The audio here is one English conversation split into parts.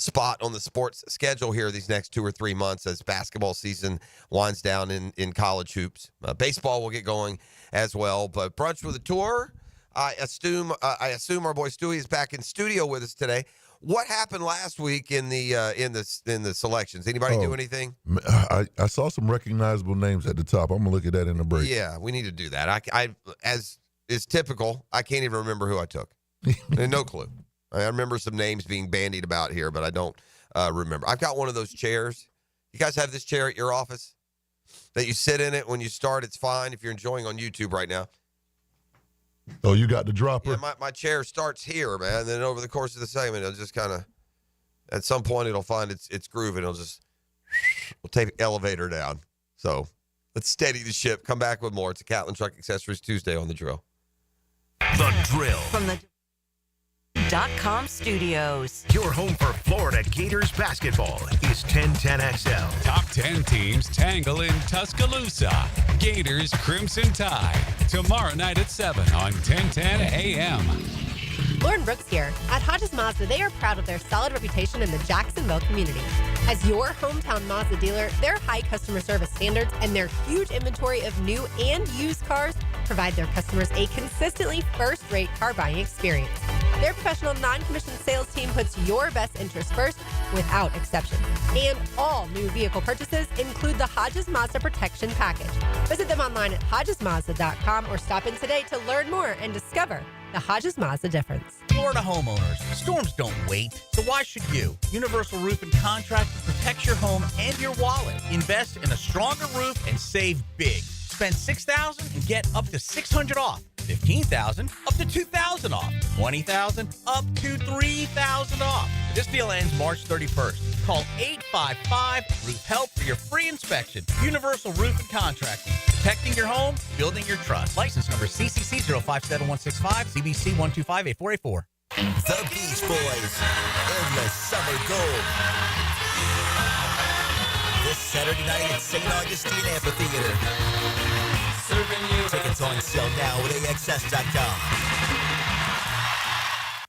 spot on the sports schedule here these next 2 or 3 months as basketball season winds down in college hoops. Baseball will get going as well. But Brunch with a Tour, I assume our boy Stewie is back in studio with us today. What happened last week in the selections? Anybody do anything? I saw some recognizable names at the top. I'm gonna look at that in the break. Yeah, we need to do that. I as is typical, I can't even remember who I took. No clue. I remember some names being bandied about here, but I don't remember. I've got one of those chairs. You guys have this chair at your office that you sit in it when you start. It's fine if you're enjoying on YouTube right now. Oh, you got the dropper? Yeah, my chair starts here, man. And then over the course of the segment, it'll just kind of, at some point, it'll find its groove, and we'll take the elevator down. So let's steady the ship. Come back with more. It's a Catlin Truck Accessories Tuesday on The Drill. The Drill. From the .com studios. Your home for Florida Gators basketball is 1010XL. Top 10 teams tangle in Tuscaloosa. Gators Crimson Tide. Tomorrow night at 7 on 1010 AM. Lauren Brooks here. At Hodges Mazda, they are proud of their solid reputation in the Jacksonville community. As your hometown Mazda dealer, their high customer service standards and their huge inventory of new and used cars provide their customers a consistently first-rate car buying experience. Their professional non-commissioned sales team puts your best interests first without exception. And all new vehicle purchases include the Hodges Mazda Protection Package. Visit them online at hodgesmazda.com or stop in today to learn more and discover the Hodges Mazda difference. Florida homeowners, storms don't wait, so why should you? Universal Roof and Contract protects your home and your wallet. Invest in a stronger roof and save big. Spend $6,000 and get up to $600 off. $15,000 up to $2,000 off. $20,000 up to $3,000 off. This deal ends March 31st. Call 855-ROOF-HELP for your free inspection. Universal Roof and Contracting. Protecting your home, building your trust. License number CCC 057165, CBC 1258484. The Beach Boys in the summer gold. This Saturday night at St. Augustine Amphitheater. Tickets on sale now at AXS.com.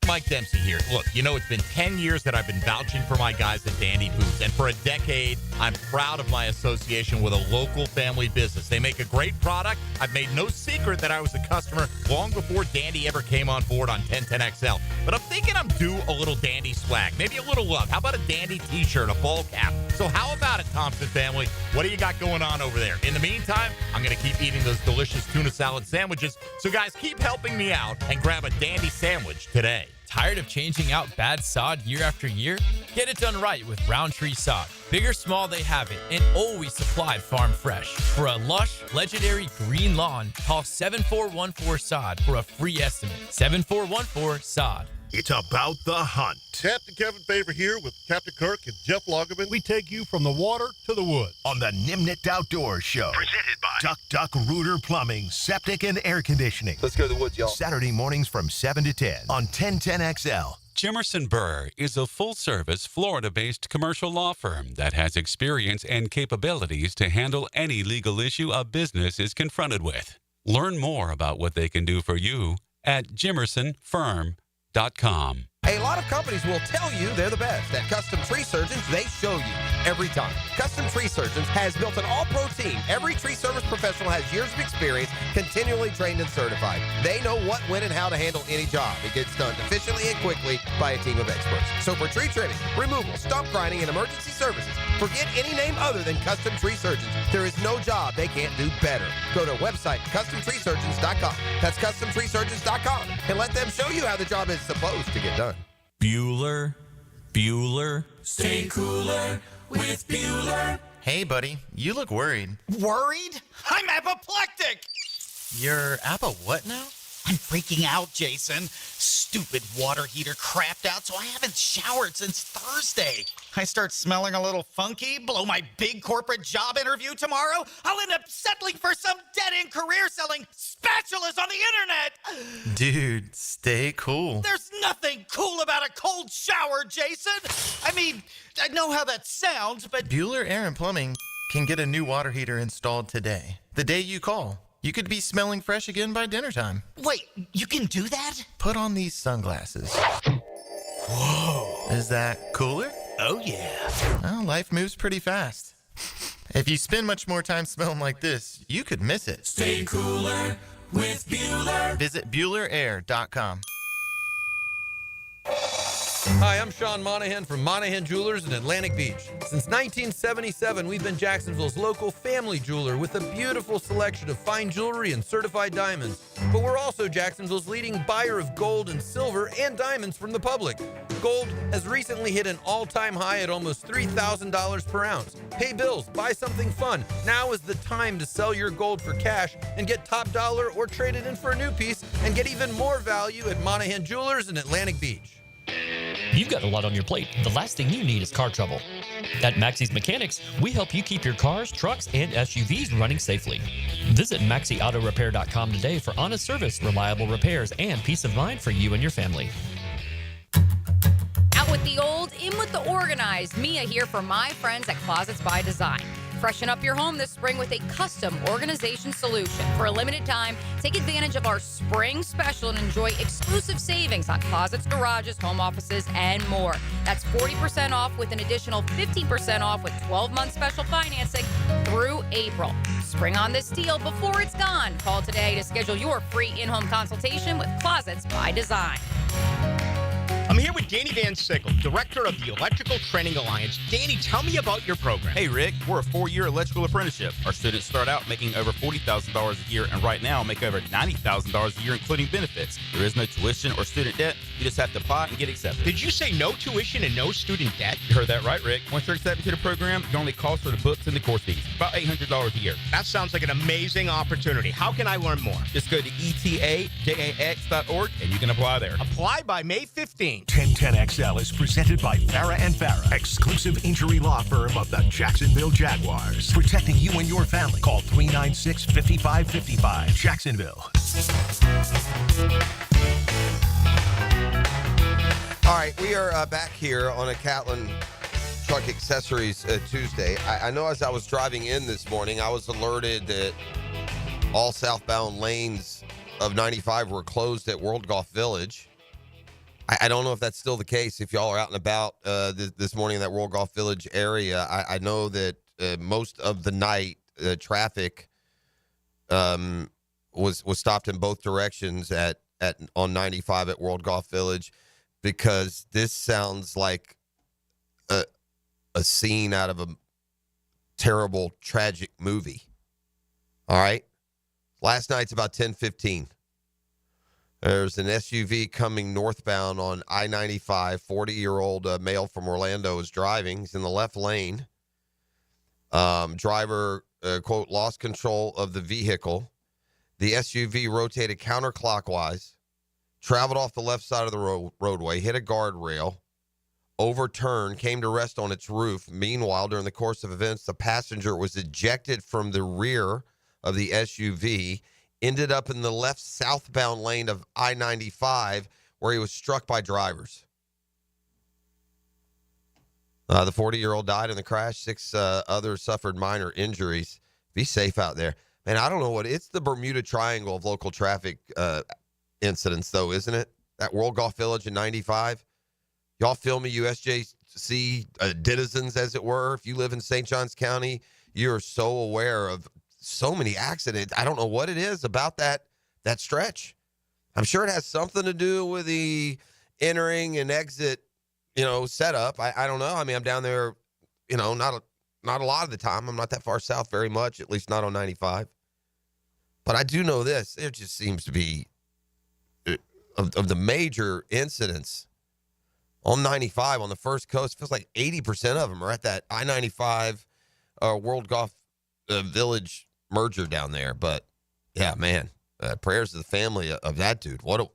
Mike Dempsey here. Look, it's been 10 years that I've been vouching for my guys at Dandy Boots, and for a decade, I'm proud of my association with a local family business. They make a great product. I've made no secret that I was a customer long before Dandy ever came on board on 1010XL. But I'm thinking I'm due a little Dandy swag, maybe a little love. How about a Dandy t-shirt, a ball cap? So how about it, Thompson family? What do you got going on over there? In the meantime, I'm going to keep eating those delicious tuna salad sandwiches. So guys, keep helping me out and grab a Dandy sandwich today. Tired of changing out bad sod year after year? Get it done right with Roundtree Sod. Big or small, they have it, and always supplied farm fresh. For a lush, legendary green lawn, call 7414-SOD for a free estimate. 7414-SOD. It's about the hunt. Captain Kevin Favor here with Captain Kirk and Jeff Loggeman. We take you from the water to the woods. On the Nimnit Outdoors Show. Presented by Duck Rooter Plumbing, Septic, and Air Conditioning. Let's go to the woods, y'all. Saturday mornings from 7 to 10 on 1010XL. Jimerson Burr is a full-service, Florida-based commercial law firm that has experience and capabilities to handle any legal issue a business is confronted with. Learn more about what they can do for you at jimersonfirm.com. A lot of companies will tell you they're the best. At Custom Tree Surgeons, they show you every time. Custom Tree Surgeons has built an all-pro team. Every tree service professional has years of experience, continually trained and certified. They know what, when, and how to handle any job. It gets done efficiently and quickly by a team of experts. So for tree trimming, removal, stump grinding, and emergency services, forget any name other than Custom Tree Surgeons. There is no job they can't do better. Go to website CustomTreeSurgeons.com. That's CustomTreeSurgeons.com, and let them show you how the job is supposed to get done. Bueller, stay cooler with Bueller. Hey, buddy, you look worried. Worried? I'm apoplectic! You're what now? I'm freaking out, Jason. Stupid water heater crapped out, so I haven't showered since Thursday. I start smelling a little funky, blow my big corporate job interview tomorrow, I'll end up settling for some dead-end career selling spatulas on the internet. Dude, stay cool. There's nothing cool about a cold shower, Jason. I mean, I know how that sounds, but Bueller Air and Plumbing can get a new water heater installed today. The day you call. You could be smelling fresh again by dinner time. Wait, you can do that? Put on these sunglasses. Whoa. Is that cooler? Oh, yeah. Well, life moves pretty fast. If you spend much more time smelling like this, you could miss it. Stay cooler with Bueller. Visit BuellerAir.com. Hi, I'm Sean Monahan from Monahan Jewelers in Atlantic Beach. Since 1977, we've been Jacksonville's local family jeweler with a beautiful selection of fine jewelry and certified diamonds. But we're also Jacksonville's leading buyer of gold and silver and diamonds from the public. Gold has recently hit an all-time high at almost $3,000 per ounce. Pay bills, buy something fun. Now is the time to sell your gold for cash and get top dollar or trade it in for a new piece and get even more value at Monahan Jewelers in Atlantic Beach. You've got a lot on your plate. The last thing you need is car trouble. At Maxie's Mechanics, we help you keep your cars, trucks, and SUVs running safely. Visit MaxieAutoRepair.com today for honest service, reliable repairs, and peace of mind for you and your family. Out with the old, in with the organized. Mia here for my friends at Closets by Design. Freshen up your home this spring with a custom organization solution. For a limited time, take advantage of our spring special and enjoy exclusive savings on closets, garages, home offices, and more. That's 40% off with an additional 15% off with 12-month special financing through April. Spring on this deal before it's gone. Call today to schedule your free in-home consultation with Closets by Design. I'm here with Danny Van Sickle, Director of the Electrical Training Alliance. Danny, tell me about your program. Hey, Rick, we're a 4-year electrical apprenticeship. Our students start out making over $40,000 a year, and right now make over $90,000 a year, including benefits. There is no tuition or student debt. You just have to apply and get accepted. Did you say no tuition and no student debt? You heard that right, Rick. Once you're accepted to the program, your only cost for the books and the course fees. About $800 a year. That sounds like an amazing opportunity. How can I learn more? Just go to etajax.org, and you can apply there. Apply by May 15th. 1010XL is presented by Farah and Farah, exclusive injury law firm of the Jacksonville Jaguars. Protecting you and your family. Call 396-5555. Jacksonville. All right, we are back here on a Catlin Truck Accessories Tuesday. I know as I was driving in this morning, I was alerted that all southbound lanes of 95 were closed at World Golf Village. I don't know if that's still the case. If y'all are out and about this morning in that World Golf Village area, I know that most of the night traffic was stopped in both directions on 95 at World Golf Village, because this sounds like a scene out of a terrible, tragic movie. All right? Last night's about 10:15. There's an SUV coming northbound on I-95. 40-year-old male from Orlando is driving. He's in the left lane. Driver, quote, lost control of the vehicle. The SUV rotated counterclockwise, traveled off the left side of the roadway, hit a guardrail, overturned, came to rest on its roof. Meanwhile, during the course of events, the passenger was ejected from the rear of the SUV, ended up in the left southbound lane of I-95, where he was struck by drivers. The 40-year-old died in the crash. 6 others suffered minor injuries. Be safe out there. Man, I don't know what, it's the Bermuda Triangle of local traffic incidents, though, isn't it? That World Golf Village in 95. Y'all feel me, USJC denizens, as it were. If you live in St. Johns County, you're so aware of so many accidents. I don't know what it is about that stretch. I'm sure it has something to do with the entering and exit, setup. I don't know. I mean, I'm down there, not a lot of the time. I'm not that far south very much, at least not on 95. But I do know this. There just seems to be, of the major incidents on 95 on the first coast, it feels like 80% of them are at that I-95 World Golf Village merger down there. But yeah, man, prayers to the family of that dude. What an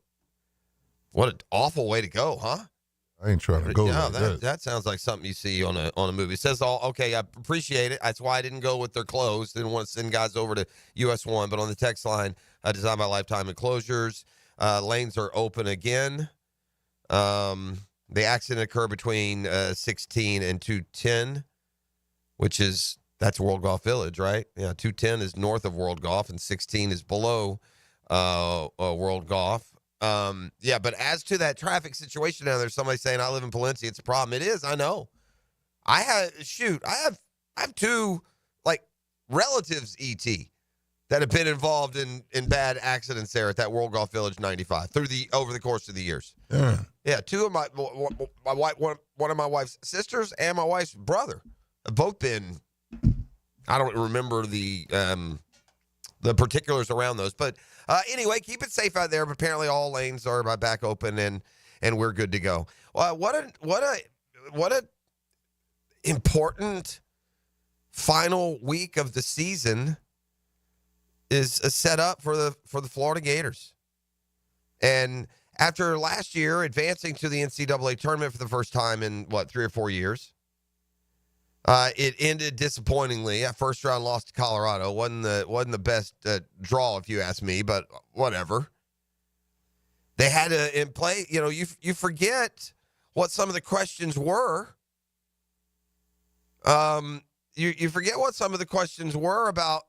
awful way to go, huh? I ain't trying to go. Yeah, like that sounds like something you see on a movie. It says okay, I appreciate it. That's why I didn't go with their clothes. Didn't want to send guys over to US 1, but on the text line, designed by Lifetime Enclosures, lanes are open again. The accident occurred between 16 and 210, that's World Golf Village, right? Yeah, 210 is north of World Golf, and 16 is below World Golf. But as to that traffic situation down there, somebody saying, I live in Palencia, it's a problem. It is, I know. I have two like relatives, ET, that have been involved in bad accidents there at that World Golf Village 95 over the course of the years. Yeah, two of my wife, one of my wife's sisters and my wife's brother have both been. I don't remember the particulars around those, but anyway, keep it safe out there. But apparently, all lanes are back open and we're good to go. What a important final week of the season is a setup for the Florida Gators. And after last year advancing to the NCAA tournament for the first time in 3 or 4 years, it ended disappointingly. A first round loss to Colorado wasn't the best draw, if you ask me, but whatever. They had to in play. You forget what some of the questions were. You forget what some of the questions were about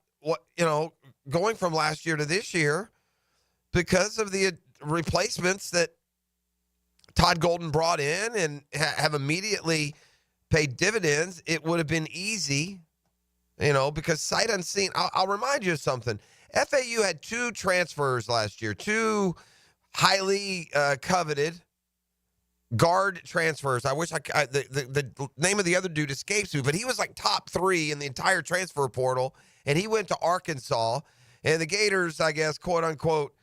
going from last year to this year because of the replacements that Todd Golden brought in and have immediately paid dividends. It would have been easy, because sight unseen. I'll remind you of something. FAU had 2 transfers last year, 2 highly coveted guard transfers. I wish the name of the other dude escapes me, but he was like top 3 in the entire transfer portal, and he went to Arkansas. And the Gators, I guess, quote unquote,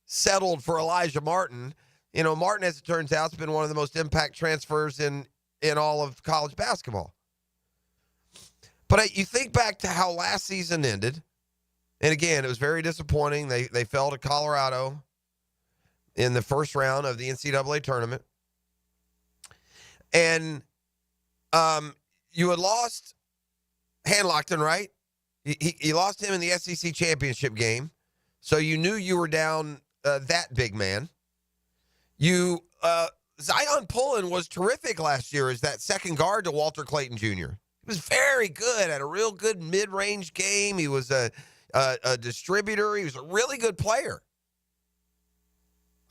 settled for Elijah Martin. Martin, as it turns out, has been one of the most impact transfers in all of college basketball. But you think back to how last season ended, and again, it was very disappointing. They fell to Colorado in the first round of the NCAA tournament. And you had lost Hanlockton, right? You lost him in the SEC championship game. So you knew you were down that big man. Zion Pullen was terrific last year as that second guard to Walter Clayton Jr. He was very good, had a real good mid-range game. He was a distributor. He was a really good player.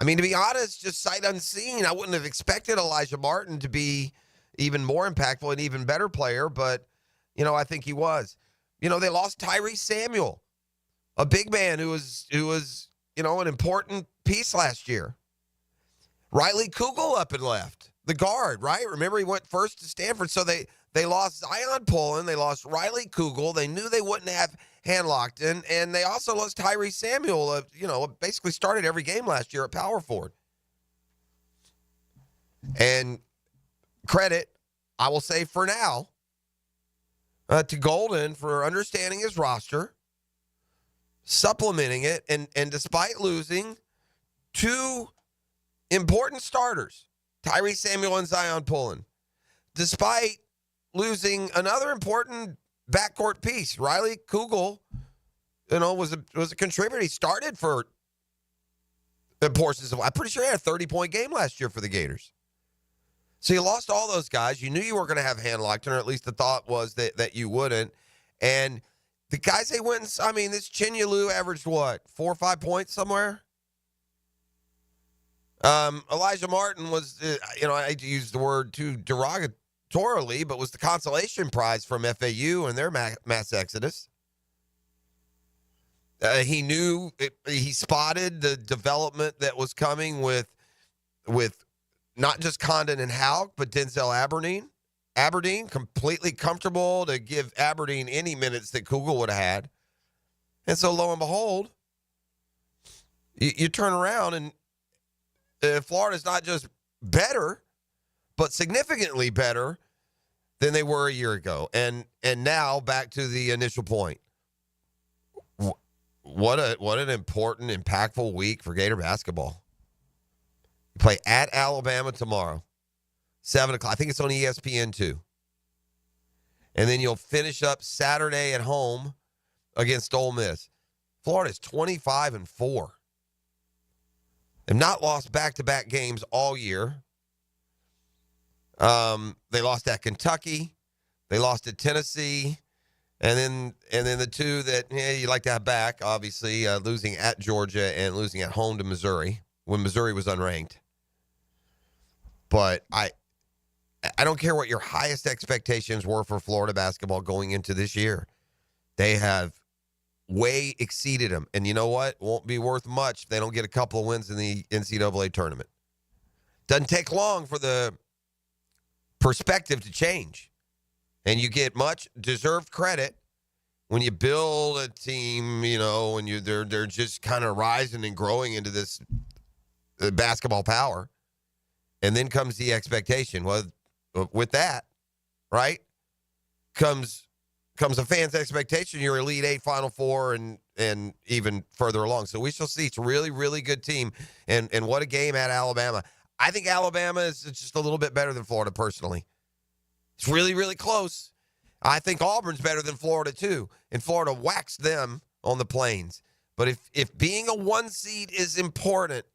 I mean, to be honest, just sight unseen, I wouldn't have expected Elijah Martin to be even more impactful and even better player, but, I think he was. They lost Tyrese Samuel, a big man who was an important piece last year. Riley Kugel up and left, the guard, right? Remember, he went first to Stanford, so they lost Zion Pullen, they lost Riley Kugel, they knew they wouldn't have Hanlockton, and they also lost Tyrese Samuel, basically started every game last year at power forward. And credit, I will say for now, to Golden for understanding his roster, supplementing it, and despite losing 2 important starters, Tyrese Samuel and Zion Pullen, despite losing another important backcourt piece, Riley Kugel, was a contributor. He started for portions of. I'm pretty sure he had a 30-point game last year for the Gators. So you lost all those guys. You knew you were going to have Hanlockton, or at least the thought was that you wouldn't. And the guys they went. This Chinyelu averaged what, 4 or 5 points somewhere. Elijah Martin was, I hate to use the word too derogatorily, but was the consolation prize from FAU and their mass exodus. He spotted the development that was coming with not just Condon and Hauk, but Denzel Aberdeen. Aberdeen, completely comfortable to give Aberdeen any minutes that Kugel would have had. And so lo and behold, you turn around and Florida's not just better, but significantly better than they were a year ago. And now back to the initial point. What an important, impactful week for Gator basketball. You play at Alabama tomorrow, 7 o'clock. I think it's on ESPN too. And then you'll finish up Saturday at home against Ole Miss. Florida's 25-4. Have not lost back-to-back games all year. They lost at Kentucky. They lost at Tennessee. And then the 2 that you like to have back, obviously, losing at Georgia and losing at home to Missouri when Missouri was unranked. But I don't care what your highest expectations were for Florida basketball going into this year. They have way exceeded them. And you know what? Won't be worth much if they don't get a couple of wins in the NCAA tournament. Doesn't take long for the perspective to change. And you get much deserved credit when you build a team, and they're just kind of rising and growing into this basketball power. And then comes the expectation. Well, with that, right, comes a fan's expectation. You're Elite Eight, Final Four, and even further along. So we shall see. It's a really, really good team. And what a game at Alabama. I think Alabama is just a little bit better than Florida, personally. It's really, really close. I think Auburn's better than Florida, too. And Florida waxed them on the Plains. But if being a 1 seed is important,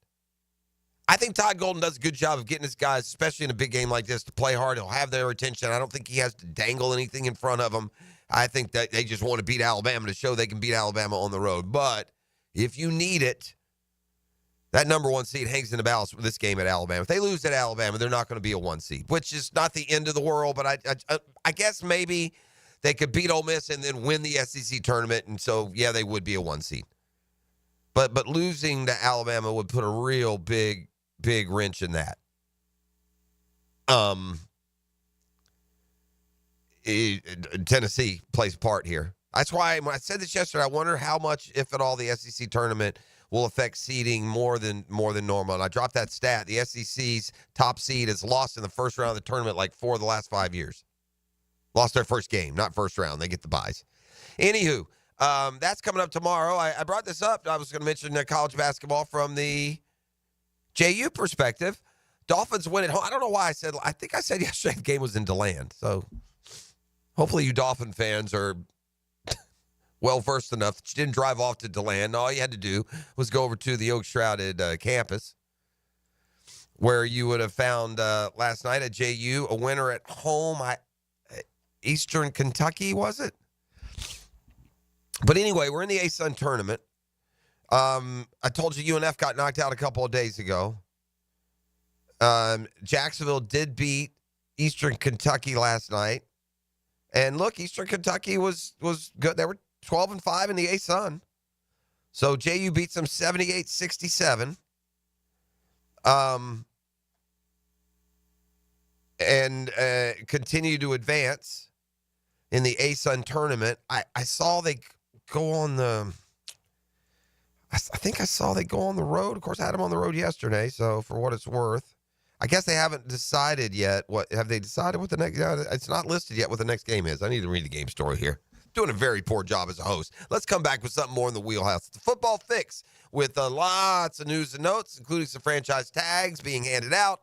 I think Todd Golden does a good job of getting his guys, especially in a big game like this, to play hard. He'll have their attention. I don't think he has to dangle anything in front of them. I think that they just want to beat Alabama to show they can beat Alabama on the road. But if you need it, that number 1 seed hangs in the balance with this game at Alabama. If they lose at Alabama, they're not going to be a 1 seed, which is not the end of the world. But I guess maybe they could beat Ole Miss and then win the SEC tournament. And so, yeah, they would be a 1 seed. But losing to Alabama would put a real big wrench in that. Tennessee plays a part here. That's why when I said this yesterday, I wonder how much, if at all, the SEC tournament will affect seeding more than normal. And I dropped that stat. The SEC's top seed has lost in the first round of the tournament like 4 of the last 5 years. Lost their first game, not first round. They get the byes. Anywho, that's coming up tomorrow. I brought this up. I was going to mention college basketball from the JU perspective. Dolphins win at home. I don't know why I think I said yesterday the game was in DeLand. So hopefully you Dolphin fans are well-versed enough that you didn't drive off to DeLand. All you had to do was go over to the oak-shrouded campus, where you would have found last night at JU a winner at home. Eastern Kentucky, was it? But anyway, we're in the ASUN tournament. I told you UNF got knocked out a couple of days ago. Jacksonville did beat Eastern Kentucky last night. And look, Eastern Kentucky was good. They were 12-5 in the ASUN. So JU beats them 78-67. And continue to advance in the ASUN tournament. I saw they go on the... I think I saw they go on the road. Of course, I had them on the road yesterday, so for what it's worth. I guess they haven't decided yet. Have they decided what the next... It's not listed yet what the next game is. I need to read the game story here. Doing a very poor job as a host. Let's come back with something more in the wheelhouse. It's the Football Fix with lots of news and notes, including some franchise tags being handed out,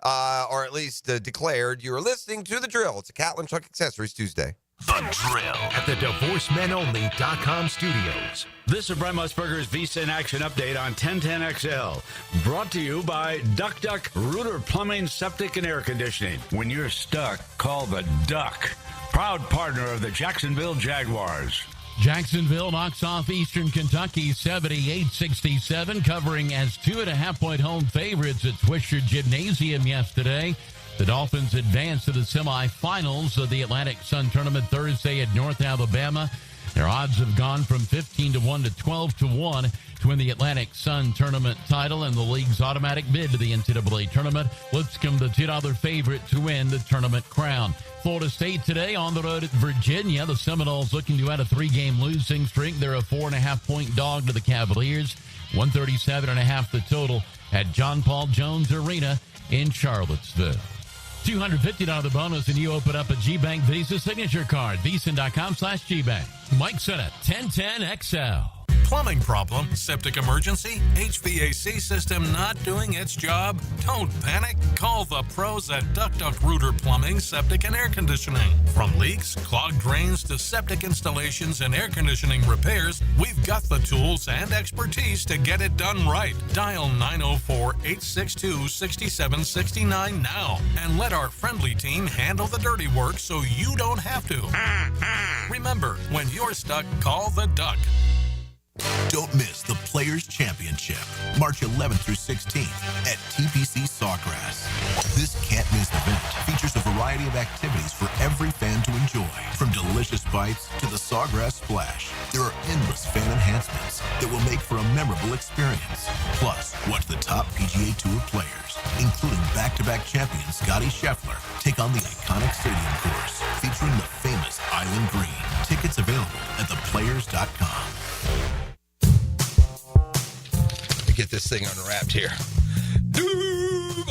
or at least declared. You're listening to The Drill. It's a Catlin Truck Accessories Tuesday. The Drill at the DivorceMenOnly.com studios. This is Brent Musburger's Visa in Action update on 1010XL. Brought to you by Duck Duck Rooter Plumbing, Septic, and Air Conditioning. When you're stuck, call the Duck. Proud partner of the Jacksonville Jaguars. Jacksonville knocks off Eastern Kentucky 78-67, covering as 2.5-point home favorites at Swisher Gymnasium yesterday. The Dolphins advance to the semifinals of the Atlantic Sun Tournament Thursday at North Alabama. Their odds have gone from 15-1 to 12-1 to win the Atlantic Sun Tournament title and the league's automatic bid to the NCAA tournament. Lipscomb, the $2 favorite to win the tournament crown. Florida State today on the road at Virginia. The Seminoles looking to add a 3-game losing streak. They're a 4.5-point dog to the Cavaliers. 137.5 the total at John Paul Jones Arena in Charlottesville. $250 bonus and you open up a GBank Visa signature card. Visa.com/GBank. Mike Sennett, 1010XL. Plumbing problem, septic emergency, HVAC system not doing its job? Don't panic. Call the pros at Duck Duck Rooter Plumbing, Septic, and Air Conditioning. From leaks, clogged drains to septic installations and air conditioning repairs, we've got the tools and expertise to get it done right. Dial 904-862-6769 now and let our friendly team handle the dirty work so you don't have to. Remember, when you're stuck, call the Duck. Don't miss the Players Championship, March 11th through 16th at TPC Sawgrass. This can't-miss event features a variety of activities for every fan to enjoy, from delicious bites to the Sawgrass Splash. There are endless fan enhancements that will make for a memorable experience. Plus, watch the top PGA Tour players, including back-to-back champion Scottie Scheffler, take on the iconic stadium course featuring the famous Island Green. Tickets available at theplayers.com. Get this thing unwrapped here. Duval!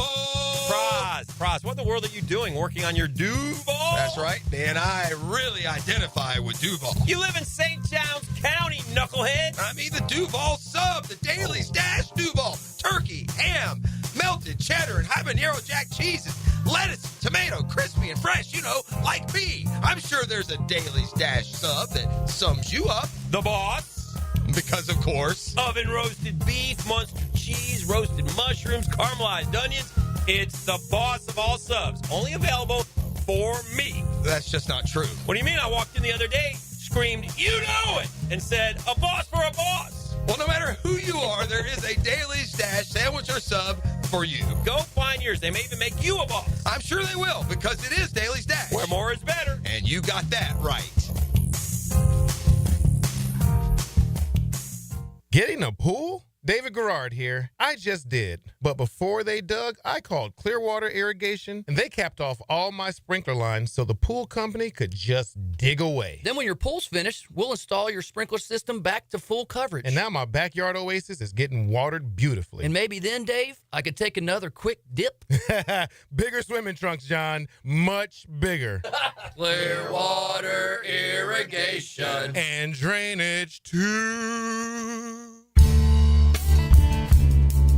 Praz, what in the world are you doing working on your Duval? That's right, man. I really identify with Duval. You live in St. John's County, knucklehead. I mean the Duval sub, the Daily Stash Duval. Turkey, ham, melted cheddar, and habanero jack cheeses. Lettuce, tomato, crispy and fresh, like me. I'm sure there's a Daily Stash sub that sums you up. The boss. Because, of course, oven roasted beef, Munster cheese, roasted mushrooms, caramelized onions. It's the boss of all subs. Only available for me. That's just not true. What do you mean? I walked in the other day, screamed, "You know it," and said, "A boss for a boss." Well, no matter who you are, there is a Daily Stash sandwich or sub for you. Go find yours. They may even make you a boss. I'm sure they will, because it is Daily Stash. Where more is better. And you got that right. Getting a pool? David Garrard here. I just did. But before they dug, I called Clearwater Irrigation, and they capped off all my sprinkler lines so the pool company could just dig away. Then when your pool's finished, we'll install your sprinkler system back to full coverage. And now my backyard oasis is getting watered beautifully. And maybe then, Dave, I could take another quick dip. Bigger swimming trunks, John. Much bigger. Clearwater Irrigation. And drainage, too.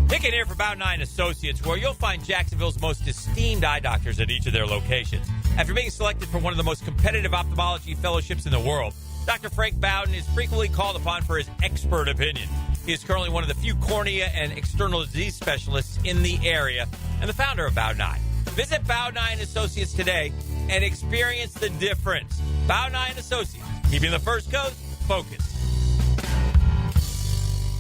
Hicken here for Bound 9 Associates, where you'll find Jacksonville's most esteemed eye doctors at each of their locations. After being selected for one of the most competitive ophthalmology fellowships in the world, Dr. Frank Bowden is frequently called upon for his expert opinion. He is currently one of the few cornea and external disease specialists in the area and the founder of Bound 9. Visit Bound 9 Associates today and experience the difference. Bound 9 Associates, keeping the First Coast focused.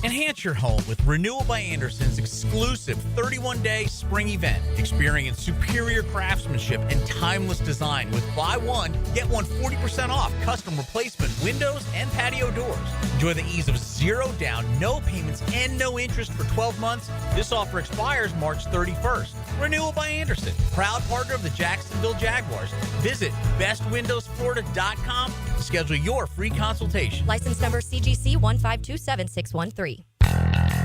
Enhance your home with Renewal by Anderson's exclusive 31-day spring event. Experience superior craftsmanship and timeless design with buy one, get one 40% off custom replacement windows and patio doors. Enjoy the ease of zero down, no payments, and no interest for 12 months. This offer expires March 31st. Renewal by Anderson, proud partner of the Jacksonville Jaguars. Visit bestwindowsflorida.com to schedule your free consultation. License number CGC 1527613.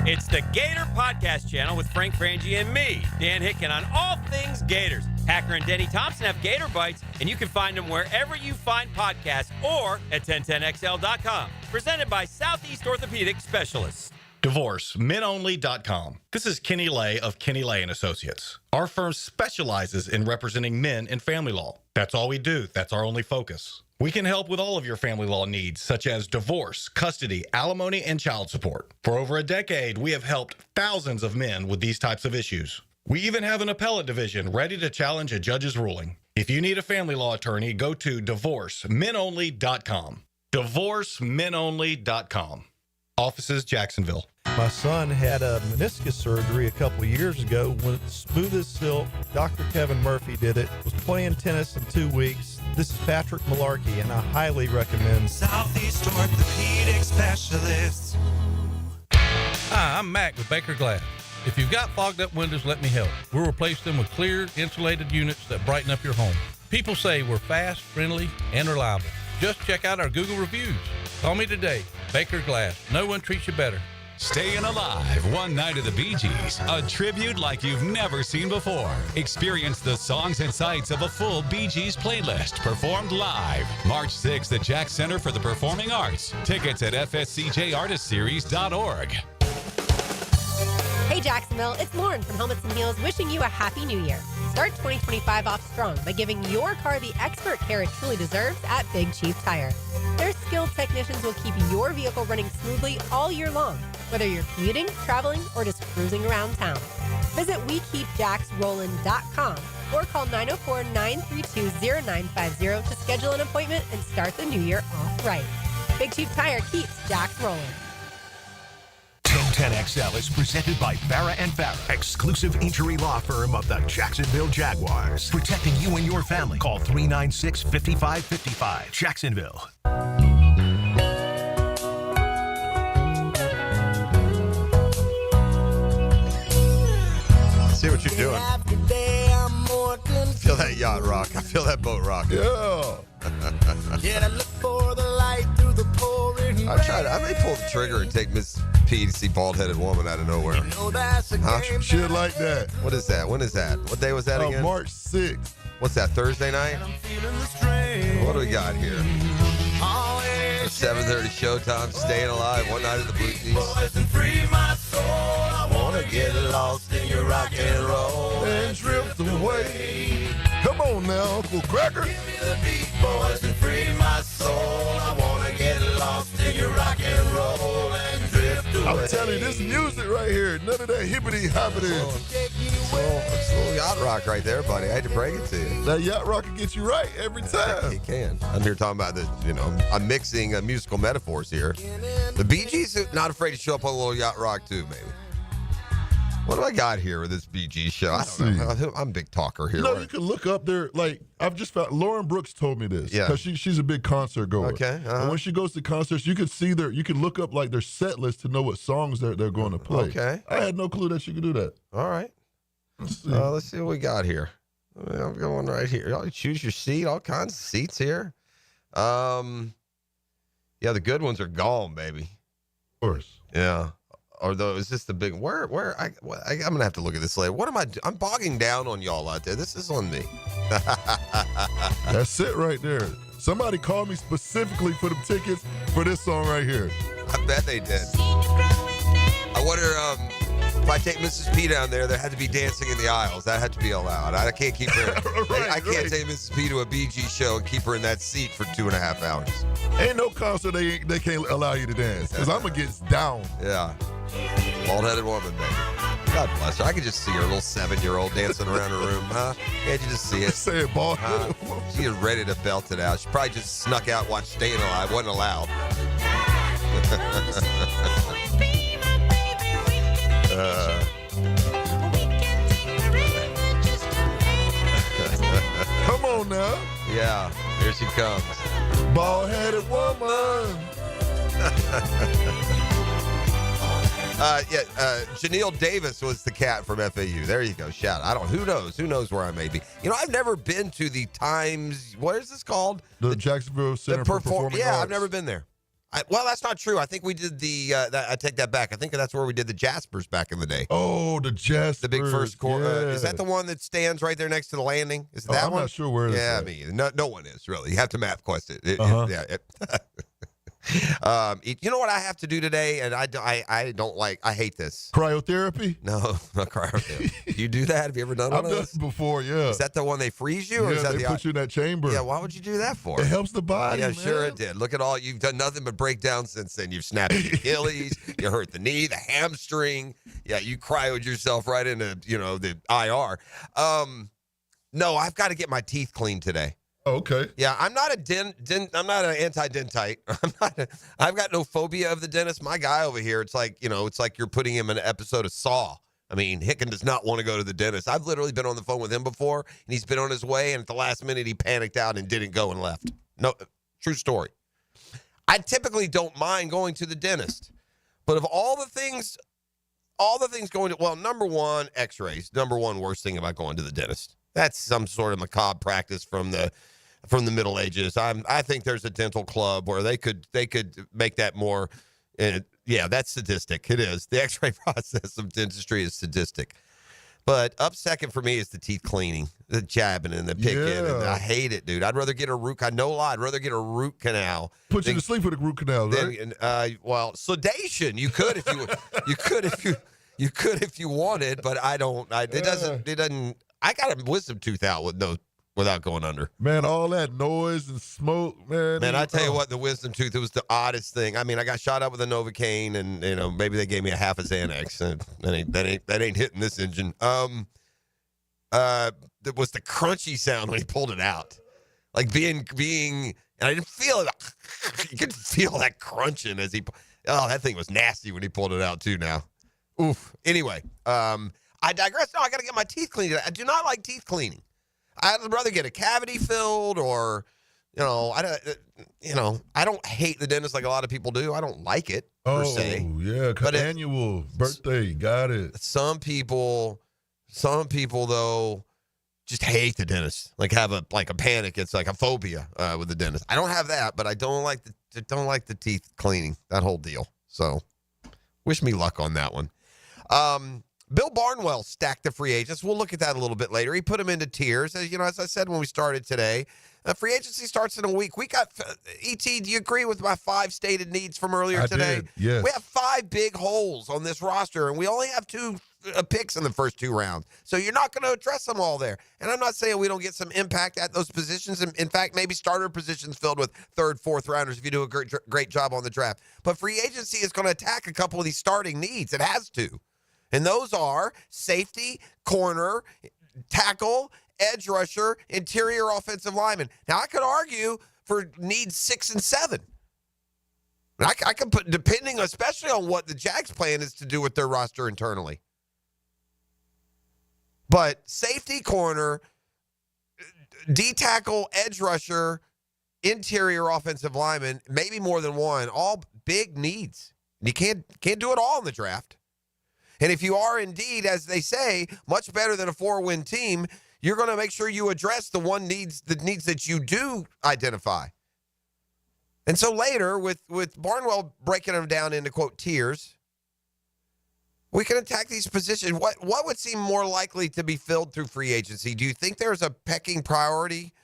It's the Gator Podcast Channel with Frank Frangie and me, Dan Hicken, on all things Gators. Hacker and Denny Thompson have Gator Bites, and you can find them wherever you find podcasts or at 1010XL.com. Presented by Southeast Orthopedic Specialists. DivorceMenOnly.com. This is Kenny Lay of Kenny Lay & Associates. Our firm specializes in representing men in family law. That's all we do. That's our only focus. We can help with all of your family law needs, such as divorce, custody, alimony, and child support. For over a decade, we have helped thousands of men with these types of issues. We even have an appellate division ready to challenge a judge's ruling. If you need a family law attorney, go to DivorceMenOnly.com. DivorceMenOnly.com. Offices, Jacksonville. My son had a meniscus surgery a couple years ago. Went smooth as silk. Dr. Kevin Murphy did it. Was playing tennis in 2 weeks. This is Patrick Malarkey, and I highly recommend Southeast Orthopedic Specialists. Hi, I'm Mac with Baker Glass. If you've got fogged up windows, let me help. We'll replace them with clear, insulated units that brighten up your home. People say we're fast, friendly, and reliable. Just check out our Google reviews. Call me today. Baker Glass. No one treats you better. Staying Alive, one night of the Bee Gees, a tribute like you've never seen before. Experience the songs and sights of a full Bee Gees playlist performed live. March 6th at Jack Center for the Performing Arts. Tickets at fscjartistseries.org. Hey Jacksonville, it's Lauren from Helmets and Heels wishing you a happy new year. Start 2025 off strong by giving your car the expert care it truly deserves at Big Chief Tire. Their skilled technicians will keep your vehicle running smoothly all year long, whether you're commuting, traveling, or just cruising around town. Visit WeKeepJacksRollin.com or call 904-932-0950 to schedule an appointment and start the new year off right. Big Chief Tire keeps Jacks rolling. 1010XL is presented by Farah and Farah, exclusive injury law firm of the Jacksonville Jaguars. Protecting you and your family. Call 396-5555. Jacksonville. See what you're doing. Feel that yacht rock. I feel that boat rock. Yeah. I may pull the trigger and take Miss P to see Bald-Headed Woman out of nowhere. Huh? Shit like that. What is that? When is that? What day was that again? March 6th. What's that, Thursday night? What do we got here? 7:30 showtime, Staying Alive, One Night at the Blue Keys. I wanna get lost in your rock and roll and drift away. Come on now, Uncle Cracker. Give me the beat, boys, and free my soul. I wanna get lost in your rock and roll and drift away. I'm telling you, this music right here, none of that hippity-hoppity. It's a little yacht rock right there, buddy. I hate to break it to you. That yacht rock can get you right every time. It can. I'm here talking about I'm mixing musical metaphors here. The Bee Gees are not afraid to show up on a little yacht rock too, maybe. What do I got here with this Bee Gees show? I don't know. I'm a big talker here. No, you can look up there. Like, I've just found, Lauren Brooks told me this. Yeah. Because she's a big concert goer. Okay. And when she goes to concerts, you can see you can look up like their set list to know what songs they're going to play. Okay. I had no clue that she could do that. All right. Let's see what we got here. I'm going right here. You choose your seat. All kinds of seats here. Yeah, the good ones are gone, baby. Of course. Yeah. Although, is this the big... I'm going to have to look at this later. What am I... I'm bogging down on y'all out there. This is on me. That's it right there. Somebody called me specifically for the tickets for this song right here. I bet they did. I wonder if I take Mrs. P down there had to be dancing in the aisles. That had to be allowed. I can't keep her... I can't take Mrs. P to a BG show and keep her in that seat for 2.5 hours. Ain't no concert they can't allow you to dance, because I'm going to get down. Yeah. Bald-headed woman, baby. God bless her. I could just see her little 7-year-old dancing around her room, huh? Can't you just see it? Say it, bald-headed woman. She is ready to belt it out. She probably just snuck out, watched Staying Alive. Wasn't allowed. Come on now. Yeah, here she comes. Bald-headed woman. Janelle Davis was the cat from FAU. There you go. Shout out. Who knows where I may be. I've never been to the Times, what is this called? The Jacksonville Center for Performing Arts. I've never been there. Well, that's not true. I think we did I take that back. I think that's where we did the Jaspers back in the day. Oh, the Jaspers. The big first court. Yeah. Is that the one that stands right there next to the landing? Is it that I'm one? not sure where it is. Yeah, me either. No one is, really. You have to map quest it. You know what I have to do today, and I don't like. I hate this. Cryotherapy? No, not cryotherapy. You do that? Have you ever done one of I've those? done it before. Yeah. Is that the one they freeze you, or yeah, is that they put you in that chamber? Yeah. Why would you do that for? It helps the body. Yeah, man. sure it did. Look at all you've done. Nothing but break down since then. You've snapped your Achilles. You hurt the knee, the hamstring. Yeah, you cryoed yourself right into the IR. No, I've got to get my teeth cleaned today. Oh, okay. Yeah, I'm not I'm not an anti-dentite. I've got no phobia of the dentist. My guy over here, it's like you're putting him in an episode of Saw. I mean, Hicken does not want to go to the dentist. I've literally been on the phone with him before, and he's been on his way, and at the last minute, he panicked out and didn't go and left. No, true story. I typically don't mind going to the dentist, but of all the things going to, number one, x-rays. Number one worst thing about going to the dentist. That's some sort of macabre practice from the Middle Ages. I think there's a dental club where they could make that more. That's sadistic. It is. The x-ray process of dentistry is sadistic. But up second for me is the teeth cleaning, the jabbing and the picking. Yeah. And I hate it, dude. I'd rather get a root canal. No lie, I'd rather get a root canal. Put you to sleep with a root canal, right? Sedation. You could if you wanted, but I don't. It doesn't. I got a wisdom tooth out without going under. Man, all that noise and smoke, man. Man, I tell you what, the wisdom tooth, it was the oddest thing. I mean, I got shot up with a Novocaine, and maybe they gave me a half a Xanax. And that ain't hitting this engine. That was the crunchy sound when he pulled it out, like being, and I didn't feel it. You could feel that crunching as he. Oh, that thing was nasty when he pulled it out too. Now Oof. Anyway, I digress. No, I got to get my teeth cleaned. I do not like teeth cleaning. I'd rather get a cavity filled or, I don't hate the dentist like a lot of people do. I don't like it per se. Oh, yeah. But annual birthday. Got it. Some people though just hate the dentist. Like have a panic. It's like a phobia with the dentist. I don't have that, but I don't like the teeth cleaning, that whole deal. So wish me luck on that one. Bill Barnwell stacked the free agents. We'll look at that a little bit later. He put them into tiers. As I said when we started today, free agency starts in a week. We got, E.T., do you agree with my 5 stated needs from earlier today? Did, yes. We have 5 big holes on this roster, and we only have 2 picks in the first 2 rounds. So you're not going to address them all there. And I'm not saying we don't get some impact at those positions. In fact, maybe starter positions filled with 3rd, 4th rounders if you do a great job on the draft. But free agency is going to attack a couple of these starting needs. It has to. And those are safety, corner, tackle, edge rusher, interior offensive lineman. Now, I could argue for needs 6 and 7. I can put, depending especially on what the Jags' plan is to do with their roster internally. But safety, corner, D-tackle, edge rusher, interior offensive lineman, maybe more than one, all big needs. You can't do it all in the draft. And if you are indeed, as they say, much better than a 4-win team, you're going to make sure you address the needs that you do identify. And so later, with Barnwell breaking them down into, quote, tiers, we can attack these positions. What would seem more likely to be filled through free agency? Do you think there's a pecking priority?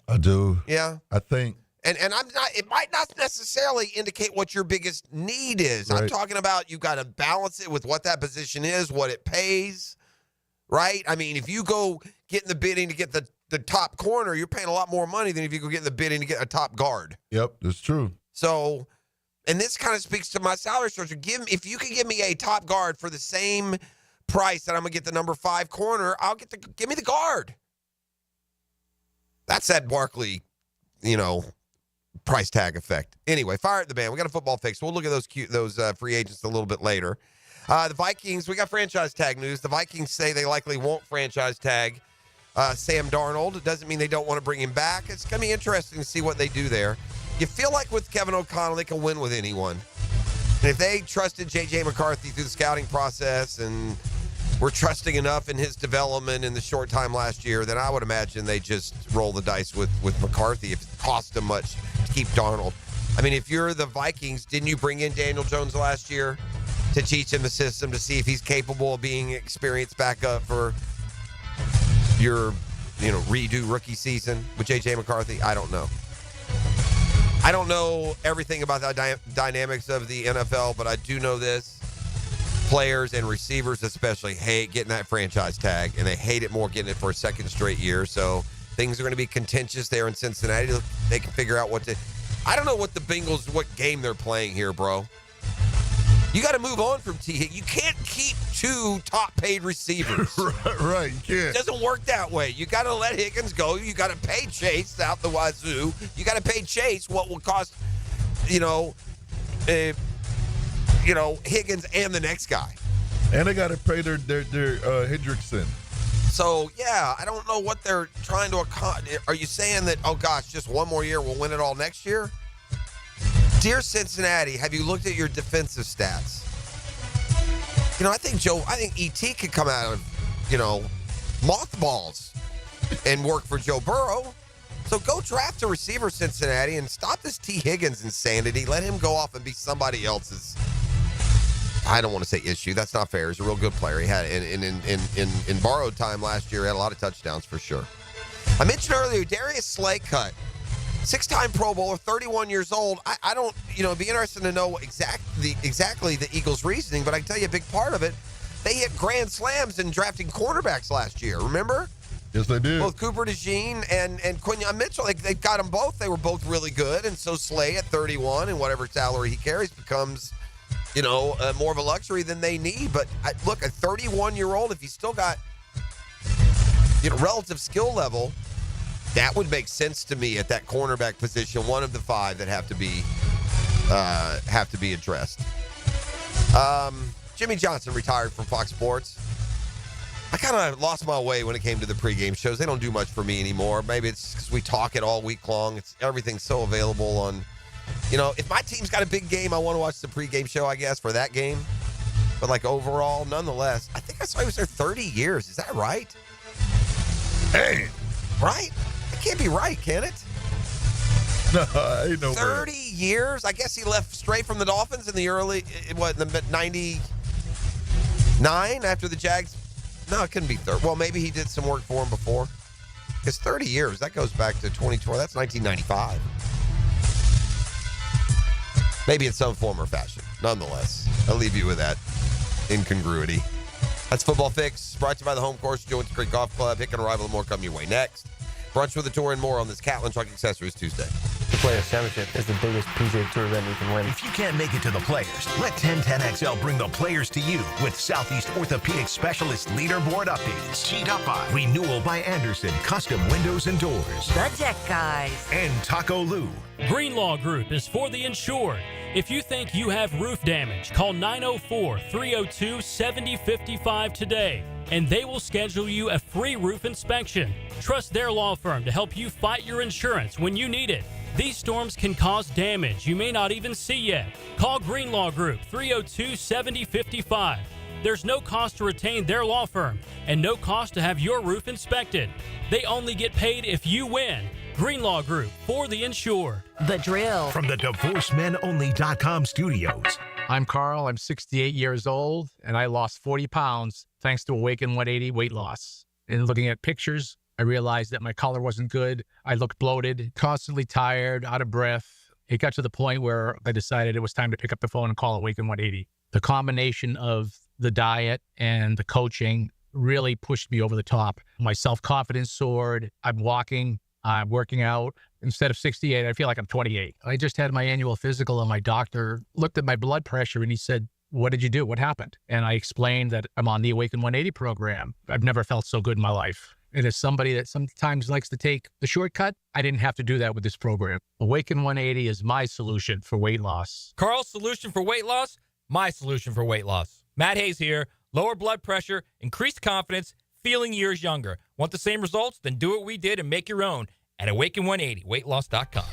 I do. Yeah. I think. And I'm not. It might not necessarily indicate what your biggest need is. Right. I'm talking about you've got to balance it with what that position is, what it pays, right? I mean, if you go get in the bidding to get the top corner, you're paying a lot more money than if you go get in the bidding to get a top guard. Yep, that's true. So, and this kind of speaks to my salary structure. If you can give me a top guard for the same price that I'm gonna get the number 5 corner, give me the guard. That's that Barkley, price tag effect. Anyway, fire at the band. We got a football fix. We'll look at those free agents a little bit later. The Vikings, we got franchise tag news. The Vikings say they likely won't franchise tag Sam Darnold. It doesn't mean they don't want to bring him back. It's going to be interesting to see what they do there. You feel like with Kevin O'Connell, they can win with anyone. And if they trusted J.J. McCarthy through the scouting process and were trusting enough in his development in the short time last year, then I would imagine they just roll the dice with McCarthy if it cost them much to keep Darnold. I mean, if you're the Vikings, didn't you bring in Daniel Jones last year to teach him the system to see if he's capable of being experienced backup for your, redo rookie season with J.J. McCarthy? I don't know. I don't know everything about the dynamics of the NFL, but I do know this. Players and receivers especially hate getting that franchise tag, and they hate it more getting it for a second straight year. So things are going to be contentious there in Cincinnati. They can figure out I don't know what the Bengals, what game they're playing here, bro. You got to move on from T. You can't keep 2 top-paid receivers. Right, you can't. It doesn't work that way. You got to let Higgins go. You got to pay Chase out the wazoo. You got to pay Chase what will cost, Higgins and the next guy. And they got to pay their Hendrickson. So, yeah, I don't know what they're trying to accomplish. Are you saying that, oh, gosh, just one more year, we'll win it all next year? Dear Cincinnati, have you looked at your defensive stats? I think E.T. could come out of, mothballs and work for Joe Burrow. So go draft a receiver, Cincinnati, and stop this T. Higgins insanity. Let him go off and be somebody else's, I don't want to say issue. That's not fair. He's a real good player. He had in borrowed time last year, he had a lot of touchdowns for sure. I mentioned earlier, Darius Slay cut. 6-time Pro Bowler, 31 years old. I don't, it'd be interesting to know exactly the Eagles' reasoning, but I can tell you a big part of it. They hit grand slams in drafting cornerbacks last year, remember? Yes, they did. Both Cooper DeJean and Quinyon Mitchell, they got them both. They were both really good, and so Slay at 31 and whatever salary he carries becomes, more of a luxury than they need. But look, a 31-year-old, if he's still got, relative skill level, that would make sense to me at that cornerback position, one of the 5 that have to be addressed. Jimmy Johnson retired from Fox Sports. I kind of lost my way when it came to the pregame shows. They don't do much for me anymore. Maybe it's because we talk it all week long. Everything's so available on, if my team's got a big game, I want to watch the pregame show, I guess, for that game. But, overall, nonetheless, I think I saw he was there 30 years. Is that right? Hey. Right? It can't be right, can it? No, I ain't no 30 years? I guess he left straight from the Dolphins in the the 99 after the Jags? No, it couldn't be 30. Well, maybe he did some work for him before. Because 30 years, that goes back to 2012. That's 1995. Maybe in some form or fashion. Nonetheless, I'll leave you with that incongruity. That's Football Fix, brought to you by the Home Course, Joint Creek Golf Club. Hicken Arrival and more coming your way next. Brunch with a Tour and more on this Catlin Truck Accessories Tuesday. The Players Championship is the biggest PGA Tour event you can win. If you can't make it to the Players, let 1010XL bring the Players to you with Southeast Orthopedic Specialist leaderboard updates. Cheat Up by Renewal by Anderson, custom windows and doors. The Deck Guys. And Taco Lou. Greenlaw Group is for the insured. If you think you have roof damage, call 904-302-7055 today, and they will schedule you a free roof inspection. Trust their law firm to help you fight your insurance when you need it. These storms can cause damage you may not even see yet. Call Greenlaw Group 302-7055. There's no cost to retain their law firm and no cost to have your roof inspected. They only get paid if you win. Greenlaw Group, for the insured. The Drill. From the DivorceMenOnly.com studios. I'm Carl. I'm 68 years old, and I lost 40 pounds thanks to Awaken 180 weight loss. And looking at pictures, I realized that my color wasn't good. I looked bloated, constantly tired, out of breath. It got to the point where I decided it was time to pick up the phone and call Awaken 180. The combination of the diet and the coaching really pushed me over the top. My self-confidence soared. I'm walking. I'm working out. Instead of 68, I feel like I'm 28. I just had my annual physical, and my doctor looked at my blood pressure and he said, "What did you do? What happened?" And I explained that I'm on the Awaken 180 program. I've never felt so good in my life. And as somebody that sometimes likes to take the shortcut, I didn't have to do that with this program. Awaken 180 is my solution for weight loss. Carl's solution for weight loss, my solution for weight loss. Matt Hayes here. Lower blood pressure, increased confidence, feeling years younger. Want the same results? Then do what we did and make your own at Awaken180weightloss.com.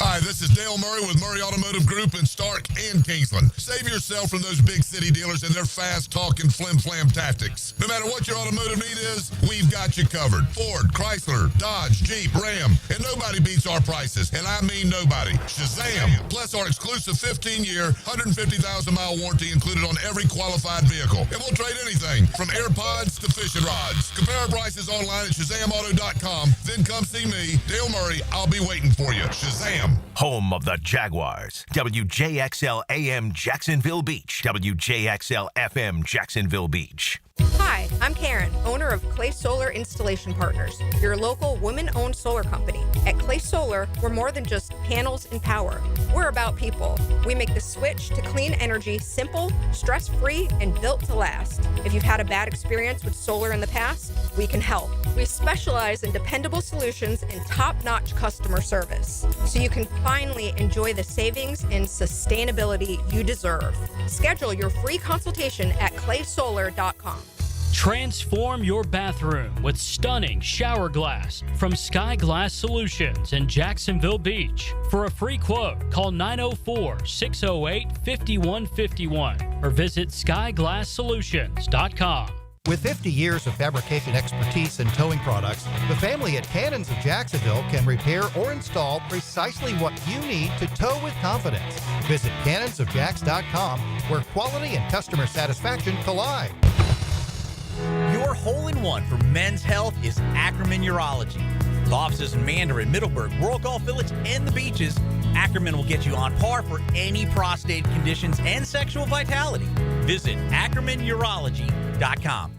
Hi, this is Dale Murray with Murray Automotive Group in Stark and Kingsland. Save yourself from those big city dealers and their fast-talking flim-flam tactics. No matter what your automotive need is, we've got you covered. Ford, Chrysler, Dodge, Jeep, Ram, and nobody beats our prices, and I mean nobody. Shazam! Plus our exclusive 15-year, 150,000-mile warranty included on every qualified vehicle. And we'll trade anything from AirPods to fishing rods. Compare our prices online at ShazamAuto.com. Then come see me, Dale Murray. I'll be waiting for you. Shazam! Home of the Jaguars. WJXL AM Jacksonville Beach. WJXL FM Jacksonville Beach. Hi, I'm Karen, owner of Clay Solar Installation Partners, your local women-owned solar company. At Clay Solar, we're more than just panels and power. We're about people. We make the switch to clean energy simple, stress-free, and built to last. If you've had a bad experience with solar in the past, we can help. We specialize in dependable solutions and top-notch customer service, so you can finally enjoy the savings and sustainability you deserve. Schedule your free consultation at claysolar.com. Transform your bathroom with stunning shower glass from Sky Glass Solutions in Jacksonville Beach. For a free quote, call 904-608-5151 or visit skyglasssolutions.com. With 50 years of fabrication expertise in towing products, the family at Cannons of Jacksonville can repair or install precisely what you need to tow with confidence. Visit cannonsofjacks.com, where quality and customer satisfaction collide. Your hole-in-one for men's health is Ackerman Urology. With offices in Mandarin, Middleburg, World Golf Village, and the beaches, Ackerman will get you on par for any prostate conditions and sexual vitality. Visit AckermanUrology.com.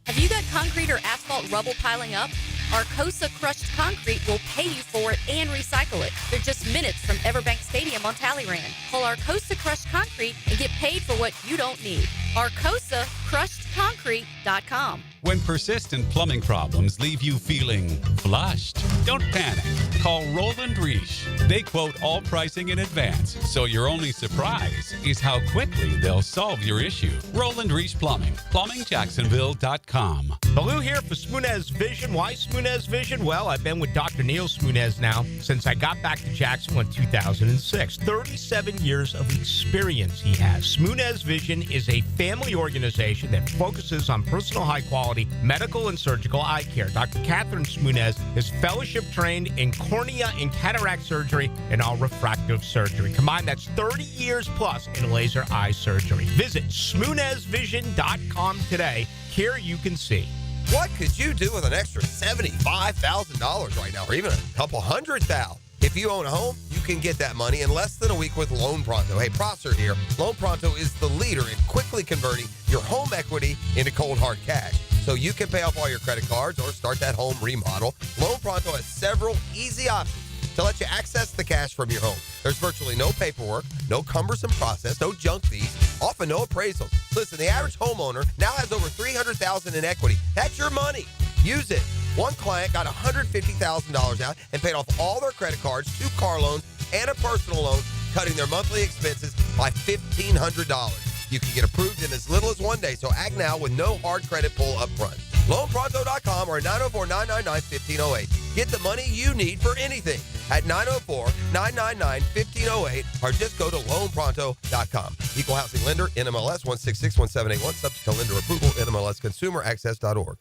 Have you got concrete or asphalt rubble piling up? Arcosa Crushed Concrete will pay you for it and recycle it. They're just minutes from Everbank Stadium on Talleyrand. Call Arcosa Crushed Concrete and get paid for what you don't need. ArcosaCrushedConcrete.com. When persistent plumbing problems leave you feeling flushed, don't panic. Call Roland Reich. They quote all pricing in advance, so your only surprise is how quickly they'll solve your issue. Roland Reich Plumbing. PlumbingJacksonville.com. Baloo here for Smoonez Vision. Why Smoonez Vision? Well, I've been with Dr. Neil Smoonez now since I got back to Jacksonville in 2006. 37 years of experience he has. Smoonez Vision is a family organization that focuses on personal high-quality medical and surgical eye care. Dr. Catherine Smoonez is fellowship trained in cornea and cataract surgery and all refractive surgery. Combined, that's 30 years plus in laser eye surgery. Visit SmoonezVision.com today. Care you can see. What could you do with an extra $75,000 right now, or even a couple $100,000? If you own a home, you can get that money in less than a week with Loan Pronto. Hey, Prosser here. Loan Pronto is the leader in quickly converting your home equity into cold, hard cash, so you can pay off all your credit cards or start that home remodel. Loan Pronto has several easy options to let you access the cash from your home. There's virtually no paperwork, no cumbersome process, no junk fees, often no appraisals. Listen, the average homeowner now has over $300,000 in equity. That's your money. Use it. One client got $150,000 out and paid off all their credit cards, 2 car loans, and a personal loan, cutting their monthly expenses by $1,500. You can get approved in as little as 1 day, so act now with no hard credit pull up front. LoanPronto.com or 904-999-1508. Get the money you need for anything at 904-999-1508 or just go to LoanPronto.com. Equal housing lender, NMLS 1661781, subject to lender approval, NMLSconsumeraccess.org.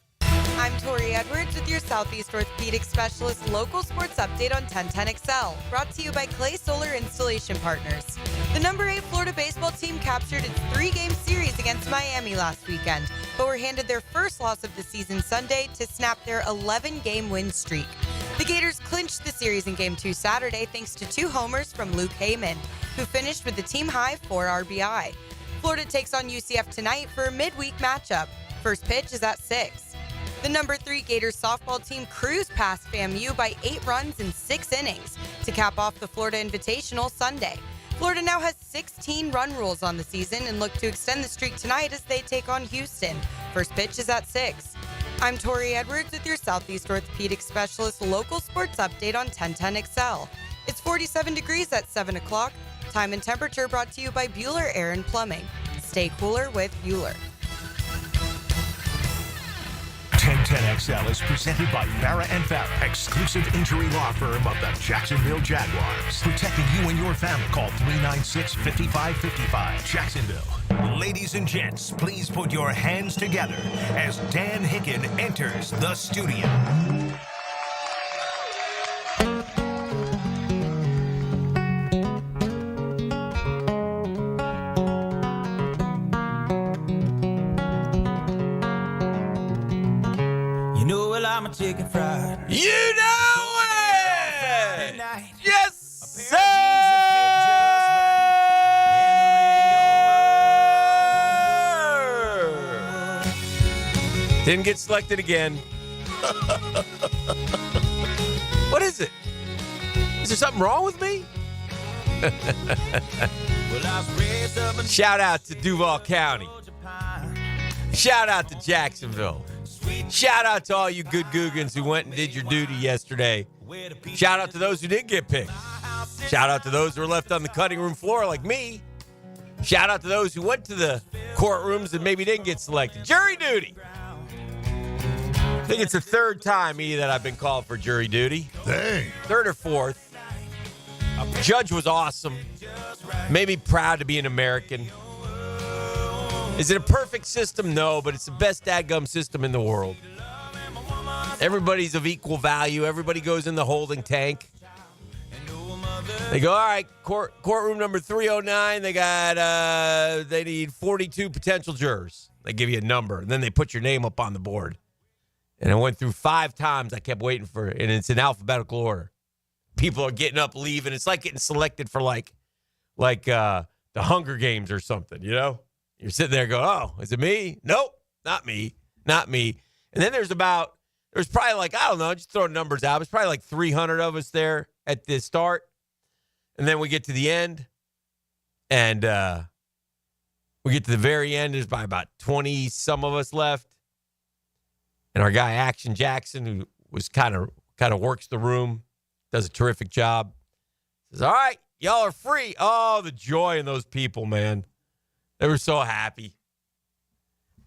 I'm Tori Edwards with your Southeast Orthopedic Specialist local sports update on 1010XL, brought to you by Clay Solar Installation Partners. The number 8 Florida baseball team captured its 3-game series against Miami last weekend, but were handed their first loss of the season Sunday to snap their 11-game win streak. The Gators clinched the series in Game 2 Saturday thanks to 2 homers from Luke Heyman, who finished with the team-high 4 RBI. Florida takes on UCF tonight for a midweek matchup. First pitch is at 6. The number 3 Gators softball team cruised past FAMU by 8 runs in 6 innings to cap off the Florida Invitational Sunday. Florida now has 16 run rules on the season and look to extend the streak tonight as they take on Houston. First pitch is at 6. I'm Tori Edwards with your Southeast Orthopedic Specialist local sports update on 1010XL. It's 47 degrees at 7 o'clock. Time and temperature brought to you by Bueller Air and Plumbing. Stay cooler with Bueller. 1010XL is presented by Farah & Farah, exclusive injury law firm of the Jacksonville Jaguars. Protecting you and your family. Call 396-5555. Jacksonville. Ladies and gents, please put your hands together as Dan Hicken enters the studio. I'm a chicken fried. You know it! Yes, sir! Didn't get selected again. What is it? Is there something wrong with me? Shout out to Duval County. Shout out to Jacksonville. Shout out to all you good Googans who went and did your duty yesterday. Shout out to those who didn't get picked. Shout out to those who were left on the cutting room floor like me. Shout out to those who went to the courtrooms and maybe didn't get selected. Jury duty. I think it's the 3rd time, that I've been called for jury duty. Dang. 3rd or 4th. Judge was awesome. Made me proud to be an American. Is it a perfect system? No, but it's the best dadgum system in the world. Everybody's of equal value. Everybody goes in the holding tank. They go, all right, courtroom number 309. They need 42 potential jurors. They give you a number, and then they put your name up on the board. And I went through 5 times. I kept waiting for it, and it's in alphabetical order. People are getting up, leaving. It's like getting selected for like the Hunger Games or something, you know? You're sitting there going, oh, is it me? Nope, not me. Not me. And then there's probably like, I don't know, just throwing numbers out. There's probably like 300 of us there at the start. And then we get to the end. And We get to the very end. There's probably about 20 some of us left. And our guy, Action Jackson, who was kind of works the room, does a terrific job, says, all right, y'all are free. Oh, the joy in those people, man. They were so happy.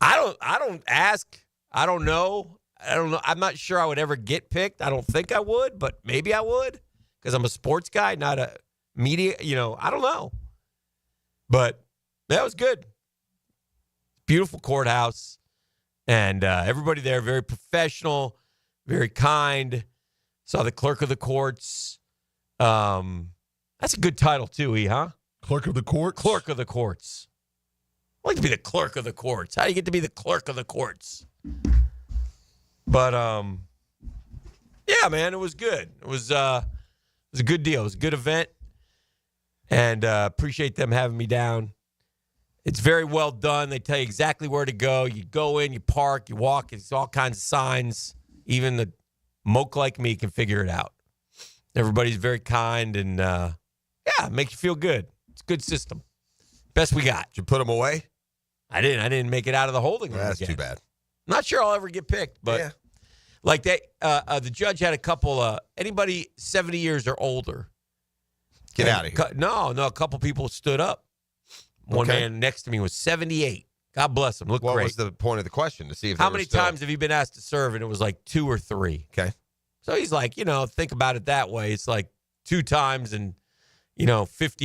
I don't ask. I don't know. I'm not sure I would ever get picked. I don't think I would, but maybe I would because I'm a sports guy, not a media. I don't know. But that was good. Beautiful courthouse. And everybody there, very professional, very kind. Saw the clerk of the courts. That's a good title too, huh? Clerk of the courts? Clerk of the courts. I'd like to be the clerk of the courts. How do you get to be the clerk of the courts? But, yeah, man, it was good. It was a good deal. It was a good event. And appreciate them having me down. It's very well done. They tell you exactly where to go. You go in, you park, you walk. It's all kinds of signs. Even the moke like me can figure it out. Everybody's very kind and, it makes you feel good. It's a good system. Best we got. Did you put them away? I didn't. I didn't make it out of the holding room. That's again. too bad. Not sure I'll ever get picked, but like that, the judge had a couple. Anybody 70 years or older, get out of here. No, a couple people stood up. One man next to me was 78. God bless him. Looked great. What was the point of the question? To see if how many times have you been asked to serve? And it was like 2 or 3. Okay. So he's like, think about it that way. It's like 2 times in, 50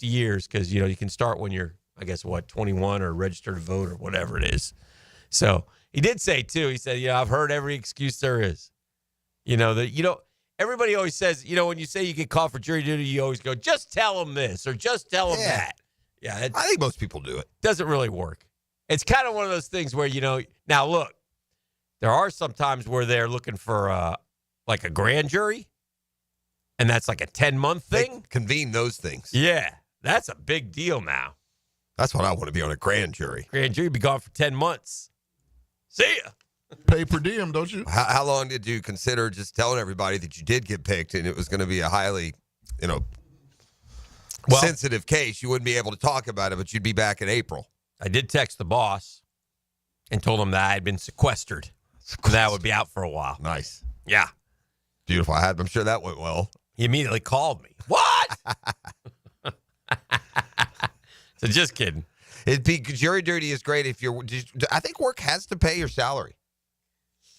years because you can start when you're, I guess 21 or registered to vote or whatever it is. So he did say too. He said, I've heard every excuse there is. Everybody always says, when you say you get called for jury duty, you always go, just tell them this or just tell them that. Yeah, I think most people do it. Doesn't really work. It's kind of one of those things where, now look, there are some times where they're looking for like a grand jury, and that's like a 10-month thing. They convene those things. Yeah, that's a big deal now. That's what I want to be on a grand jury. Grand jury be gone for 10 months. See ya. Pay per diem, don't you? How long did you consider just telling everybody that you did get picked and it was going to be a highly, sensitive case? You wouldn't be able to talk about it, but you'd be back in April. I did text the boss and told him that I had been sequestered. That I would be out for a while. Nice. Yeah. Beautiful. I'm sure that went well. He immediately called me. What? So just kidding. Jury duty is great if you're. I think work has to pay your salary.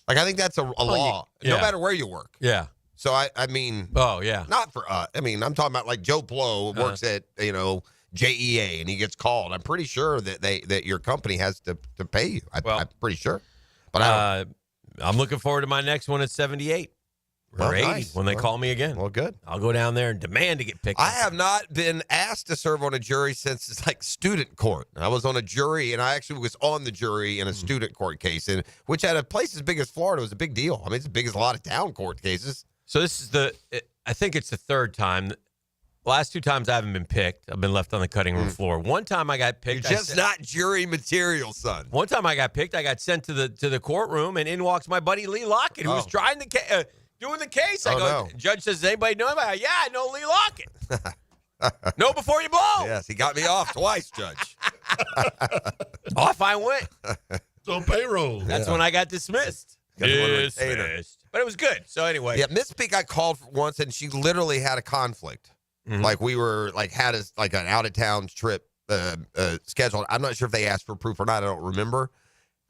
Like I think that's a law, no matter where you work. Yeah. So I mean. Oh yeah. Not for us. I mean, I'm talking about like Joe Blow works at JEA and he gets called. I'm pretty sure that your company has to pay you. I'm pretty sure. But I'm looking forward to my next one at 78. Or 80 when they call me again. Well, good. I'll go down there and demand to get picked. I have not been asked to serve on a jury since it's like student court. I was on a jury, and I actually was on the jury in a student court case, which at a place as big as Florida was a big deal. I mean, it's as big as a lot of town court cases. So this is I think it's the 3rd time. Last 2 times I haven't been picked. I've been left on the cutting room floor. One time I got picked. You're just not jury material, son. One time I got picked. I got sent to the courtroom, and in walks my buddy Lee Lockett, who was trying to doing the case. I go, Judge says, does anybody know him? I go, yeah, I know Lee Lockett. Know before you blow. Yes, he got me off twice, Judge. Off I went. It's on payroll. That's when I got dismissed. Dismissed. But it was good. So anyway. Yeah, Miss Peak I called once, and she literally had a conflict. Mm-hmm. Like we were, had an out-of-town trip scheduled. I'm not sure if they asked for proof or not. I don't remember.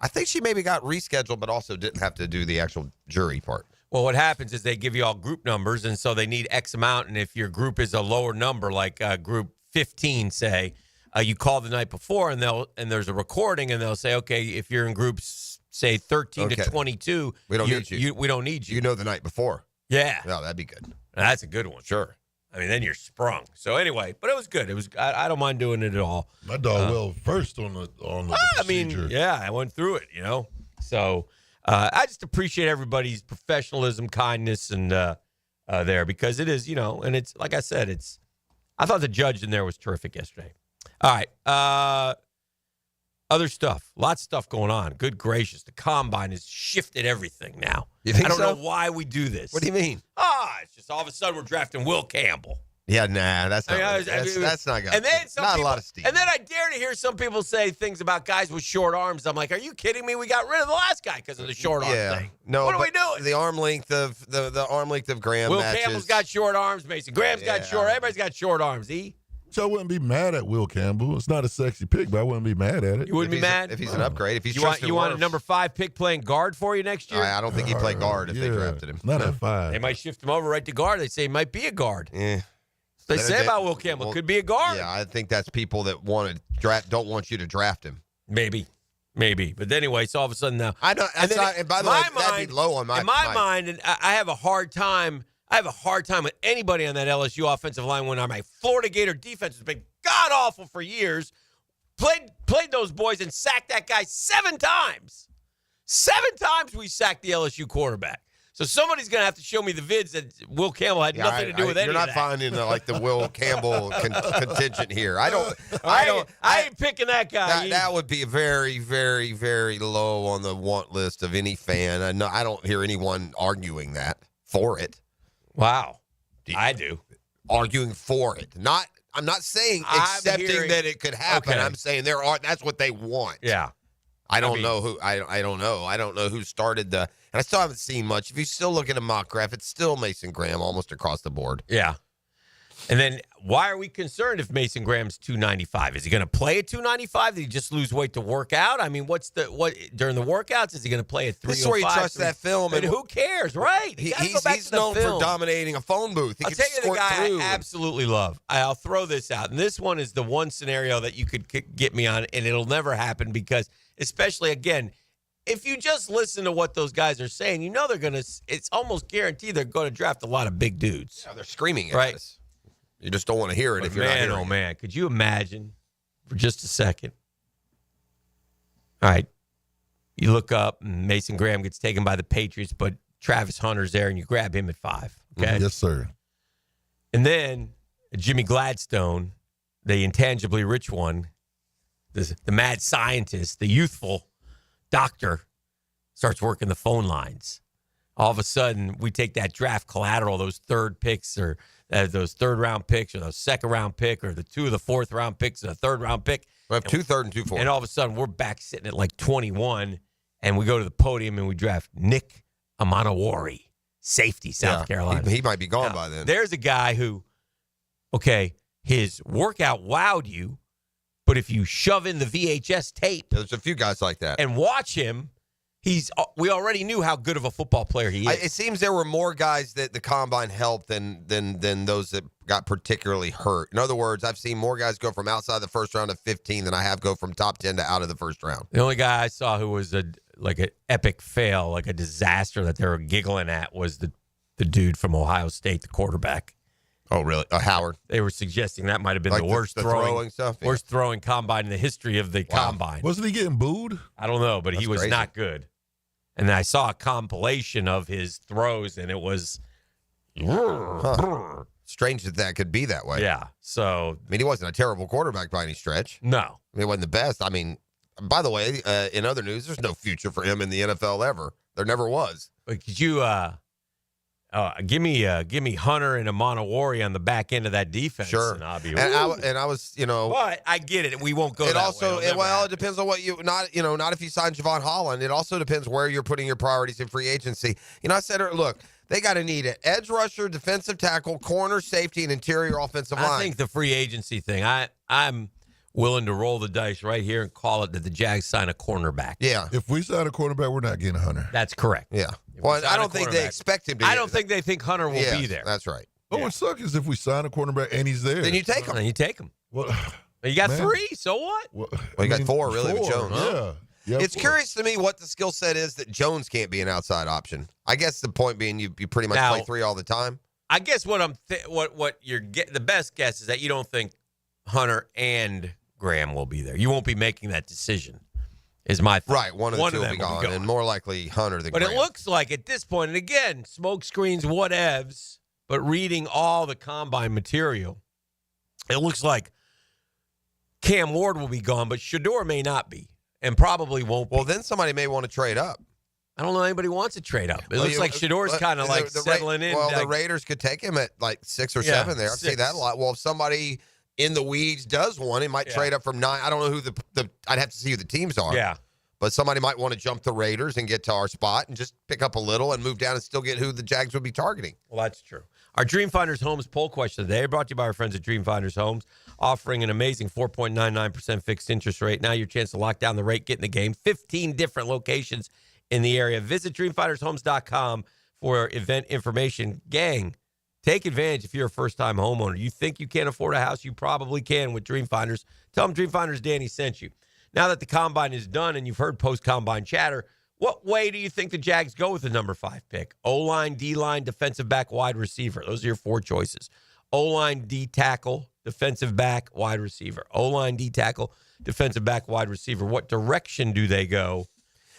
I think she maybe got rescheduled, but also didn't have to do the actual jury part. Well, what happens is they give you all group numbers, and so they need X amount. And if your group is a lower number, like group 15, say, you call the night before, and there's a recording, and they'll say, okay, if you're in groups, say 13 to 22, we don't need you. We don't need you. You know the night before. Yeah. No, that'd be good. That's a good one. Sure. I mean, then you're sprung. So anyway, but it was good. It was. I don't mind doing it at all. My dog first on the procedure. I mean, yeah, I went through it. So. I just appreciate everybody's professionalism, kindness, and there because it is, and it's like I said, I thought the judge in there was terrific yesterday. All right, other stuff, lots of stuff going on. Good gracious, the combine has shifted everything now. You think I don't so? know why we do this. What do you mean? It's just all of a sudden we're drafting Will Campbell. Yeah, nah, that's not. I mean, that's not good. And then not a lot of steam. And then I dare to hear some people say things about guys with short arms. I'm like, are you kidding me? We got rid of the last guy because of the short arm thing. No, what are we doing? The arm length of the arm length of Graham. Will matches. Campbell's got short arms. Mason Graham's got short. Everybody's got short arms. So I wouldn't be mad at Will Campbell. It's not a sexy pick, but I wouldn't be mad at it. You wouldn't be mad if he's an upgrade. If he's you want a number 5 pick playing guard for you next year? I don't think he'd play guard if they drafted him. Not at 5. They might shift him over right to guard. They say he might be a guard. Yeah. They say about Will Campbell could be a guard. Yeah, I think that's people that don't want you to draft him. Maybe. But anyway, so all of a sudden now. I know. And by the way, that'd be low on my. In my mind, and I have a hard time. I have a hard time with anybody on that LSU offensive line when my Florida Gator defense has been god awful for years. Played those boys and sacked that guy 7 times. 7 times we sacked the LSU quarterback. So somebody's going to have to show me the vids that Will Campbell had nothing to do with any of that. You're not finding the Will Campbell contingent here. I ain't picking that guy. That would be very, very, very low on the want list of any fan. I don't hear anyone arguing that for it. Wow. I do. Arguing for it. I'm not saying accepting that it could happen. Okay. I'm saying that's what they want. Yeah. I don't know who. I don't know. I don't know who started the. And I still haven't seen much. If you still look at a mock draft, it's still Mason Graham almost across the board. Yeah. And then why are we concerned if Mason Graham's 295? Is he going to play at 295? Did he just lose weight to work out? I mean, what during the workworkouts? Is he going to play at 305? This is where he trusts that film. And who cares, right? He's known for dominating a phone booth. He I'll tell you the guy I absolutely love. I'll throw this out. And this one is the one scenario that you could get me on, and it'll never happen because, especially, again, if you just listen to what those guys are saying, you know they're going to – it's almost guaranteed they're going to draft a lot of big dudes. Yeah, they're screaming at us. You just don't want to hear it if you're not hearing it. Oh, man. Could you imagine for just a second? All right. You look up, and Mason Graham gets taken by the Patriots, but Travis Hunter's there, and you grab him at 5. Okay? Yes, sir. And then Jimmy Gladstone, the intangibly rich one, the mad scientist, the youthful doctor, starts working the phone lines. All of a sudden, we take that draft collateral, those third picks or those third-round picks or those second-round pick or the 2 of the fourth-round picks and a third-round pick. We have 2 third and 2 fourth. And all of a sudden, we're back sitting at like 21, and we go to the podium and we draft Nick Amanawari, safety, South Carolina. He might be gone by then. There's a guy who, his workout wowed you, but if you shove in the VHS tape. There's a few guys like that. And watch him. We already knew how good of a football player he is. It seems there were more guys that the combine helped than those that got particularly hurt. In other words, I've seen more guys go from outside the first round of 15 than I have go from top 10 to out of the first round. The only guy I saw who was an epic fail, like a disaster that they were giggling at, was the dude from Ohio State, the quarterback. Oh, really? Howard. They were suggesting that might have been like the worst throwing stuff. Worst throwing combine in the history of the combine. Wasn't he getting booed? I don't know, but That's he was crazy. not good. And I saw a compilation of his throws, and it was strange that could be that way. Yeah. So I mean, he wasn't a terrible quarterback by any stretch. No. I mean, he wasn't the best. I mean, by the way, in other news, there's no future for him in the NFL ever. There never was. But could you give me Hunter and Amanawari on the back end of that defense? Sure. And I'll be, and I was, But I get it. We won't go It that also, way. it depends on what not if you sign Javon Holland. It also depends where you're putting your priorities in free agency. I said, look, they got to need an edge rusher, defensive tackle, corner, safety, and interior offensive line. I think the free agency thing, I'm willing to roll the dice right here and call it that the Jags sign a cornerback. Yeah. If we sign a cornerback, we're not getting a Hunter. That's correct. Yeah. Well, I don't think they expect him to. I don't think they think Hunter will be there. That's right. What would suck is if we sign a cornerback and he's there. Then you take him. Then you take him. Well, you got man. 3, so what? Well, you got 4, really, with Jones. Yeah. It's curious to me what the skill set is that Jones can't be an outside option. I guess the point being you pretty much play 3 all the time. I guess what you're the best guess is that you don't think Hunter and Graham will be there. You won't be making that decision. Is my thought. Right, one of the two will be gone, and more likely Hunter than Graham. But it looks like at this point, and again, smoke screens, whatevs, but reading all the combine material, it looks like Cam Ward will be gone, but Shador may not be, and probably won't be. Well, then somebody may want to trade up. I don't know anybody wants to trade up. It looks like Shador's kind of like settling in. Well, the Raiders could take him at like 6 or 7 there. I've seen that a lot. Well, if somebody in the weeds does one, he might trade up from 9. I don't know who I'd have to see who the teams are. Yeah. But somebody might want to jump the Raiders and get to our spot and just pick up a little and move down and still get who the Jags would be targeting. Well, that's true. Our Dream Finders Homes poll question today brought to you by our friends at Dream Finders Homes, offering an amazing 4.99% fixed interest rate. Now your chance to lock down the rate, get in the game. 15 different locations in the area. Visit dreamfindershomes.com for event information. Gang, take advantage if you're a first-time homeowner. You think you can't afford a house? You probably can with Dream Finders. Tell them Dream Finders Danny sent you. Now that the Combine is done and you've heard post-Combine chatter, what way do you think the Jags go with the number 5 pick? O-line, D-line, defensive back, wide receiver. Those are your 4 choices. O-line, D-tackle, defensive back, wide receiver. O-line, D-tackle, defensive back, wide receiver. What direction do they go?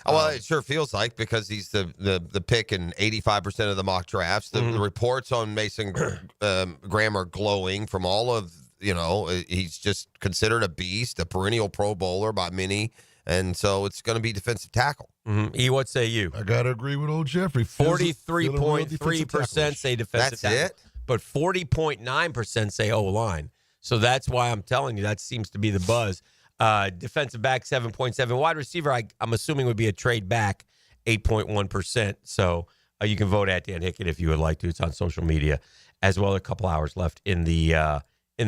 Well, it sure feels like, because he's the pick in 85% of the mock drafts. The reports on Mason Graham are glowing from all of, he's just considered a beast, a perennial Pro Bowler by many. And so it's going to be defensive tackle. E, what say you? I got to agree with old Jeffrey. 43.3% say defensive tackle. That's it? But 40.9% say O-line. So that's why I'm telling you, that seems to be the buzz. Defensive back, 7.7. Wide receiver, I'm assuming would be a trade back, 8.1%. So you can vote at Dan Hicken if you would like to. It's on social media as well. A couple hours left in the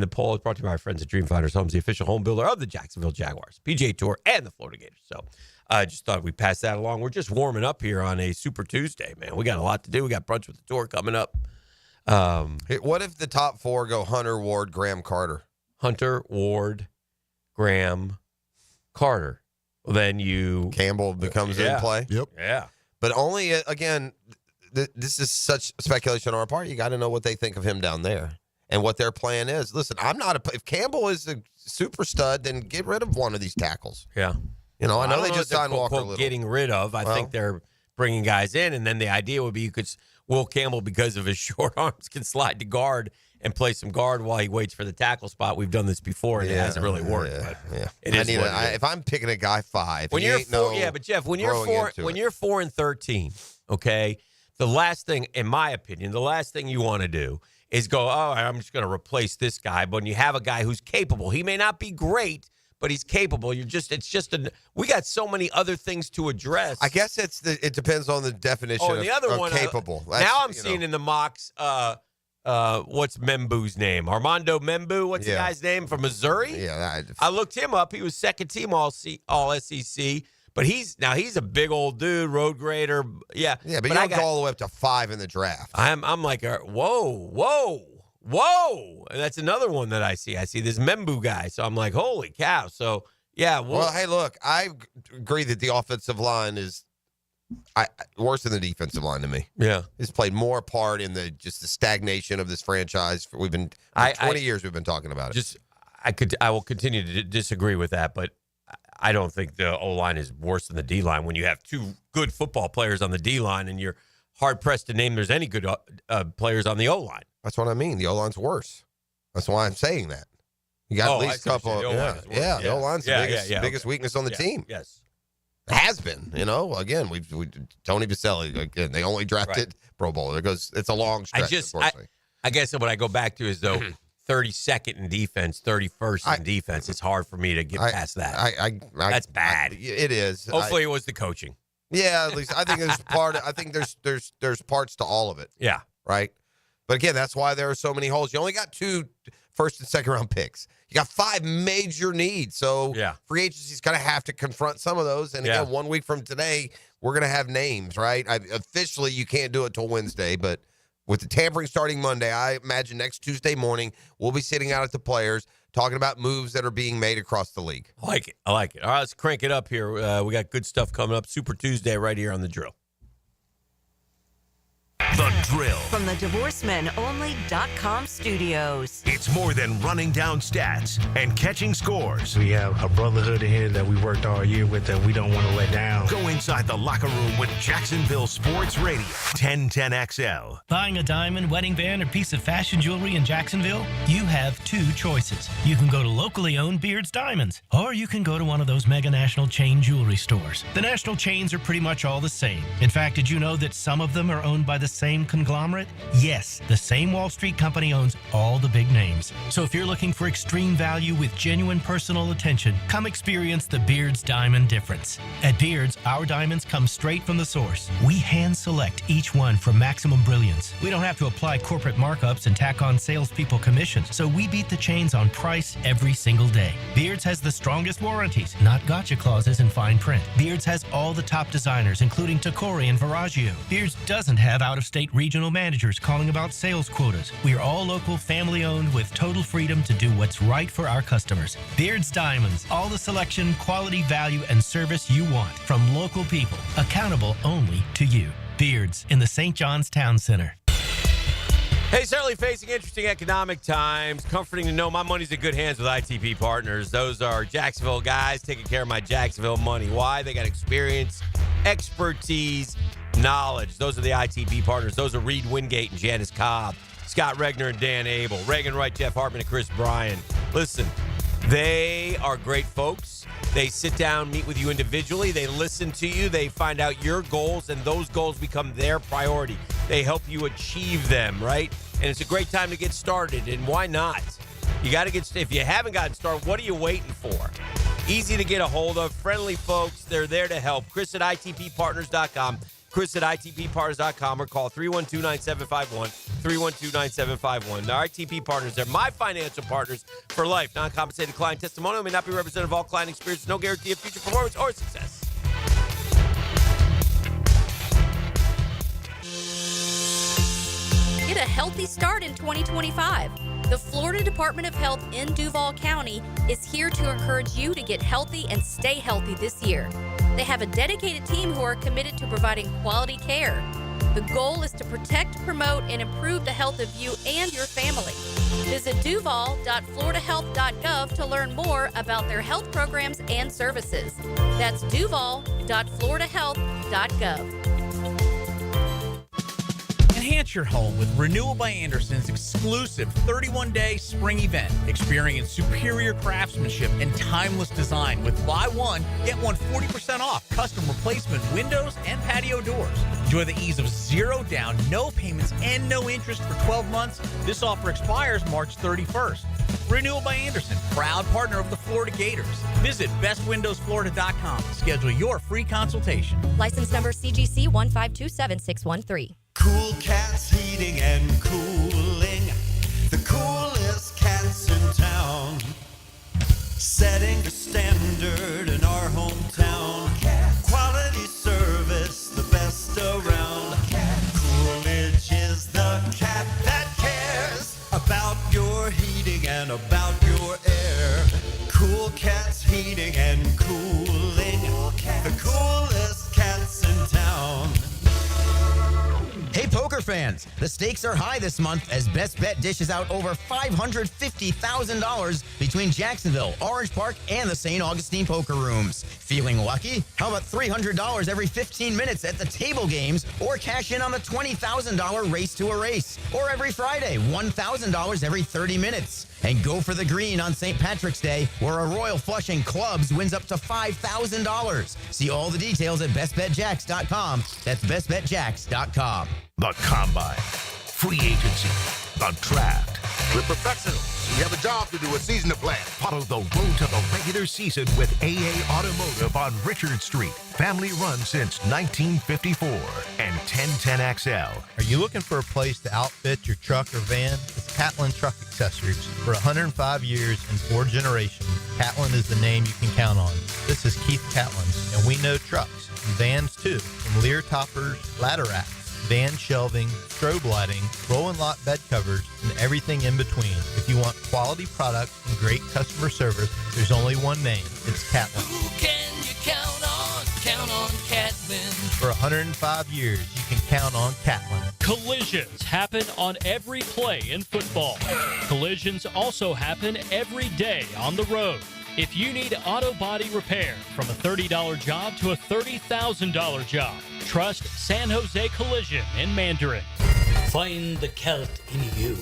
poll. It's brought to you by our friends at Dream Finders Homes, the official home builder of the Jacksonville Jaguars, PGA Tour, and the Florida Gators. So I just thought we'd pass that along. We're just warming up here on a Super Tuesday, man. We got a lot to do. We got brunch with the tour coming up. Hey, what if the top 4 go Hunter, Ward, Graham, Carter? Hunter, Ward, Graham, Carter. Well, then Campbell becomes in play? Yep. Yeah. But only, again, this is such speculation on our part. You got to know what they think of him down there and what their plan is. Listen, if Campbell is a super stud, then get rid of one of these tackles. Yeah. I know they just signed quote, Walker quote, Little. getting rid of. I think they're bringing guys in, and then the idea would be Will Campbell, because of his short arms, can slide to guard and play some guard while he waits for the tackle spot. We've done this before, and it hasn't really worked. Yeah. It is if I'm picking a guy 5, when you're 4, but Jeff, when you're 4 and 13, okay, the last thing, in my opinion, the last thing you want to do is go, I'm just going to replace this guy. But when you have a guy who's capable, he may not be great, but he's capable. We got so many other things to address. I guess it depends on the definition the other of one, capable. Now I'm seeing in the mocks, what's Membu's name? Armando Membu. What's the guy's name from Missouri? Yeah, I looked him up. He was second team all SEC. But he's a big old dude, road grader. Yeah. Yeah, but you don't go all the way up to 5 in the draft. I'm like, whoa. And that's another one that I see. I see this Membu guy. So I'm like, holy cow. So, yeah. Well, hey, look, I agree that the offensive line is worse than the defensive line to me. Yeah. It's played more part in the stagnation of this franchise. For 20 years we've been talking about it. I will continue to disagree with that, but I don't think the O-line is worse than the D-line when you have 2 good football players on the D-line and you're hard-pressed to name there's any good players on the O-line. That's what I mean. The O-line's worse. That's why I'm saying that. You got at least a couple. The O-line's the biggest weakness on the team. Yes. Has been, again, we Tony Vaselli, again, they only drafted Pro Bowler because it's a long stretch, unfortunately. I guess what I go back to is, though, 32nd in defense, 31st in defense. It's hard for me to get past that. That's bad. It is. Hopefully it was the coaching. Yeah, at least I think there's there's parts to all of it. Yeah. Right? But again, that's why there are so many holes. You only got 2 first and second round picks. You got 5 major needs. So free agency's going to have to confront some of those. And again, 1 week from today, we're going to have names, right? Officially, you can't do it till Wednesday, but with the tampering starting Monday, I imagine next Tuesday morning, we'll be sitting out at the players talking about moves that are being made across the league. I like it. All right, let's crank it up here. We got good stuff coming up. Super Tuesday right here on The Drill. The Drill. From the DivorceMenOnly.com studios. It's more than running down stats and catching scores. We have a brotherhood in here that we worked all year with that we don't want to let down. Go inside the locker room with Jacksonville Sports Radio. 1010XL. Buying a diamond, wedding band, or piece of fashion jewelry in Jacksonville? You have two choices. You can go to locally owned Beard's Diamonds, or you can go to one of those mega national chain jewelry stores. The national chains are pretty much all the same. In fact, did you know that some of them are owned by the same conglomerate? Yes, the same Wall Street company owns all the big names. So if you're looking for extreme value with genuine personal attention, come experience the Beard's Diamond difference. At Beard's, our diamonds come straight from the source. We hand select each one for maximum brilliance. We don't have to apply corporate markups and tack on salespeople commissions, so we beat the chains on price every single day. Beard's has the strongest warranties, not gotcha clauses in fine print. Beard's has all the top designers, including Tacori and Viraggio. Beard's doesn't have out-of-state regional managers calling about sales quotas. We are all local, family-owned with total freedom to do what's right for our customers. Beard's Diamonds, all the selection, quality, value, and service you want from local people, accountable only to you. Beard's in the St. John's Town Center. Hey, certainly facing interesting economic times. Comforting to know my money's in good hands with ITP Partners. Those are Jacksonville guys taking care of my Jacksonville money. Why? They got experience, expertise, knowledge. Those are the ITP Partners. Those are Reed Wingate and Janice Cobb, Scott Regner and Dan Abel, Reagan Wright, Jeff Hartman, and Chris Bryan. Listen, they are great folks. They sit down, meet with you individually. They listen to you. They find out your goals, and those goals become their priority. They help you achieve them, right? And it's a great time to get started, and why not? You got to get, if you haven't gotten started, what are you waiting for? Easy to get a hold of, friendly folks. They're there to help. Chris at ITPpartners.com. Chris at ITPpartners.com or call 312-9751, 312-9751. Our ITP Partners, they're my financial partners for life. Non-compensated client testimonial may not be representative of all client experience. No guarantee of future performance or success. Get a healthy start in 2025. The Florida Department of Health in Duval County is here to encourage you to get healthy and stay healthy this year. They have a dedicated team who are committed to providing quality care. The goal is to protect, promote, and improve the health of you and your family. Visit duval.floridahealth.gov to learn more about their health programs and services. That's duval.floridahealth.gov. Enhance your home with Renewal by Anderson's exclusive 31-day spring event. Experience superior craftsmanship and timeless design with buy one, get one 40% off custom replacement windows and patio doors. Enjoy the ease of zero down, no payments, and no interest for 12 months. This offer expires March 31st. Renewal by Anderson, proud partner of the Florida Gators. Visit bestwindowsflorida.com to schedule your free consultation. License number CGC 1527613. Cool Cats Heating and Cooling, the coolest cats in town, setting the standard in our hometown. Quality service, the best around. Coolidge is the cat that cares about your heating and about your air. Cool Cats Heating and Cooling, the coolest cats in town. Hey, poker fans, the stakes are high this month as Best Bet dishes out over $550,000 between Jacksonville, Orange Park, and the St. Augustine poker rooms. Feeling lucky? How about $300 every 15 minutes at the table games, or cash in on the $20,000 race to a race, or every Friday, $1,000 every 30 minutes. And go for the green on St. Patrick's Day, where a Royal Flushing Clubs wins up to $5,000. See all the details at bestbetjacks.com. That's bestbetjacks.com. The Combine, free agency, the draft. We're professionals. We have a job to do, a season to plan. Follow the road to the regular season with AA Automotive on Richard Street. Family run since 1954 and 1010XL. Are you looking for a place to outfit your truck or van? It's Catlin Truck Accessories. For 105 years and 4 generations, Catlin is the name you can count on. This is Keith Catlin, and we know trucks and vans too, from Lear toppers, ladder racks, van shelving, strobe lighting, roll and lock bed covers, and everything in between. If you want quality products and great customer service, there's only one name. It's Catlin. Who can you count on? Count on Catlin. For 105 years, you can count on Catlin. Collisions happen on every play in football. Collisions also happen every day on the road. If you need auto body repair, from a $30 job to a $30,000 job, trust San Jose Collision in Mandarin. Find the Celt in you.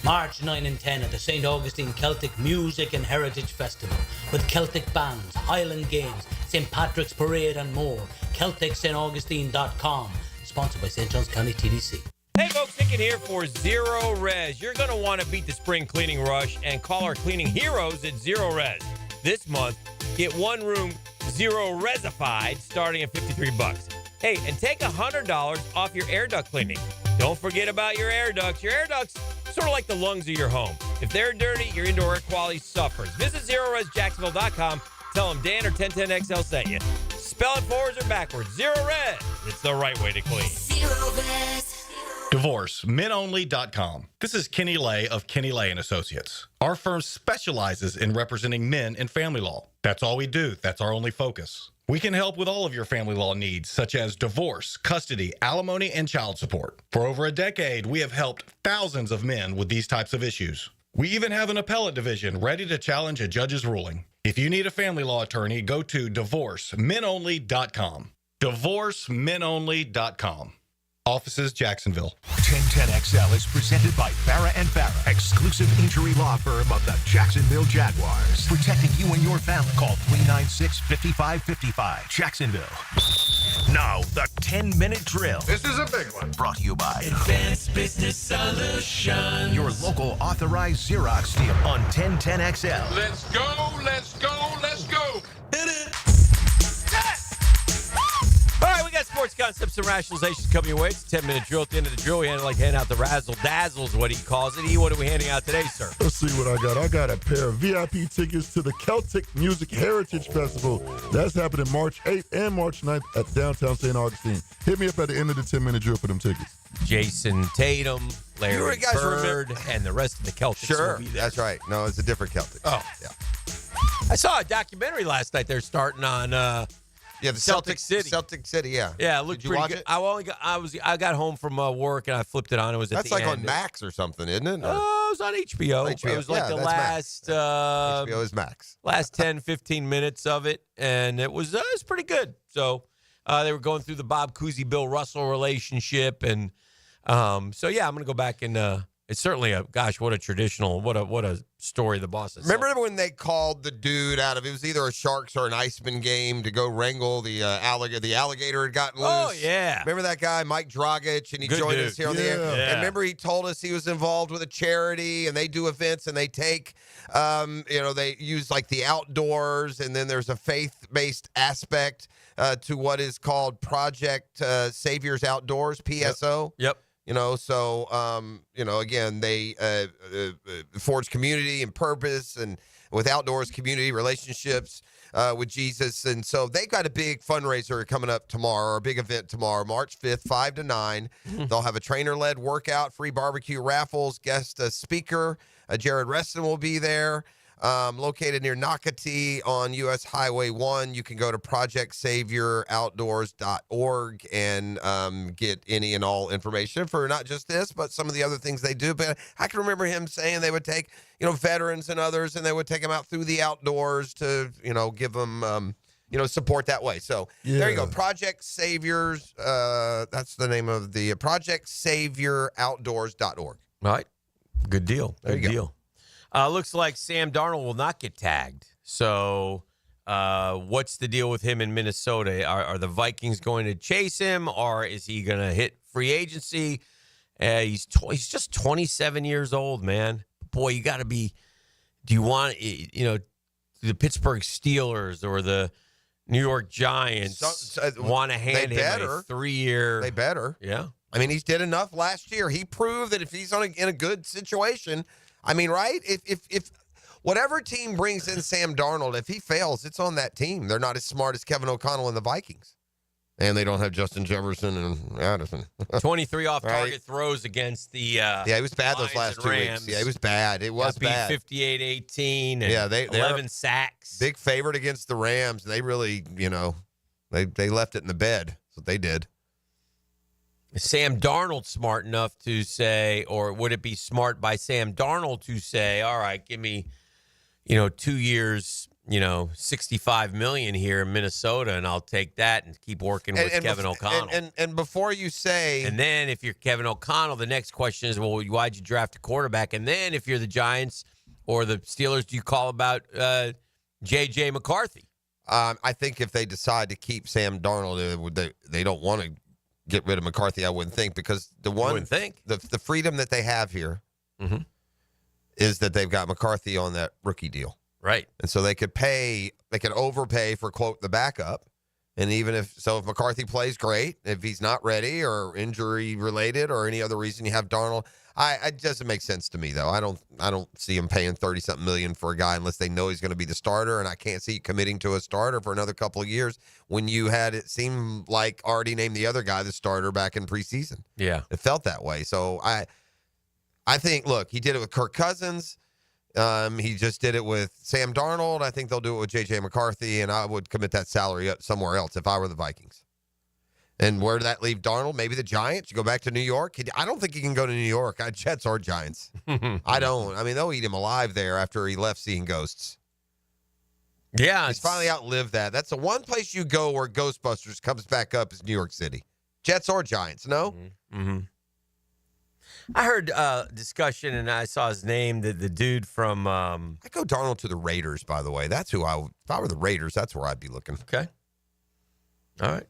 March 9 and 10 at the St. Augustine Celtic Music and Heritage Festival with Celtic bands, Highland Games, St. Patrick's Parade and more. CelticStAugustine.com. Sponsored by St. Johns County TDC. Hey folks, Hicken here for Zero Res. You're going to want to beat the spring cleaning rush and call our cleaning heroes at Zero Res. This month, get one room Zero Resified starting at $53. Hey, and take $100 off your air duct cleaning. Don't forget about your air ducts. Your air ducts, sort of like the lungs of your home. If they're dirty, your indoor air quality suffers. Visit ZeroResJacksonville.com. Tell them Dan or 1010XL sent you. Spell it forwards or backwards. Zero Res. It's the right way to clean. Zero Res. DivorceMenOnly.com. This is Kenny Lay of Kenny Lay & Associates. Our firm specializes in representing men in family law. That's all we do. That's our only focus. We can help with all of your family law needs, such as divorce, custody, alimony, and child support. For over a decade, we have helped thousands of men with these types of issues. We even have an appellate division ready to challenge a judge's ruling. If you need a family law attorney, go to DivorceMenOnly.com. DivorceMenOnly.com. Offices, Jacksonville. 1010XL is presented by Farrah & Farrah, exclusive injury law firm of the Jacksonville Jaguars. Protecting you and your family. Call 396-5555. Jacksonville. Now, the 10-minute drill. This is a big one. Brought to you by Advanced Business Solutions. your local authorized Xerox dealer on 1010XL. Let's go, let's go, let's go. Hit it. All right, we got sports concepts and rationalizations coming your way. It's a 10-minute drill. At the end of the drill, we like hand out the razzle-dazzles, what he calls it. What are we handing out today, sir? Let's see what I got. I got a pair of VIP tickets to the Celtic Music Heritage Festival. That's happening March 8th and March 9th at downtown St. Augustine. Hit me up at the end of the 10-minute drill for them tickets. Jason Tatum, Larry Bird, and the rest of the Celtics. Sure, that's right. No, it's a different Celtic. Oh, yeah. I saw a documentary last night. They're starting on the Celtic City. Celtic City, yeah. Yeah, it looked Did you pretty watch good. it? I got home from work and I flipped it on. It was That's at like the on end. Max or something, isn't it? Oh, it was on HBO. It was like the last HBO is Max. last 10, 15 minutes of it, and it was pretty good. So they were going through the Bob Cousy, Bill Russell relationship, and so yeah, I'm gonna go back and it's certainly what a traditional, what a story the boss has. Remember when they called the dude out of it was either a Sharks or an Iceman game to go wrangle the alligator? The alligator had gotten loose. Oh yeah, remember that guy Mike Dragic, and he Good joined dude. us here on the air. And remember he told us he was involved with a charity, and they do events, and they take, they use like the outdoors, and then there's a faith-based aspect to what is called Project Saviors Outdoors (PSO). Yep. Again, they forge community and purpose, and with outdoors community relationships with Jesus. And so they've got a big fundraiser coming up tomorrow, or a big event tomorrow, March 5th, 5 to 9. They'll have a trainer-led workout, free barbecue raffles, guest speaker. Jared Reston will be there. Located near Nocatee on U.S. Highway 1. You can go to projectsavioroutdoors.org and get any and all information for not just this, but some of the other things they do. But I can remember him saying they would take, veterans and others, and they would take them out through the outdoors to, give them, support that way. So there you go. Project Saviors. That's the name of the projectsavioroutdoors.org. All right. Good deal. There you Good go. deal. Looks like Sam Darnold will not get tagged. So what's the deal with him in Minnesota? Are the Vikings going to chase him, or is he going to hit free agency? He's just 27 years old, man. Boy, you got to be – do you want the Pittsburgh Steelers or the New York Giants want to hand him a 3-year – They better. Yeah. I mean, he did enough last year. He proved that if he's in a good situation – I mean, right? If whatever team brings in Sam Darnold, if he fails, it's on that team. They're not as smart as Kevin O'Connell and the Vikings. And they don't have Justin Jefferson and Addison. 23 off-target throws against the he was bad those last 2 weeks. Yeah, he was bad. It was bad. 58-18 and they 11 sacks. Big favorite against the Rams. They really, they left it in the bed. That's what they did. Is Sam Darnold smart enough to say, or would it be smart by Sam Darnold to say, all right, give me, 2 years, $65 million here in Minnesota, and I'll take that and keep working with Kevin O'Connell. And before you say... And then if you're Kevin O'Connell, the next question is, well, why'd you draft a quarterback? And then if you're the Giants or the Steelers, do you call about J.J. McCarthy? I think if they decide to keep Sam Darnold, they don't want to get rid of McCarthy, I wouldn't think, because the freedom that they have here is that they've got McCarthy on that rookie deal. Right. And so they could overpay for, quote, the backup. And even if McCarthy plays great, if he's not ready or injury related or any other reason you have Darnold, it doesn't make sense to me, though. I don't see him paying $30-something million for a guy unless they know he's going to be the starter, and I can't see you committing to a starter for another couple of years when you had it seem like already named the other guy the starter back in preseason. Yeah. It felt that way. So I think, look, he did it with Kirk Cousins. He just did it with Sam Darnold. I think they'll do it with J.J. McCarthy, and I would commit that salary up somewhere else if I were the Vikings. And where did that leave Darnold? Maybe the Giants? You go back to New York? I don't think he can go to New York. Jets or Giants. I don't. I mean, they'll eat him alive there after he left seeing ghosts. Yeah. He's finally outlived that. That's the one place you go where Ghostbusters comes back up is New York City. Jets or Giants, no? Mm-hmm. I heard discussion, and I saw his name, the dude from... I go Darnold to the Raiders, by the way. That's who if I were the Raiders, that's where I'd be looking. Okay. All right.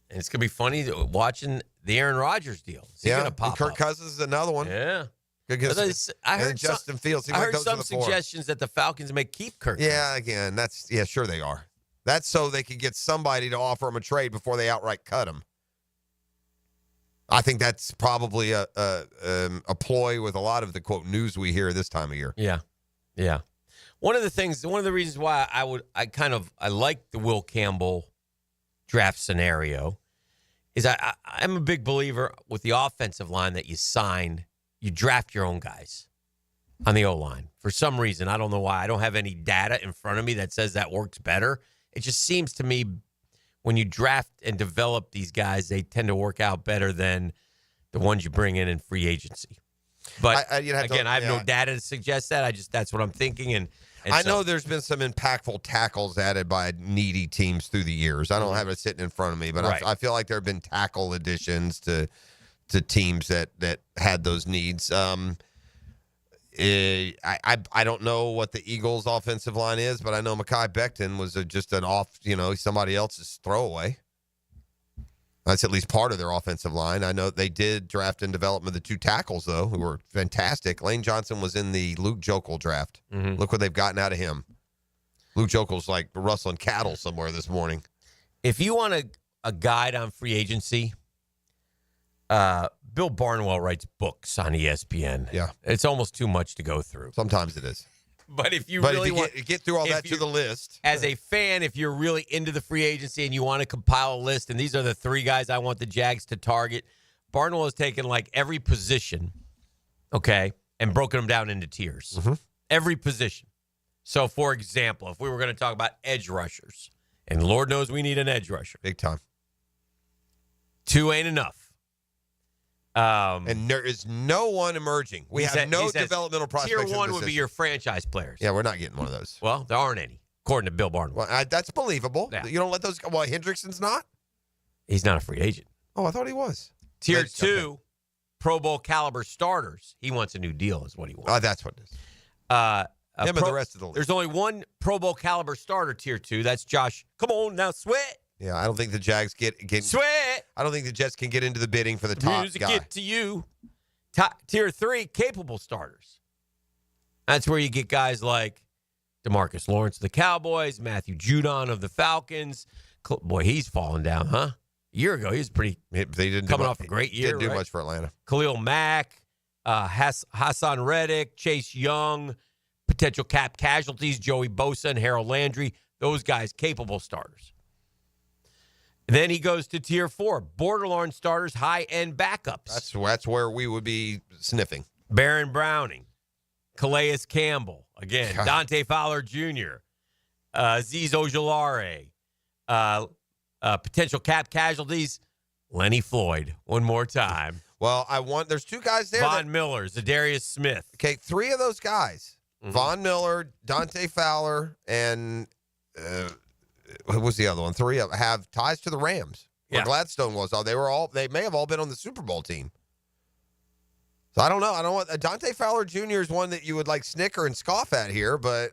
And it's going to be funny watching the Aaron Rodgers deal. Is he going to pop Kirk up? Cousins is another one. Yeah. I heard Justin Fields. I heard some suggestions that the Falcons may keep Kirk. Yeah, again, sure they are. That's so they could get somebody to offer him a trade before they outright cut him. I think that's probably a ploy with a lot of the, quote, news we hear this time of year. Yeah. Yeah. One of the reasons why I like the Will Campbell draft scenario is I'm a big believer with the offensive line that you draft your own guys on the O-line. For some reason, I don't know why. I don't have any data in front of me that says that works better. It just seems to me when you draft and develop these guys, they tend to work out better than the ones you bring in free agency. But I have no data to suggest that. That's what I'm thinking. And I know there's been some impactful tackles added by needy teams through the years. I don't have it sitting in front of me, but right. I feel like there have been tackle additions to teams that had those needs. I don't know what the Eagles' offensive line is, but I know Mekhi Becton was just an somebody else's throwaway. That's at least part of their offensive line. I know they did draft and development the two tackles, though, who were fantastic. Lane Johnson was in the Luke Jokel draft. Mm-hmm. Look what they've gotten out of him. Luke Jokel's like rustling cattle somewhere this morning. If you want a guide on free agency, Bill Barnwell writes books on ESPN. Yeah. It's almost too much to go through. Sometimes it is. But if you get through all that to the list. As a fan, if you're really into the free agency and you want to compile a list, and these are the three guys I want the Jags to target, Barnwell has taken like every position, okay, and broken them down into tiers. Mm-hmm. Every position. So, for example, if we were going to talk about edge rushers, and Lord knows we need an edge rusher. Big time. 2 ain't enough. And there is no one emerging. We have no developmental prospects. Tier 1 would be your franchise players. Yeah, we're not getting one of those. Well, there aren't any, according to Bill Barnwell. Well, that's believable. Yeah. You don't let those go. Well, Hendrickson's not? He's not a free agent. Oh, I thought he was. Tier 2, Pro Bowl caliber starters. He wants a new deal is what he wants. Oh, that's what it is. Him and the rest of the league. There's only one Pro Bowl caliber starter, Tier 2. That's Josh. Come on now, Sweat. Yeah, I don't think the Jags get Sweat. I don't think the Jets can get into the bidding for the top Music guy. Get to you. Tier 3, capable starters. That's where you get guys like DeMarcus Lawrence of the Cowboys, Matthew Judon of the Falcons. Boy, he's fallen down, huh? A year ago, he was pretty coming off a great year. Didn't do much for Atlanta. Khalil Mack, Hassan Reddick, Chase Young, potential cap casualties, Joey Bosa and Harold Landry. Those guys, capable starters. Then he goes to Tier 4, borderline starters, high-end backups. That's where we would be sniffing. Baron Browning, Calais Campbell, again, God. Dante Fowler Jr., Azeez Ojulari, potential cap casualties, Lenny Floyd, one more time. Well, there's two guys there. Von Miller, Zadarius Smith. Okay, three of those guys, Von Miller, Dante Fowler, and who was the other one? Three of them have ties to the Rams, where Gladstone was. They may have all been on the Super Bowl team. So I don't know. Dante Fowler Jr. is one that you would like snicker and scoff at here, but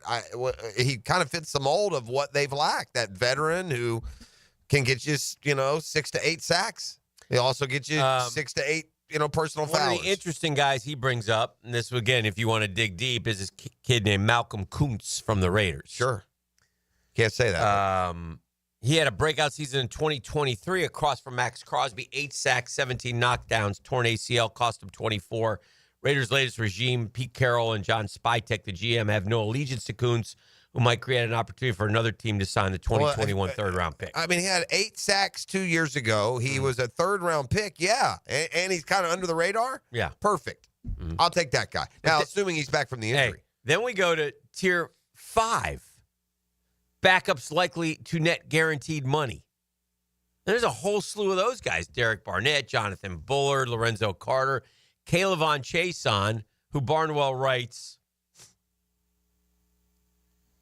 he kind of fits the mold of what they've lacked. That veteran who can get you, 6 to 8 sacks. He also gets you 6 to 8, personal fouls. One of the interesting guys he brings up, and this, again, if you want to dig deep, is this kid named Malcolm Kuntz from the Raiders. Sure. Can't say that. He had a breakout season in 2023 across from Max Crosby, 8 sacks, 17 knockdowns, torn ACL, cost him 24. Raiders' latest regime, Pete Carroll and John Spytek, the GM, have no allegiance to Kuntz, who might create an opportunity for another team to sign the 2021 third-round pick. I mean, he had 8 sacks 2 years ago. He was a third-round pick, and he's kind of under the radar? Yeah. Perfect. I'll take that guy. Now, assuming he's back from the injury. Then we go to Tier 5. Backups likely to net guaranteed money. There's a whole slew of those guys. Derek Barnett, Jonathan Bullard, Lorenzo Carter, Calevon Chason, who Barnwell writes,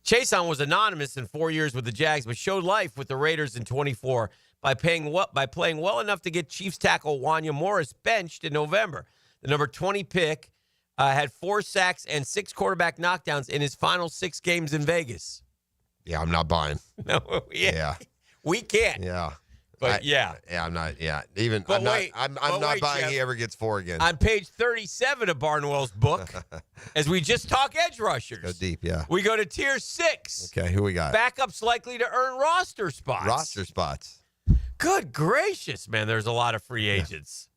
Chason was anonymous in 4 years with the Jags, but showed life with the Raiders in 24 by playing well enough to get Chiefs tackle Wanya Morris benched in November. The number 20 pick had 4 sacks and 6 quarterback knockdowns in his final 6 games in Vegas. Yeah, I'm not buying. No, we can't. Yeah. But I'm not. Yeah, even but I'm not buying Jeff, he ever gets 4 again. On page 37 of Barnwell's book, as we just talk edge rushers. Go deep, yeah. We go to tier 6. Okay, who we got? Backups likely to earn roster spots. Good gracious, man! There's a lot of free agents.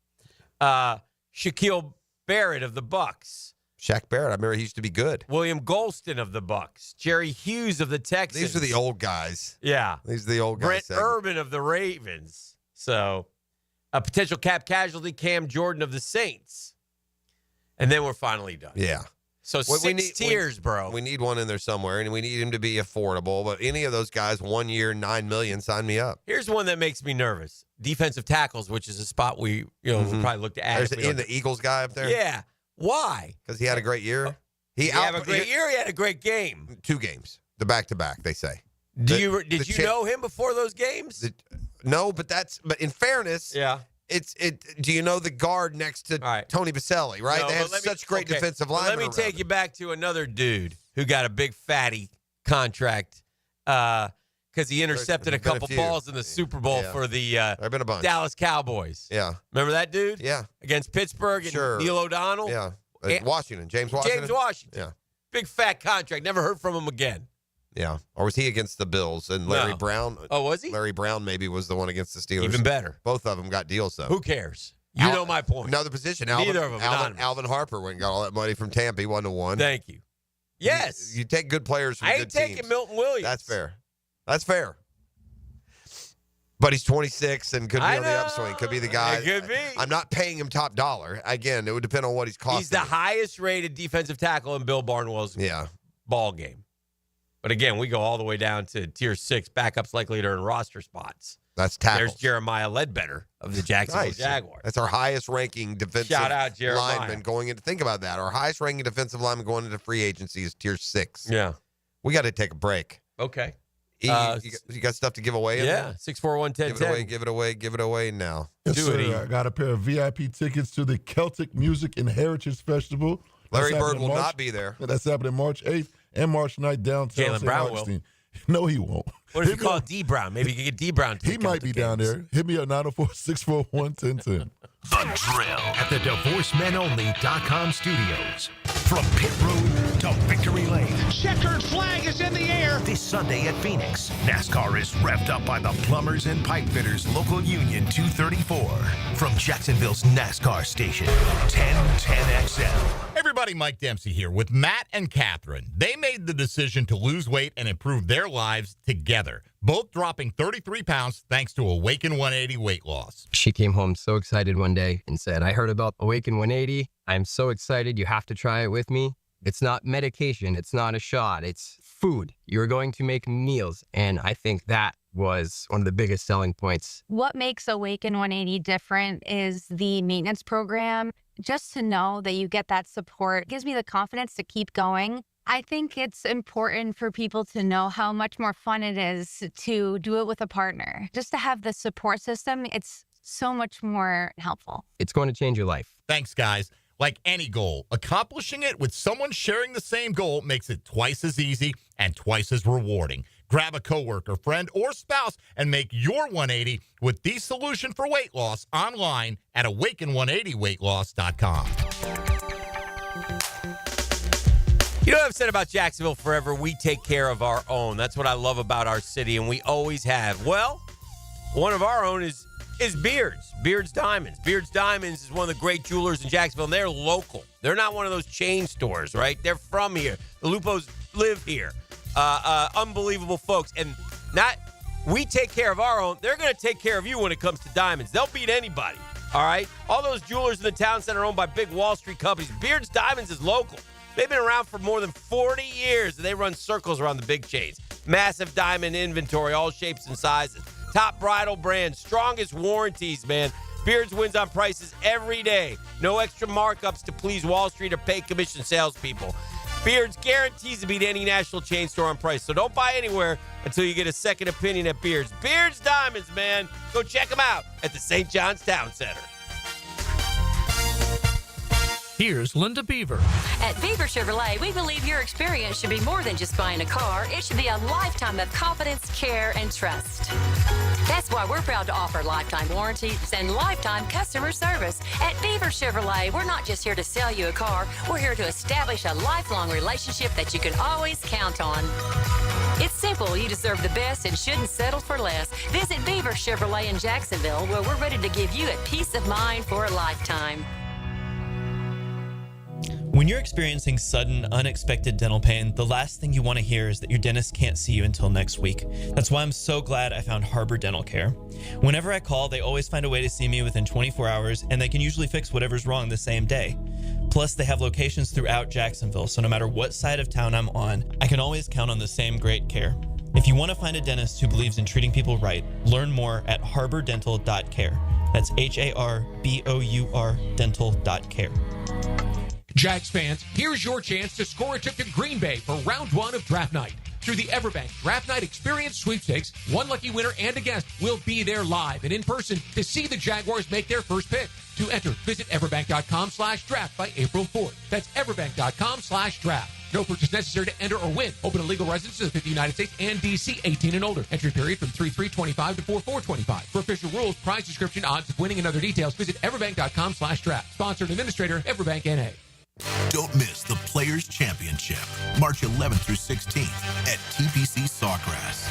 Shaquille Barrett of the Bucks. Shaq Barrett, I remember he used to be good. William Golston of the Bucks. Jerry Hughes of the Texans. These are the old guys. Yeah. These are the old guys. Brent Urban of the Ravens. So, a potential cap casualty, Cam Jordan of the Saints. And then we're finally done. Yeah. So, 6 tiers, bro. We need one in there somewhere, and we need him to be affordable. But any of those guys, 1 year, $9 million, sign me up. Here's one that makes me nervous. Defensive tackles, which is a spot we we'll probably look to add. There's the Eagles guy up there? Yeah. Why? Because he had a great year. He had a great year. He had a great game. 2 games. The back-to-back, they say. Did you know him before those games? No, but in fairness, do you know the guard next to Tony Baselli, right? No, they have such great defensive linemen. Let me take you back to another dude who got a big fatty contract because he intercepted a couple balls in the Super Bowl for the Dallas Cowboys. Yeah. Remember that dude? Yeah. Against Pittsburgh and Neil O'Donnell? Yeah. Washington. James Washington? Yeah. Big fat contract. Never heard from him again. Yeah. Or was he against the Bills? And Larry Brown? Oh, was he? Larry Brown maybe was the one against the Steelers. Even better. Both of them got deals, though. Who cares? You know my point. Another position. Neither of them Alvin Harper went and got all that money from Tampa. He 1-1. Thank you. Yes. You take good players from good teams. I ain't taking Milton Williams. That's fair. But he's 26 and could be on the upswing. Could be the guy. It could be. I'm not paying him top dollar. Again, it would depend on what he's costing. He's the highest rated defensive tackle in Bill Barnwell's ball game. But again, we go all the way down to tier 6. Backups likely to earn roster spots. That's tackles. There's Jeremiah Ledbetter of the Jacksonville Jaguars. That's our highest ranking defensive lineman going into. Think about that. Our highest ranking defensive lineman going into free agency is tier 6. Yeah. We got to take a break. Okay. You got stuff to give away? Yeah. 641-1010. Give it away now. Yes, sir. I got a pair of VIP tickets to the Celtic Music and Heritage Festival. Larry Bird will not be there. That's happening March 8th and March 9th downtown. Jalen Brown will. No, he won't. What if you call D Brown? Maybe you could get D Brown. He might be down there. Hit me at 904-641-1010. The Drill at the DivorceMenOnly.com studios. From pit road to victory lane. Checkered flag is in the air. This Sunday at Phoenix, NASCAR is revved up by the Plumbers and Pipe Fitters Local Union 234. From Jacksonville's NASCAR station, 1010XL. Everybody, Mike Dempsey here with Matt and Catherine. They made the decision to lose weight and improve their lives together, both dropping 33 pounds thanks to Awaken 180 weight loss. She came home so excited one day and said, I heard about Awaken 180. I'm so excited. You have to try it with me. It's not medication. It's not a shot. It's food. You're going to make meals. And I think that was one of the biggest selling points. What makes Awaken 180 different is the maintenance program. Just to know that you get that support gives me the confidence to keep going. I think it's important for people to know how much more fun it is to do it with a partner. Just to have the support system, it's so much more helpful. It's going to change your life. Thanks, guys. Like any goal, accomplishing it with someone sharing the same goal makes it twice as easy and twice as rewarding. Grab a coworker, friend, or spouse and make your 180 with the solution for weight loss online at awaken180weightloss.com. You know what I've said about Jacksonville forever? We take care of our own. That's what I love about our city, and we always have. Well, one of our own is Beard's Diamonds. Beard's Diamonds is one of the great jewelers in Jacksonville, and they're local. They're not one of those chain stores, right? They're from here. The Lupos live here. Unbelievable folks. And we take care of our own. They're going to take care of you when it comes to diamonds. They'll beat anybody, all right? All those jewelers in the town center are owned by big Wall Street companies. Beard's Diamonds is local. They've been around for more than 40 years, and they run circles around the big chains. Massive diamond inventory, all shapes and sizes. Top bridal brands, strongest warranties, man. Beards wins on prices every day. No extra markups to please Wall Street or pay commission salespeople. Beards guarantees to beat any national chain store on price. So don't buy anywhere until you get a second opinion at Beards. Beards Diamonds, man. Go check them out at the St. John's Town Center. Here's Linda Beaver. At Beaver Chevrolet, we believe your experience should be more than just buying a car. It should be a lifetime of confidence, care, and trust. That's why we're proud to offer lifetime warranties and lifetime customer service. At Beaver Chevrolet, we're not just here to sell you a car. We're here to establish a lifelong relationship that you can always count on. It's simple. You deserve the best and shouldn't settle for less. Visit Beaver Chevrolet in Jacksonville, where we're ready to give you a peace of mind for a lifetime. When you're experiencing sudden, unexpected dental pain, the last thing you want to hear is that your dentist can't see you until next week. That's why I'm so glad I found Harbor Dental Care. Whenever I call, they always find a way to see me within 24 hours, and they can usually fix whatever's wrong the same day. Plus, they have locations throughout Jacksonville, so no matter what side of town I'm on, I can always count on the same great care. If you want to find a dentist who believes in treating people right, learn more at harbordental.care. That's HARBOUR dental.care. Jags fans, here's your chance to score a trip to Green Bay for round one of draft night. Through the Everbank Draft Night Experience Sweepstakes, one lucky winner and a guest will be there live and in person to see the Jaguars make their first pick. To enter, visit everbank.com/draft by April 4th. That's everbank.com/draft. No purchase necessary to enter or win. Open to legal residents of the 50 United States and D.C. 18 and older. Entry period from 3/3/25 to 4/4/25. For official rules, prize description, odds of winning, and other details, visit everbank.com/draft. Sponsored administrator, Everbank N.A. Don't miss the Players Championship, March 11th through 16th at TPC Sawgrass.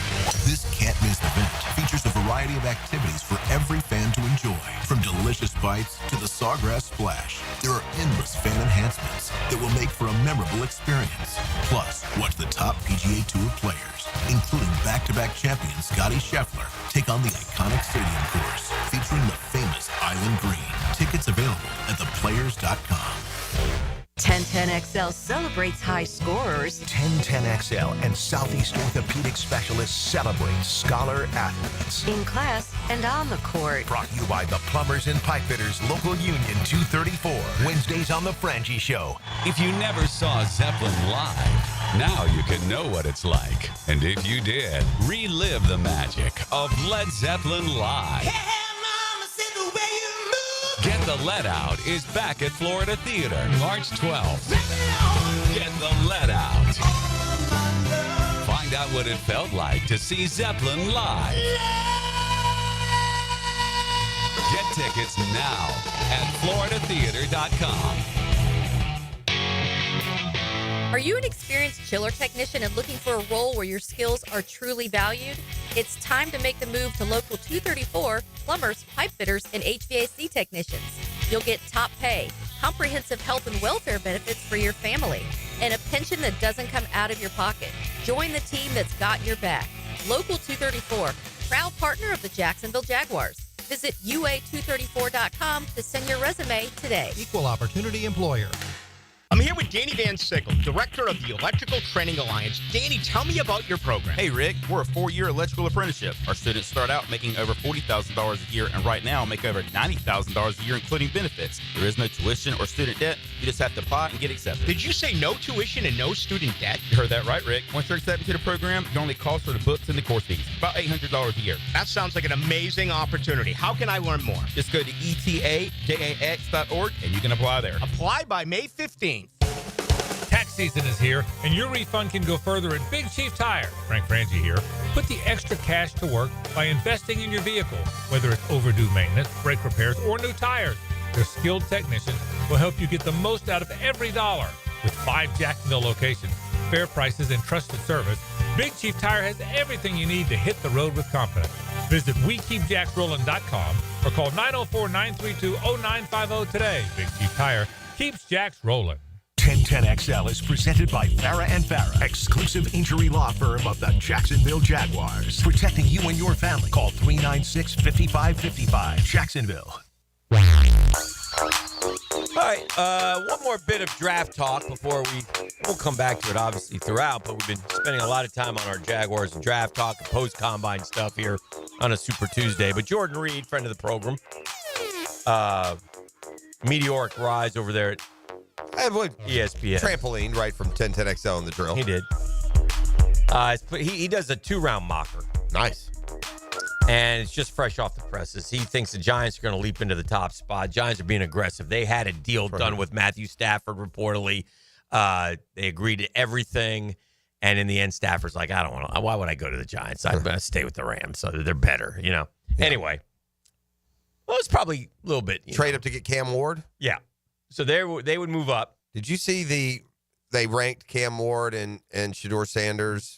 This can't-miss event features a variety of activities for every fan to enjoy, from delicious bites to the Sawgrass Splash. There are endless fan enhancements that will make for a memorable experience. Plus, watch the top PGA Tour players, including back-to-back champion Scotty Scheffler, take on the iconic stadium course featuring the famous Island Green. Tickets available at theplayers.com. 1010XL celebrates high scorers. 1010XL and Southeast Orthopedic Specialists celebrate scholar athletes. In class and on the court. Brought to you by the Plumbers and Pipefitters Local Union 234. Wednesdays on The Frangie Show. If you never saw Zeppelin live, now you can know what it's like. And if you did, relive the magic of Led Zeppelin Live. Get the Let Out is back at Florida Theater, March 12th. Get the Let Out. Find out what it felt like to see Zeppelin live. Get tickets now at floridatheater.com. Are you an experienced chiller technician and looking for a role where your skills are truly valued? It's time to make the move to Local 234, plumbers, pipe fitters, and HVAC technicians. You'll get top pay, comprehensive health and welfare benefits for your family, and a pension that doesn't come out of your pocket. Join the team that's got your back. Local 234, proud partner of the Jacksonville Jaguars. Visit UA234.com to send your resume today. Equal opportunity employer. I'm here with Danny Van Sickle, Director of the Electrical Training Alliance. Danny, tell me about your program. Hey, Rick, we're a 4-year electrical apprenticeship. Our students start out making over $40,000 a year, and right now make over $90,000 a year, including benefits. There is no tuition or student debt. You just have to apply and get accepted. Did you say no tuition and no student debt? You heard that right, Rick. Once you're accepted to the program, your only cost are the books and the course fees. About $800 a year. That sounds like an amazing opportunity. How can I learn more? Just go to etajax.org and you can apply there. Apply by May 15th. Tax season is here, and your refund can go further at Big Chief Tire. Frank Frangie here. Put the extra cash to work by investing in your vehicle, whether it's overdue maintenance, brake repairs, or new tires. Their skilled technicians will help you get the most out of every dollar. With 5 Jacksonville locations, fair prices, and trusted service, Big Chief Tire has everything you need to hit the road with confidence. Visit WeKeepJacksRollin.com or call 904-932-0950 today. Big Chief Tire keeps Jacks rolling. 1010XL is presented by Farah and Farah, exclusive injury law firm of the Jacksonville Jaguars. Protecting you and your family. Call 396-5555. Jacksonville. All right, one more bit of draft talk before we'll come back to it, obviously, throughout, but we've been spending a lot of time on our Jaguars and draft talk and post-combine stuff here on a Super Tuesday. But Jordan Reed, friend of the program, meteoric rise over there at ESPN. Trampoline right from 1010XL in the drill. He did. He does a 2-round mocker. Nice. And it's just fresh off the presses. He thinks the Giants are going to leap into the top spot. Giants are being aggressive. They had a deal done with Matthew Stafford, reportedly. They agreed to everything. And in the end, Stafford's like, I don't want to. Why would I go to the Giants? I'm going to stay with the Rams. So they're better, you know. Yeah. Anyway. Well, it's probably a little bit. Trade up to get Cam Ward? Yeah. So they would move up. Did you see they ranked Cam Ward and Shedeur Sanders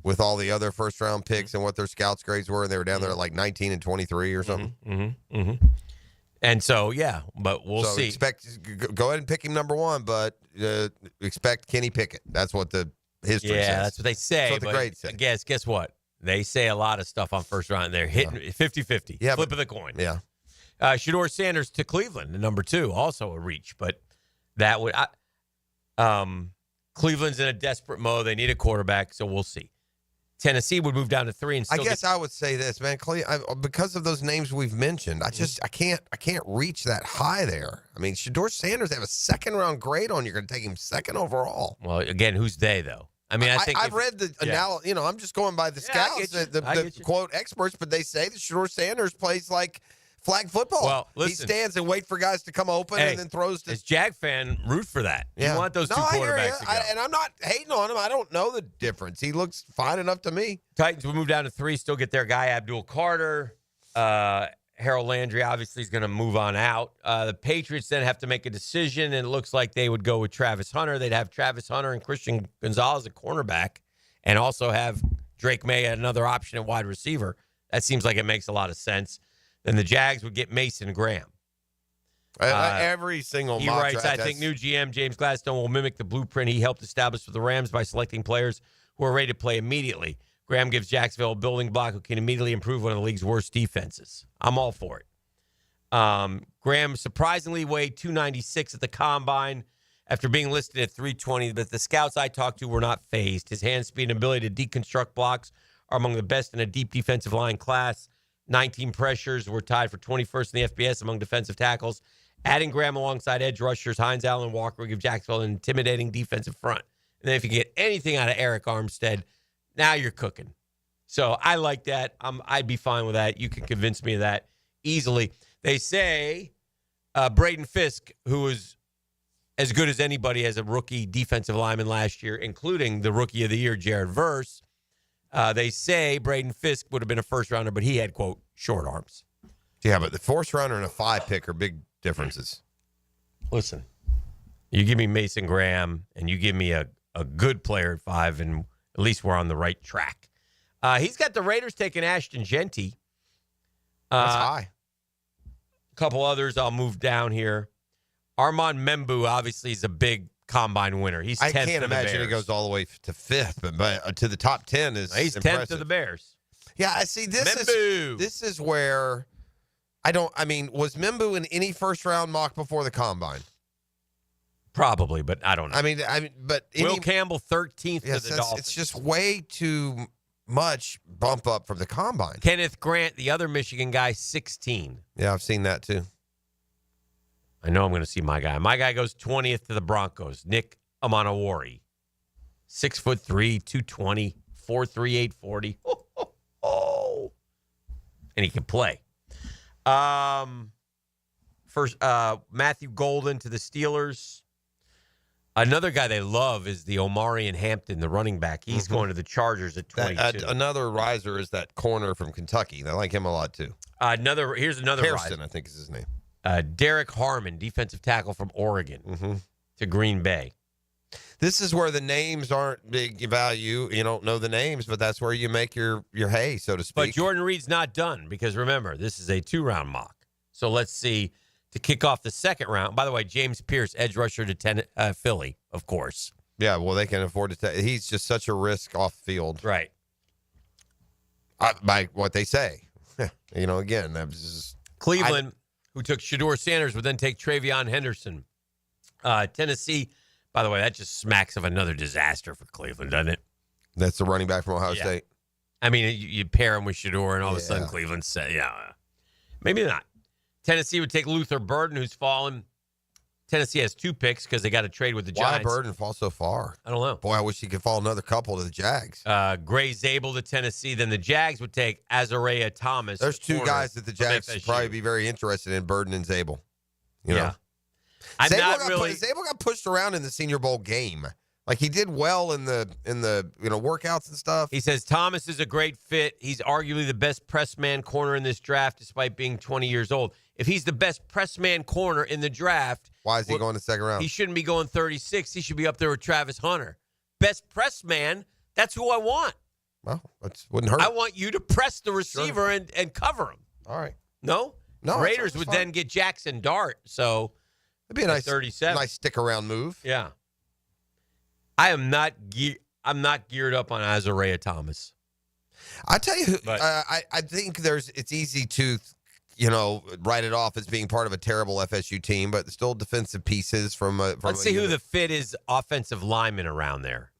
with all the other first-round picks and what their scouts grades were, and they were down there at like 19 and 23 or something? And so, yeah, but we'll see. Go ahead and pick him number 1, but expect Kenny Pickett. That's what the history says. Yeah, that's what they say. That's what the grades say. Guess what? They say a lot of stuff on first round. They're hitting 50-50. Yeah, flip of the coin. Yeah. Shedeur Sanders to Cleveland, the number 2, also a reach. But that would Cleveland's in a desperate mode. They need a quarterback, so we'll see. Tennessee would move down to 3 and still I would say this, man, because of those names we've mentioned, I can't reach that high there. I mean, Shedeur Sanders, they have a 2nd-round grade on. You're going to take him 2nd overall. Well, again, who's they though? I mean, I've read the analysis. You know, I'm just going by the scouts, the quote experts, but they say that Shedeur Sanders plays like flag football. Well, listen, he stands and waits for guys to come open and then throws to. As Jag fan, root for that. Yeah. You want those 2 quarterbacks to go. And I'm not hating on him. I don't know the difference. He looks fine enough to me. Titans will move down to 3, still get their guy Abdul Carter. Harold Landry obviously is going to move on out. The Patriots then have to make a decision, and it looks like they would go with Travis Hunter. They'd have Travis Hunter and Christian Gonzalez at cornerback, and also have Drake May another option at wide receiver. That seems like it makes a lot of sense. Then the Jags would get Mason Graham. Every single he writes, I think new GM James Gladstone will mimic the blueprint he helped establish for the Rams by selecting players who are ready to play immediately. Graham gives Jacksonville a building block who can immediately improve one of the league's worst defenses. I'm all for it. Graham surprisingly weighed 296 at the combine after being listed at 320, but the scouts I talked to were not fazed. His hand speed and ability to deconstruct blocks are among the best in a deep defensive line class. 19 pressures were tied for 21st in the FBS among defensive tackles. Adding Graham alongside edge rushers Hines Allen Walker will give Jacksonville an intimidating defensive front. And then if you get anything out of Eric Armstead, now you're cooking. So I like that. I'd be fine with that. You can convince me of that easily. They say Braden Fisk, who was as good as anybody as a rookie defensive lineman last year, including the rookie of the year, Jared Verse. They say Braden Fisk would have been a first rounder, but he had, quote, short arms. Yeah, but the 4th rounder and a 5 pick are big differences. Listen, you give me Mason Graham and you give me a good player at 5, and at least we're on the right track. He's got the Raiders taking Ashton Genty. That's high. A couple others I'll move down here. Armand Membu obviously is a big combine winner. He's 10th I can't imagine he goes all the way to 5th, but to the top 10 is he's impressive. 10th to the Bears. Yeah, I see. This is where was Membu in any first round mock before the combine? Probably, but I don't know. I mean, but Will Campbell 13th to the Dolphins. It's just way too much bump up from the combine. Kenneth Grant, the other Michigan guy, 16. Yeah, I've seen that too. I know I'm going to see my guy. My guy goes 20th to the Broncos. Nick Amanawari, 6'3", 220, 4'3", 840. And he can play. First, Matthew Golden to the Steelers. Another guy they love is the Omarion Hampton, the running back. He's going to the Chargers at 22. Another riser is that corner from Kentucky. I like him a lot, too. Here's another Harrison, riser. I think is his name. Derek Harmon, defensive tackle from Oregon to Green Bay. This is where the names aren't big value. You don't know the names, but that's where you make your hay, so to speak. But Jordan Reed's not done because, remember, this is a 2-round mock. So let's see. To kick off the second round. By the way, James Pierce, edge rusher to Philly, of course. Yeah, well, they can afford to take. He's just such a risk off field. Right. By what they say. Again, that was just, Cleveland, who took Shedeur Sanders, would then take Travion Henderson. Tennessee, by the way, that just smacks of another disaster for Cleveland, doesn't it? That's the running back from Ohio State. I mean, you pair him with Shedeur, and all of a sudden Cleveland said, maybe not. Tennessee would take Luther Burden, who's fallen. Tennessee has 2 picks because they got to trade with the Giants. Why Burden fall so far? I don't know. Boy, I wish he could fall another couple to the Jags. Gray Zabel to Tennessee. Then the Jags would take Azariah Thomas. There's 2 guys that the Jags would probably be very interested in, Burden and Zabel. You know? Zabel got pushed around in the Senior Bowl game. Like, he did well in the workouts and stuff. He says Thomas is a great fit. He's arguably the best press man corner in this draft despite being 20 years old. If he's the best press man corner in the draft, why is he going the second round? He shouldn't be going 36. He should be up there with Travis Hunter. Best press man, that's who I want. Well, that wouldn't hurt. I want you to press the receiver and cover him. All right. No? No. Raiders would then get Jackson Dart. So it'd be a nice 37. Nice stick around move. Yeah. I'm not geared up on Azariah Thomas. I tell you, I think it's easy to, write it off as being part of a terrible FSU team, but still defensive pieces from Let's see who the fit is offensive lineman around there.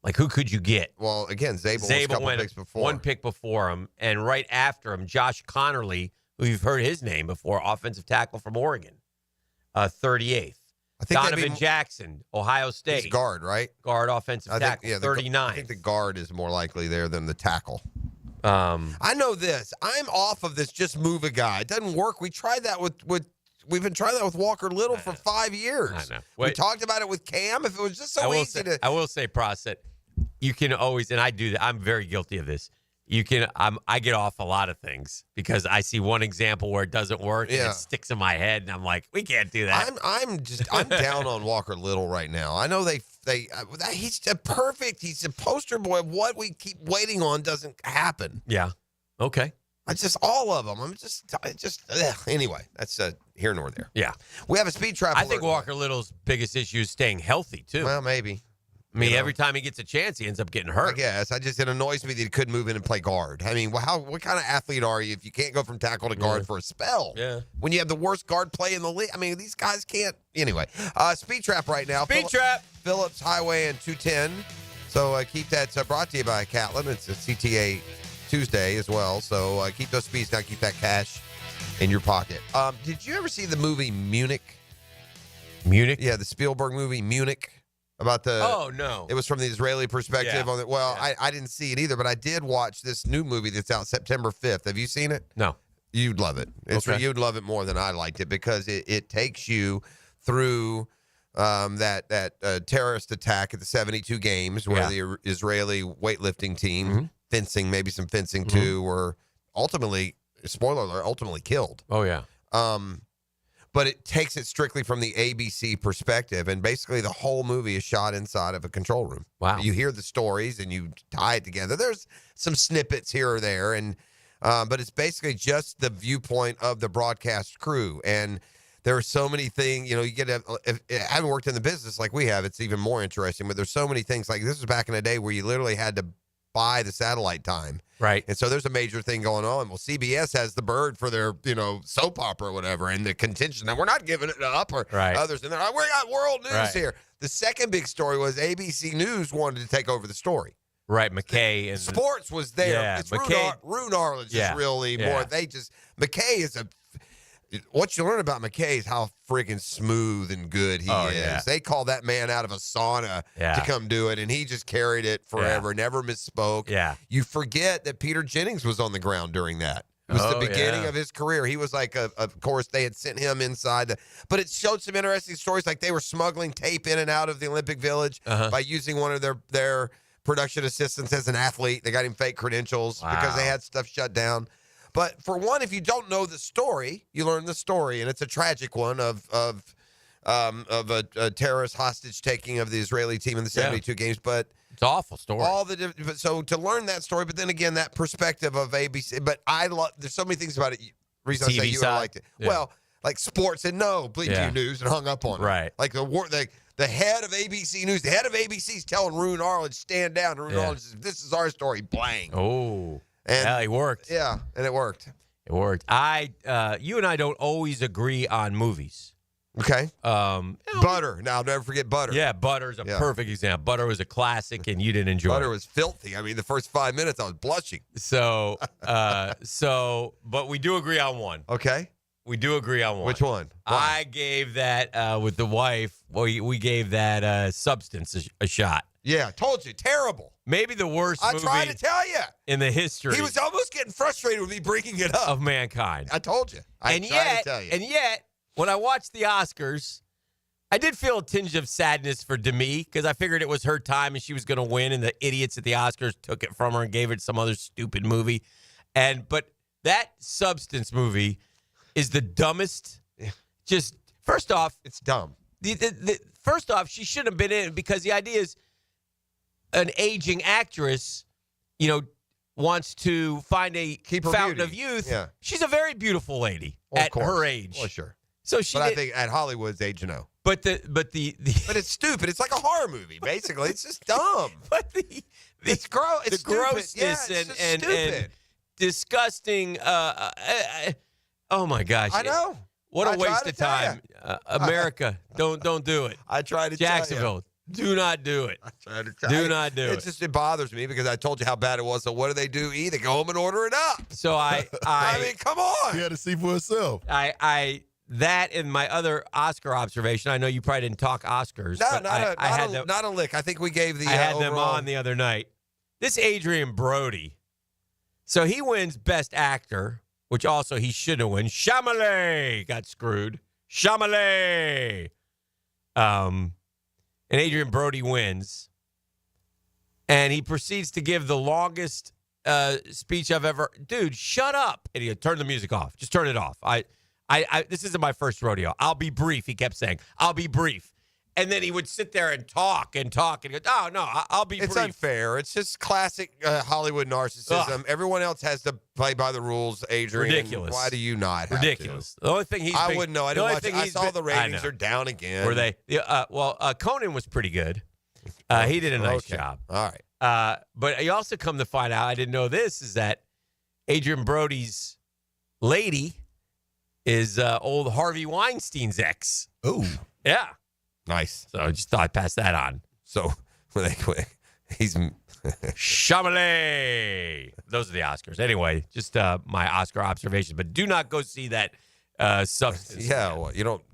Like, who could you get? Well, again, Zabel was a couple picks before. 1 pick before him, and right after him, Josh Connerly, who you've heard his name before, offensive tackle from Oregon, 38th. I think Donovan Jackson, Ohio State. He's guard, right? Guard offensive tackle, 39. I think the guard is more likely there than the tackle. I know this. I'm off of this just move a guy. It doesn't work. We tried that we've been trying that with Walker Little for 5 years. I know. We talked about it with Cam. If it was just so easy to. I will say, Prosit, you can always, and I do that. I'm very guilty of this. I get off a lot of things because I see one example where it doesn't work and it sticks in my head, and I'm like, we can't do that. I'm down on Walker Little right now. I know he's he's a poster boy of what we keep waiting on doesn't happen. Yeah. Okay. It's just all of them. Anyway, that's here nor there. Yeah. We have a speed trap. I think Walker Little's biggest issue is staying healthy too. Well, maybe. I mean, every time he gets a chance, he ends up getting hurt. I guess. It annoys me that he couldn't move in and play guard. I mean, what kind of athlete are you if you can't go from tackle to guard for a spell? Yeah. When you have the worst guard play in the league. I mean, these guys can't. Anyway, speed trap right now. Speed trap. Phillips Highway and 210. So keep that brought to you by Catlin. It's a CTA Tuesday as well. So keep those speeds down. Keep that cash in your pocket. Did you ever see the movie Munich? Munich? Yeah, the Spielberg movie Munich. About oh, no. It was from the Israeli perspective on it. Well, I didn't see it either, but I did watch this new movie that's out September 5th. Have you seen it? No. You'd love it. You'd love it more than I liked it because it takes you through that terrorist attack at the 72 games where the Israeli weightlifting team, fencing, maybe some fencing too, were ultimately, spoiler alert, killed. Oh, yeah. But it takes it strictly from the ABC perspective, and basically the whole movie is shot inside of a control room. Wow. You hear the stories and you tie it together. There's some snippets here or there, and but it's basically just the viewpoint of the broadcast crew. And there are so many things, you get if having worked in the business like we have, it's even more interesting. But there's so many things like this was back in the day where you literally had to buy the satellite time. Right. And so there's a major thing going on. Well, CBS has the bird for their, soap opera or whatever, and the contention that we're not giving it up or others. And they're like, we got world news here. The second big story was ABC News wanted to take over the story. Right, McKay. And sports was there. Yeah, It's McKay, Rune Arledge is really more. McKay is what you learn about McKay is how freaking smooth and good he is. Yeah. They call that man out of a sauna to come do it, and he just carried it forever, never misspoke. Yeah. You forget that Peter Jennings was on the ground during that. It was the beginning of his career. He was like, of course, they had sent him inside. But it showed some interesting stories, like they were smuggling tape in and out of the Olympic Village by using one of their production assistants as an athlete. They got him fake credentials because they had stuff shut down. But for one, if you don't know the story, you learn the story, and it's a tragic one of a terrorist hostage taking of the Israeli team in the 72 games. But it's an awful story. So to learn that story, but then again, that perspective of ABC. But I love. There's so many things about it. Reason I say you liked it. Yeah. Well, like sports and Bleed to You News and hung up on it. Right. Like the head of ABC News, the head of ABC is telling Rune Arledge, stand down. Rune Arledge says, this is our story. Blang. Oh. And it worked. Yeah, and it worked. It worked. You and I don't always agree on movies. Okay. Butter. Now, I'll never forget Butter. Yeah, Butter's a perfect example. Butter was a classic, and you didn't enjoy it. Butter was filthy. I mean, the first 5 minutes, I was blushing. So, but we do agree on one. Okay. We do agree on one. Which one? I gave that with the wife. We gave that Substance a shot. Yeah, told you. Terrible. Maybe the worst movie I tried to tell you. In the history. He was almost getting frustrated with me bringing it up. Of mankind. I told you. I tried to tell you. And yet, when I watched the Oscars, I did feel a tinge of sadness for Demi because I figured it was her time and she was going to win, and the idiots at the Oscars took it from her and gave it to some other stupid movie. But that Substance movie is the dumbest. Just, first off. It's dumb. First off, she shouldn't have been in it because the idea is an aging actress, wants to find a fountain of youth. Yeah. She's a very beautiful lady at her age. Well, sure. So I think at Hollywood's age, But but it's stupid. It's like a horror movie, basically. It's just dumb. But it's gross. The grossness and disgusting. Oh my gosh! I know. What a waste of time. America, don't do it. I tried to Jacksonville. Do not do it. I tried to tell Do you. not do it. It bothers me because I told you how bad it was. So what do? They go home and order it up. So I mean, come on. He had to see for himself. That and my other Oscar observation. I know you probably didn't talk Oscars. No, but not a lick. I think we gave the. I had overall. them on the other night. This Adrian Brody. So he wins Best Actor, which also he should have won. Chalamet got screwed. Chalamet. And Adrian Brody wins. And he proceeds to give the longest speech I've ever. Dude, shut up. And he turn the music off. Just turn it off. This isn't my first rodeo. I'll be brief. He kept saying, I'll be brief. And then he would sit there and talk and go, oh, no, I'll be brief. It's unfair. It's just classic Hollywood narcissism. Ugh. Everyone else has to play by the rules, Adrian. Ridiculous. Why do you not have Ridiculous. to? The only thing I wouldn't know. I didn't watch it. I saw the ratings are down again. Were they? Conan was pretty good. He did a nice job. All right. But you also come to find out, I didn't know this, is that Adrian Brody's lady is old Harvey Weinstein's ex. Oh. Yeah. Nice. So I just thought I'd pass that on. So he's Chalamet. Those are the Oscars. Anyway, just my Oscar observations. But do not go see that Substance. Yeah, well, you don't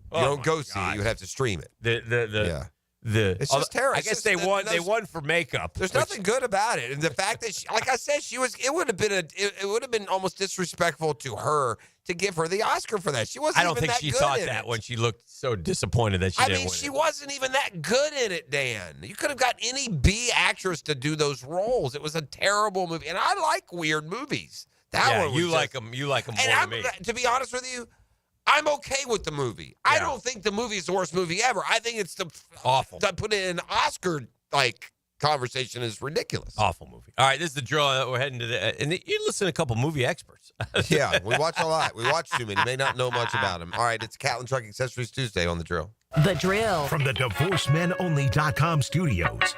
go see it. You would have to stream it. It's just terrible. I guess they won. They won for makeup. There's nothing good about it, and the fact that, like I said, it would have been almost disrespectful to her to give her the Oscar for that. She wasn't. I don't think she thought that when she looked so disappointed that she didn't win. She wasn't even that good in it, Dan. You could have got any B actress to do those roles. It was a terrible movie, and I like weird movies. You like them. You like them more than me. To be honest with you, I'm okay with the movie. Yeah. I don't think the movie is the worst movie ever. I think it's awful. To put it in an Oscar conversation is ridiculous. Awful movie. All right, this is the drill. We're heading to and you listen to a couple movie experts. Yeah, we watch a lot. We watch too many. May not know much about them. All right, it's Catlin Truck Accessories Tuesday on the drill. The Drill from the DivorceMenOnly.com studios.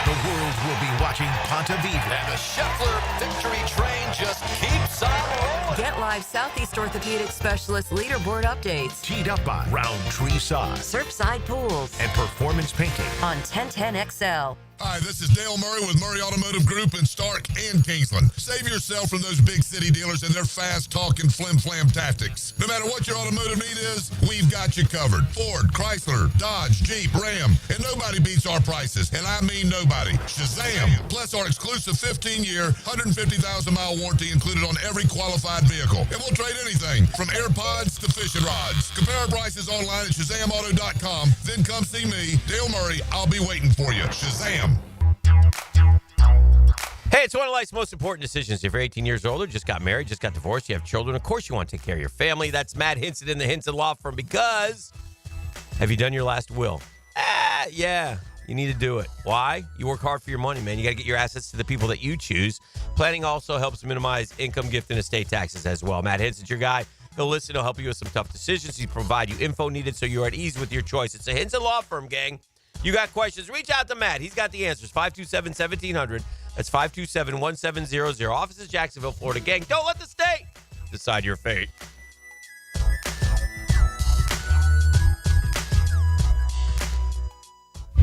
The world will be watching Ponte Vedra. And the Scheffler victory train just keeps on rolling. Get live Southeast Orthopedic Specialist leaderboard updates. Teed up by Roundtree Sod Surfside Pools. and Performance Painting. On 1010XL. Hi, this is Dale Murray with Murray Automotive Group in Stark and Kingsland. Save yourself from those big city dealers and their fast-talking flim-flam tactics. No matter what your automotive need is, we've got you covered. Ford, Chrysler, Dodge, Jeep, Ram, and nobody beats our prices, and I mean nobody. Shazam! Plus our exclusive 15-year, 150,000-mile warranty included on every qualified vehicle. And we'll trade anything from AirPods to fishing rods. Compare our prices online at ShazamAuto.com. Then come see me, Dale Murray. I'll be waiting for you. Shazam! Hey, it's one of life's most important decisions. If you're 18 years old or just got married, just got divorced, you have children, of course you want to take care of your family. That's Matt Hinson in the Hinson Law Firm because have you done your last will? Yeah, you need to do it. Why? You work hard for your money, man. You got to get your assets to the people that you choose. Planning also helps minimize income, gift, and estate taxes as well. Matt Hinson's your guy. He'll listen. He'll help you with some tough decisions. He'll provide you info needed so you're at ease with your choice. It's the Hinson Law Firm, gang. You got questions, reach out to Matt. He's got the answers. 527-1700. That's 527-1700. Office is Jacksonville, Florida. Gang, don't let the state decide your fate.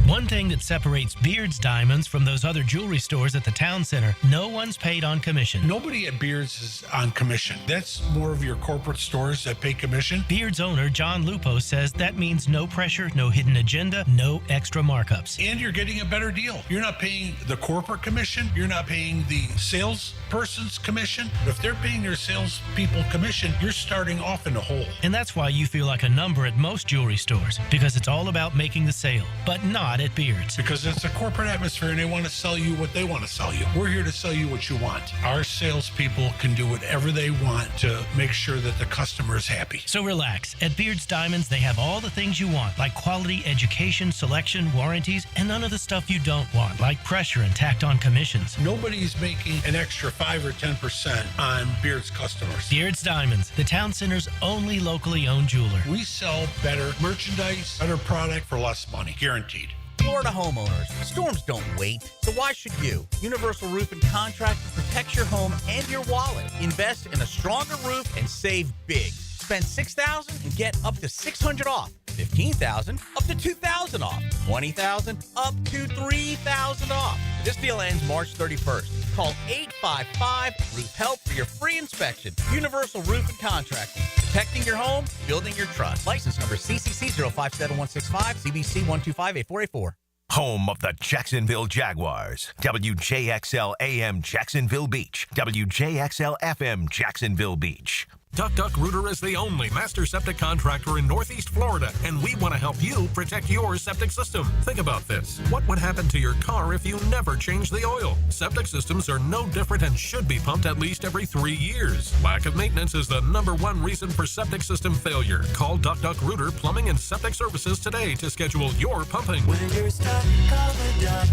One thing that separates Beard's Diamonds from those other jewelry stores at the town center, no one's paid on commission. Nobody at Beard's is on commission. That's more of your corporate stores that pay commission. Beard's owner, John Lupo, says that means no pressure, no hidden agenda, no extra markups. And you're getting a better deal. You're not paying the corporate commission. You're not paying the salesperson's commission. But if they're paying their salespeople commission, you're starting off in the hole. And that's why you feel like a number at most jewelry stores, because it's all about making the sale, but not at Beard's. Because it's a corporate atmosphere and they want to sell you what they want to sell you. We're here to sell you what you want. Our salespeople can do whatever they want to make sure that the customer is happy. So relax. At Beard's Diamonds, they have all the things you want, like quality education, selection, warranties, and none of the stuff you don't want, like pressure and tacked on commissions. Nobody's making an extra 5 or 10% on Beard's customers. Beard's Diamonds, the town center's only locally owned jeweler. We sell better merchandise, better product for less money, guaranteed. Florida homeowners, storms don't wait, so why should you? Universal Roof and Contract protects your home and your wallet. Invest in a stronger roof and save big. Spend $6,000 and get up to $600 off. $15,000 up to $2,000 off. $20,000 up to $3,000 off. This deal ends March 31st. Call 855-ROOF-HELP for your free inspection. Universal Roof and Contracting. Protecting your home, building your trust. License number CCC 057165, CBC 1258484. Home of the Jacksonville Jaguars. WJXL AM Jacksonville Beach. WJXL FM Jacksonville Beach. Duck Rooter is the only master septic contractor in Northeast Florida, and we want to help you protect your septic system. Think about this. What would happen to your car if you never changed the oil? Septic systems are no different and should be pumped at least every 3 years. Lack of maintenance is the #1 reason for septic system failure. Call Duck Rooter Plumbing and Septic Services today to schedule your pumping. When you're stuck, call the Duck.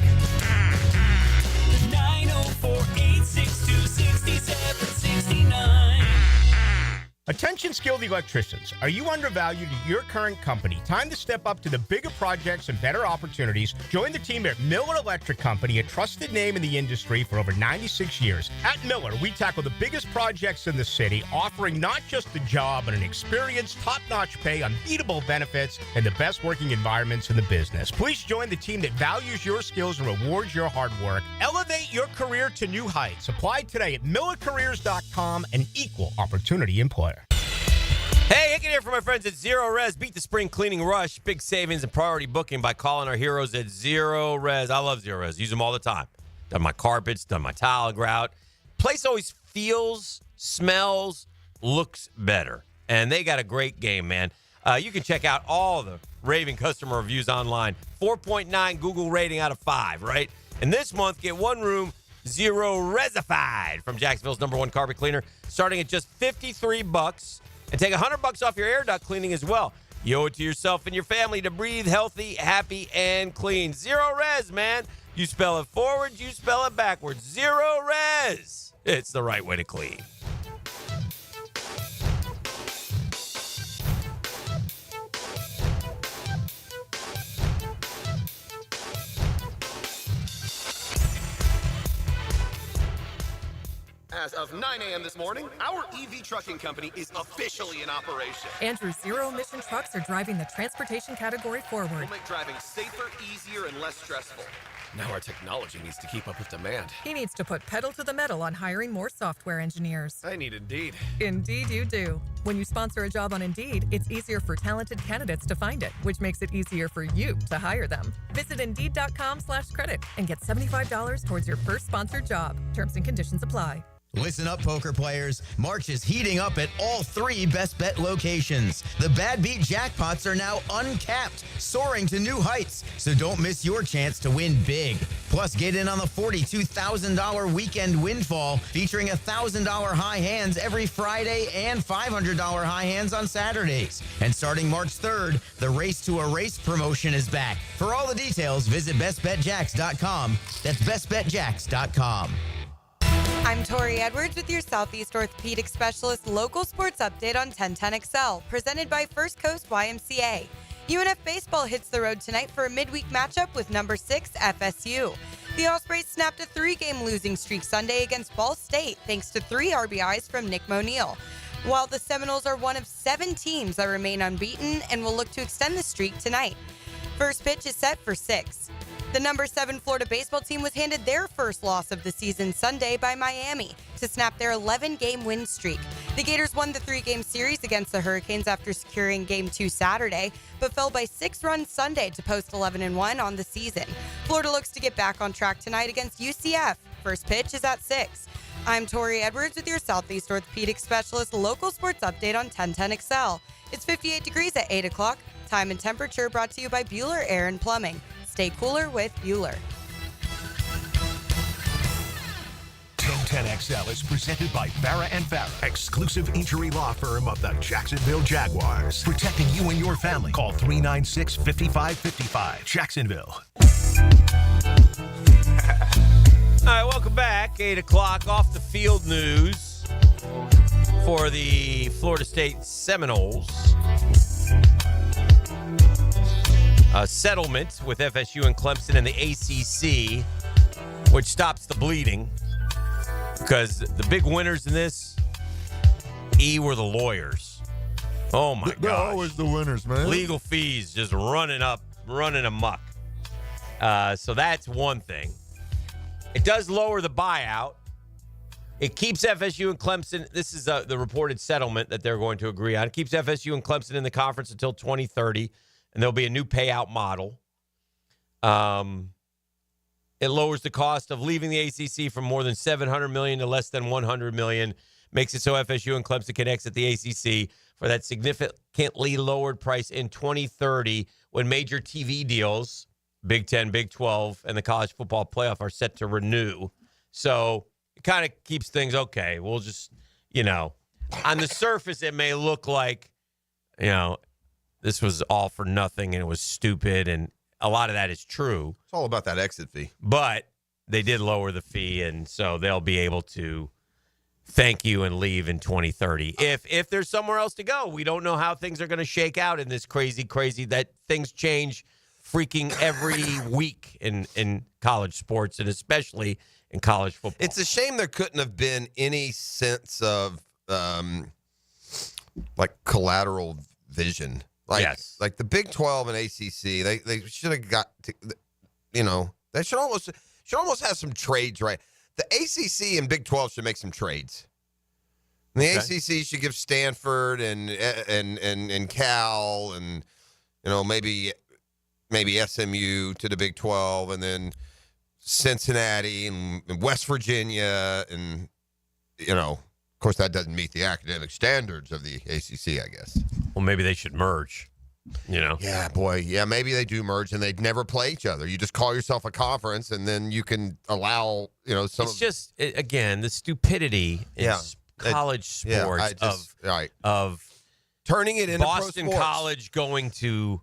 904-862-6769. Attention skilled electricians. Are you undervalued at your current company? Time to step up to the bigger projects and better opportunities. Join the team at Miller Electric Company, a trusted name in the industry for over 96 years. At Miller, we tackle the biggest projects in the city, offering not just the job, but an experienced, top-notch pay, unbeatable benefits, and the best working environments in the business. Please join the team that values your skills and rewards your hard work. Elevate your career to new heights. Apply today at millercareers.com, an equal opportunity employer. Hey, Hicken here for my friends at Zero Res. Beat the spring cleaning rush. Big savings and priority booking by calling our heroes at Zero Res. I love Zero Res. Use them all the time. Done my carpets, done my tile grout. Place always feels, smells, looks better. And they got a great game, man. You can check out all the raving customer reviews online. 4.9 Google rating out of 5, right? And this month, get one room Zero Resified from Jacksonville's #1 carpet cleaner, starting at just $53. And take $100 off your air duct cleaning as well. You owe it to yourself and your family to breathe healthy, happy, and clean. Zero Res, man. You spell it forward, you spell it backwards. Zero Res. It's the right way to clean. As of 9 a.m. this morning, our EV trucking company is officially in operation. Andrew's zero-emission trucks are driving the transportation category forward. We'll make driving safer, easier, and less stressful. Now our technology needs to keep up with demand. He needs to put pedal to the metal on hiring more software engineers. I need Indeed. Indeed you do. When you sponsor a job on Indeed, it's easier for talented candidates to find it, which makes it easier for you to hire them. Visit Indeed.com/credit and get $75 towards your first sponsored job. Terms and conditions apply. Listen up, poker players. March is heating up at all 3 Best Bet locations. The Bad Beat jackpots are now uncapped, soaring to new heights. So don't miss your chance to win big. Plus, get in on the $42,000 weekend windfall, featuring $1,000 high hands every Friday and $500 high hands on Saturdays. And starting March 3rd, the Race to a Race promotion is back. For all the details, visit bestbetjacks.com. That's bestbetjacks.com. I'm Tori Edwards with your Southeast Orthopedic Specialist local sports update on 1010XL, presented by First Coast YMCA. UNF baseball hits the road tonight for a midweek matchup with number 6 FSU. The Ospreys snapped a 3-game losing streak Sunday against Ball State thanks to 3 RBIs from Nick Moniel, while the Seminoles are one of 7 teams that remain unbeaten and will look to extend the streak tonight. First pitch is set for 6. The number 7 Florida baseball team was handed their first loss of the season Sunday by Miami to snap their 11-game win streak. The Gators won the 3-game series against the Hurricanes after securing Game 2 Saturday, but fell by 6 runs Sunday to post 11-1 on the season. Florida looks to get back on track tonight against UCF. First pitch is at 6. I'm Tori Edwards with your Southeast Orthopedic Specialist local sports update on 1010XL. It's 58 degrees at 8 o'clock. Time and temperature brought to you by Bueller Air and Plumbing. Stay cooler with Bueller. 1010XL is presented by Farah & Farah, exclusive injury law firm of the Jacksonville Jaguars. Protecting you and your family. Call 396-5555. Jacksonville. All right, welcome back. 8 o'clock, off the field news for the Florida State Seminoles. A settlement with FSU and Clemson and the ACC, which stops the bleeding, because the big winners in this, were the lawyers. Oh, my God. They're always the winners, man. Legal fees just running amok. So that's one thing. It does lower the buyout. It keeps FSU and Clemson. This is the reported settlement that they're going to agree on. It keeps FSU and Clemson in the conference until 2030. And there'll be a new payout model. It lowers the cost of leaving the ACC from more than $700 million to less than $100 million. Makes it so FSU and Clemson can exit the ACC for that significantly lowered price in 2030 when major TV deals, Big 10, Big 12, and the college football playoff are set to renew. So it kind of keeps things okay. We'll just, on the surface, it may look like, this was all for nothing and it was stupid, and a lot of that is true. It's all about that exit fee. But they did lower the fee, and so they'll be able to thank you and leave in 2030. If there's somewhere else to go, we don't know how things are going to shake out in this crazy that things change freaking every week in college sports, and especially in college football. It's a shame there couldn't have been any sense of collateral vision. Yes. Like the Big 12 and ACC, they should have got to, they should almost have some trades, right? The ACC and Big 12 should make some trades. And the ACC should give Stanford and Cal and maybe SMU to the Big 12, and then Cincinnati and West Virginia, and of course that doesn't meet the academic standards of the ACC, I guess. Well, maybe they should merge. Yeah, boy. Yeah, maybe they do merge and they'd never play each other. You just call yourself a conference, and then you can allow, some. It's just again the stupidity in college sports of turning it into Boston pro sports. College going to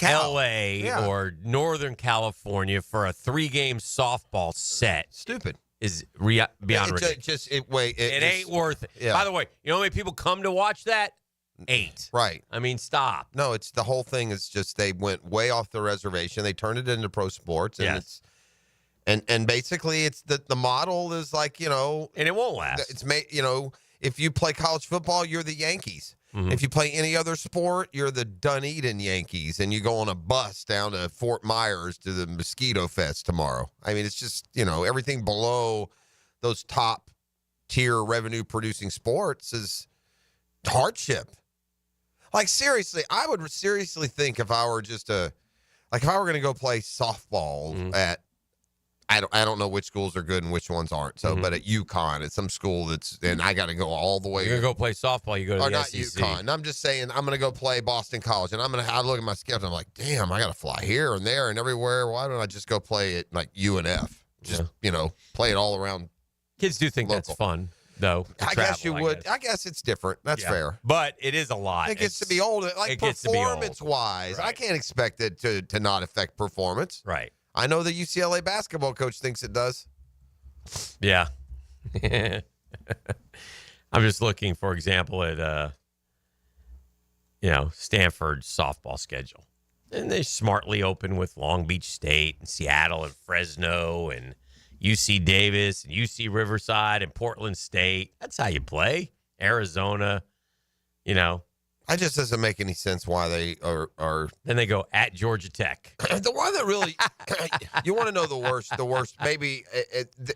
L.A. or Northern California for a 3-game softball set. Stupid. Is beyond ridiculous. It ain't worth it. Yeah. By the way, you know how many people come to watch that? 8. Right. I mean, stop. No, it's the whole thing is just they went way off the reservation. They turned it into pro sports, and And basically, it's the model is like, and it won't last. It's made, if you play college football, you're the Yankees. Mm-hmm. If you play any other sport, you're the Dunedin Yankees, and you go on a bus down to Fort Myers to the Mosquito Fest tomorrow. I mean, it's just, everything below those top tier revenue producing sports is hardship. Like, seriously, I would seriously think if I were if I were going to go play softball at, I don't know which schools are good and which ones aren't. So, but at UConn, it's some school and I got to go all the way. You're going to go play softball, you go to the not SEC. UConn. I'm just saying I'm going to go play Boston College, and I look at my schedule. I'm like, damn, I got to fly here and there and everywhere. Why don't I just go play at like UNF? Just, play it all around. Kids do think that's fun, though. I guess you would. I guess it's different. That's fair. But it is a lot. It gets to be old. Like, performance-wise, I can't expect it to not affect performance. Right. I know the UCLA basketball coach thinks it does. Yeah. I'm just looking, for example, at Stanford's softball schedule. And they smartly open with Long Beach State and Seattle and Fresno and UC Davis and UC Riverside and Portland State. That's how you play. Arizona, It just doesn't make any sense why they are. Then they go at Georgia Tech. The one that really, you want to know the worst, maybe,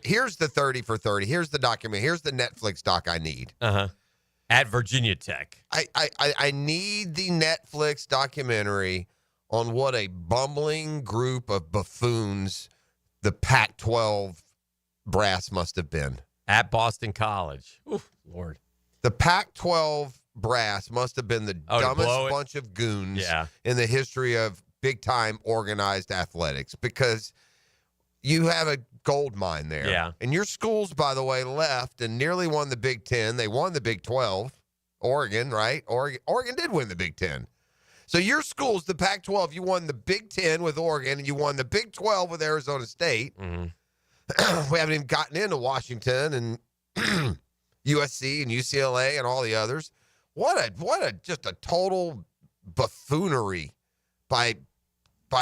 here's the 30 for 30. Here's the document. Here's the Netflix doc I need. At Virginia Tech. I need the Netflix documentary on what a bumbling group of buffoons the Pac-12 brass must have been. At Boston College. Oof, Lord. The Pac-12 brass must have been the dumbest bunch of goons in the history of big-time organized athletics, because you have a gold mine there. Yeah. And your schools, by the way, left and nearly won the Big Ten. They won the Big 12. Oregon, right? Oregon did win the Big Ten. So your schools, the Pac-12, you won the Big Ten with Oregon, and you won the Big 12 with Arizona State. Mm-hmm. We haven't even gotten into Washington and USC and UCLA and all the others. What a just a total buffoonery by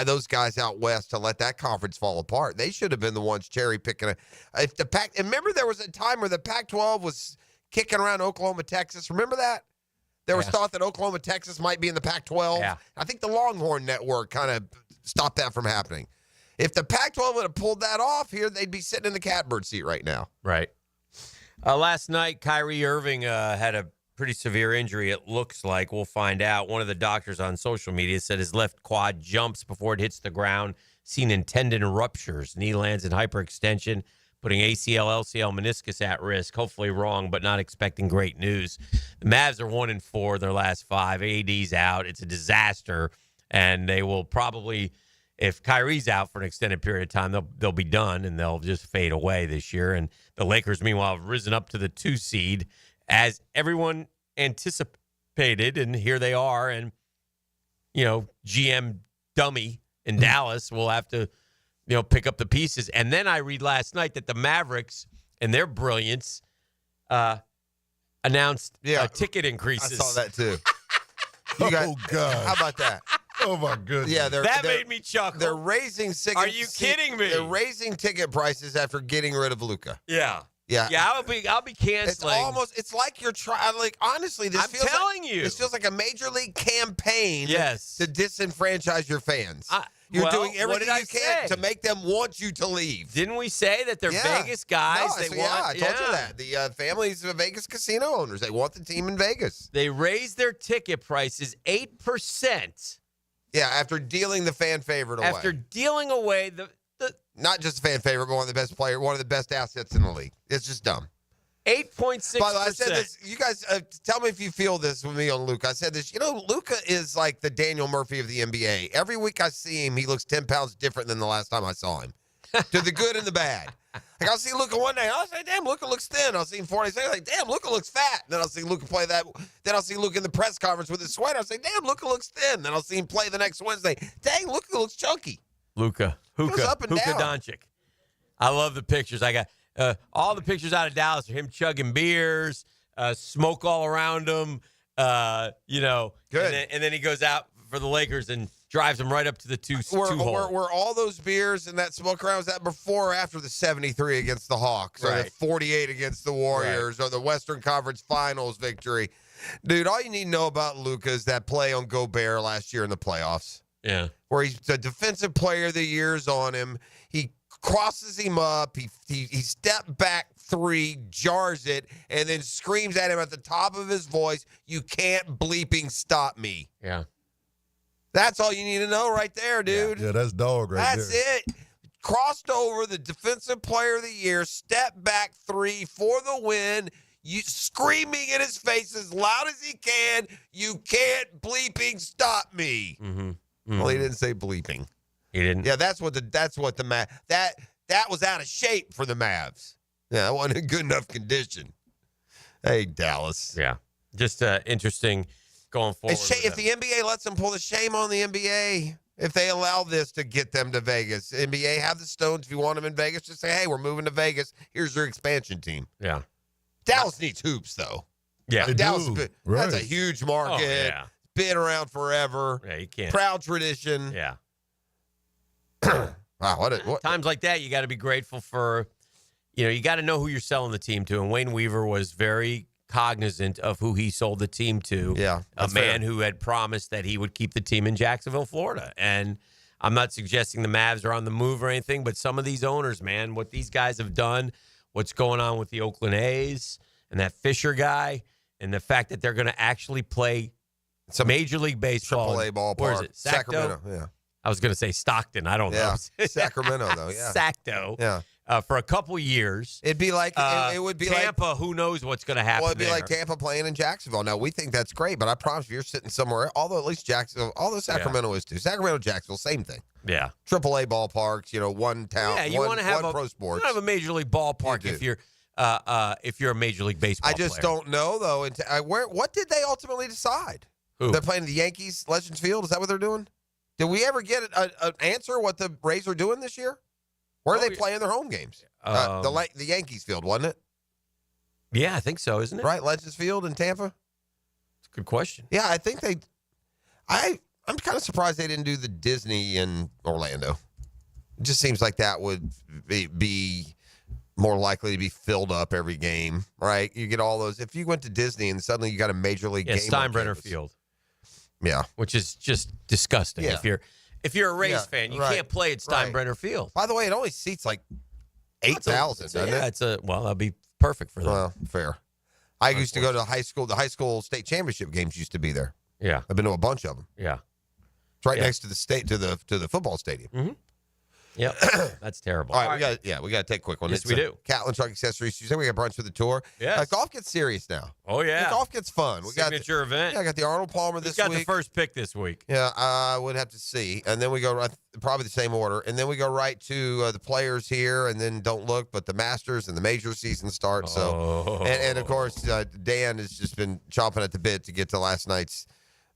those guys out west to let that conference fall apart. They should have been the ones cherry picking it. If the Pac, and remember there was a time where the Pac-12 was kicking around Oklahoma, Texas. Remember that? There was thought that Oklahoma, Texas might be in the Pac-12. Yeah. I think the Longhorn Network kind of stopped that from happening. If the Pac-12 would have pulled that off here, they'd be sitting in the catbird seat right now. Right. Last night, Kyrie Irving had a pretty severe injury, it looks like. We'll find out. One of the doctors on social media said his left quad jumps before it hits the ground, seen in tendon ruptures, knee lands in hyperextension, putting ACL, LCL, meniscus at risk. Hopefully wrong, but not expecting great news. The Mavs are 1-4 their last 5. AD's out. It's a disaster, and they will probably, if Kyrie's out for an extended period of time, they'll be done, and they'll just fade away this year. And the Lakers, meanwhile, have risen up to the 2 seed, as everyone anticipated, and here they are. And, GM dummy in Dallas will have to, pick up the pieces. And then I read last night that the Mavericks, and their brilliance, announced ticket increases. I saw that too. Oh, God. How about that? Oh, my goodness. Yeah, that made me chuckle. They're raising ticket. Are you kidding me? They're raising ticket prices after getting rid of Luka. Yeah. Yeah. Yeah, I'll be canceling. It's like you're trying, like, honestly, this feels like a major league campaign to disenfranchise your fans. You're doing everything you can to make them want you to leave. Didn't we say that they're Vegas guys? I told you that. The families of Vegas casino owners, they want the team in Vegas. They raised their ticket prices 8%. Yeah, after dealing the fan favorite away. After dealing away the not just a fan favorite, but one of the best players, one of the best assets in the league. It's just dumb. 8.6%. By the way, I said this. You guys, tell me if you feel this with me on Luka. I said this. Luka is like the Daniel Murphy of the NBA. Every week I see him, he looks 10 pounds different than the last time I saw him. To the good and the bad. Like, I'll see Luka one day. I'll say, damn, Luka looks thin. I'll see him 4 days later. Like, damn, Luka looks fat. Then I'll see Luka play that. Then I'll see Luka in the press conference with his sweater. I'll say, damn, Luka looks thin. Then I'll see him play the next Wednesday. Dang, Luka looks chunky. Luka Doncic. I love the pictures. I got all the pictures out of Dallas are him chugging beers, smoke all around him. Good. And then he goes out for the Lakers and drives them right up to the two hole. Were all those beers in that smoke round, was that before or after the 73 against the Hawks, or the 48 against the Warriors, or the Western Conference Finals victory? Dude, all you need to know about Luka is that play on Gobert last year in the playoffs. Yeah. Where he's the defensive player of the year's on him. He crosses him up. He step back three, jars it, and then screams at him at the top of his voice, "You can't bleeping stop me." Yeah. That's all you need to know right there, dude. Yeah, that's dog right there. That's it. Crossed over, the defensive player of the year, step back three for the win. You screaming in his face as loud as he can, "You can't bleeping stop me." Well, he didn't say bleeping. He didn't. Yeah, that was out of shape for the Mavs. Yeah, that wasn't in good enough condition. Hey, Dallas. Yeah, just interesting going forward. If the NBA lets them pull the shame on the NBA, if they allow this to get them to Vegas, NBA have the stones. If you want them in Vegas, just say, "Hey, we're moving to Vegas. Here's your expansion team." Yeah. Dallas needs hoops, though. Yeah, Dallas. That's a huge market. Oh, yeah. Been around forever. Yeah, you can't. Proud tradition. Yeah. Wow, what times like that, you got to be grateful for. You got to know who you're selling the team to, and Wayne Weaver was very cognizant of who he sold the team to. Yeah, a man who had promised that he would keep the team in Jacksonville, Florida, and I'm not suggesting the Mavs are on the move or anything, but some of these owners, man, what these guys have done, what's going on with the Oakland A's and that Fisher guy, and the fact that they're going to actually play some Major League Baseball. AAA ballpark. Where is it? Sacramento. Yeah. I was going to say Stockton. I don't know. Sacramento, though. Yeah. Sacto. Yeah. For a couple years. It'd be like it would be Tampa, like who knows what's going to happen. Well, it'd be there. like Tampa playing in Jacksonville. Now we think that's great, but I promise you, you're sitting somewhere. Although at least Jacksonville, although Sacramento is too. Sacramento, Jacksonville, same thing. Yeah. AAA ballparks. One town. Yeah, you want to have pro sports. You want to have a Major League ballpark if you're a Major League Baseball. I just player. don't know though. What did they ultimately decide? Who? They're playing the Yankees Legends Field. Is that what they're doing? Did we ever get an answer what the Rays are doing this year? Where are they playing their home games? The Yankees Field, wasn't it? Yeah, I think so, isn't it? Right, Legends Field in Tampa? It's a good question. Yeah, I think I'm kind of surprised they didn't do the Disney in Orlando. It just seems like that would be more likely to be filled up every game, right? You get all those. If you went to Disney and suddenly you got a Major League game. Steinbrenner Field. Yeah. Which is just disgusting. Yeah. If you're a Rays fan, you can't play at Steinbrenner Field. By the way, it only seats like 8,000, doesn't it? That'd be perfect for them. Well, fair. I used to go to high school. The high school state championship games used to be there. Yeah. I've been to a bunch of them. Yeah. It's right next to the football stadium. Mm-hmm. Yep. That's terrible. All right, we got to take a quick one. Yes, we do. Catlin Truck Accessories Tuesday. We got brunch for the tour. Yes. Golf gets serious now. Oh, yeah. Golf gets fun. Signature event. Yeah, I got the Arnold Palmer this week. Who's got the first pick this week? Yeah, I would have to see. And then we go probably the same order. And then we go right to the players here, and then don't look, but the Masters and the major season start. So, and of course, Dan has just been chomping at the bit to get to last night's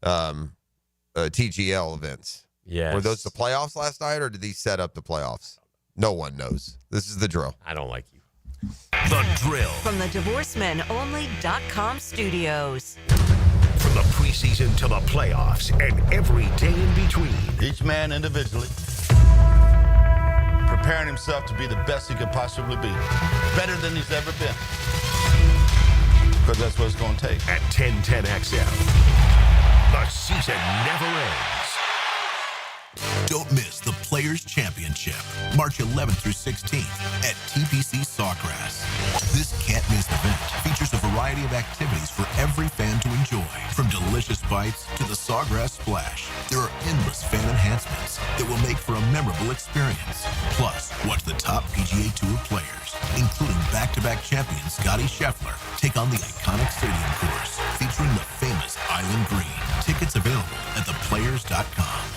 TGL events. Yes. Were those the playoffs last night, or did these set up the playoffs? No one knows. This is the drill. I don't like you. The drill. From the DivorceMenOnly.com studios. From the preseason to the playoffs and every day in between. Each man individually preparing himself to be the best he could possibly be. Better than he's ever been. Because that's what it's going to take. At 1010XL, the season never ends. Don't miss the Players Championship, March 11th through 16th at TPC Sawgrass. This can't-miss event features a variety of activities for every fan to enjoy, from delicious bites to the Sawgrass Splash. There are endless fan enhancements that will make for a memorable experience. Plus, watch the top PGA Tour players, including back-to-back champion Scotty Scheffler, take on the iconic stadium course featuring the famous Island Green. Tickets available at theplayers.com.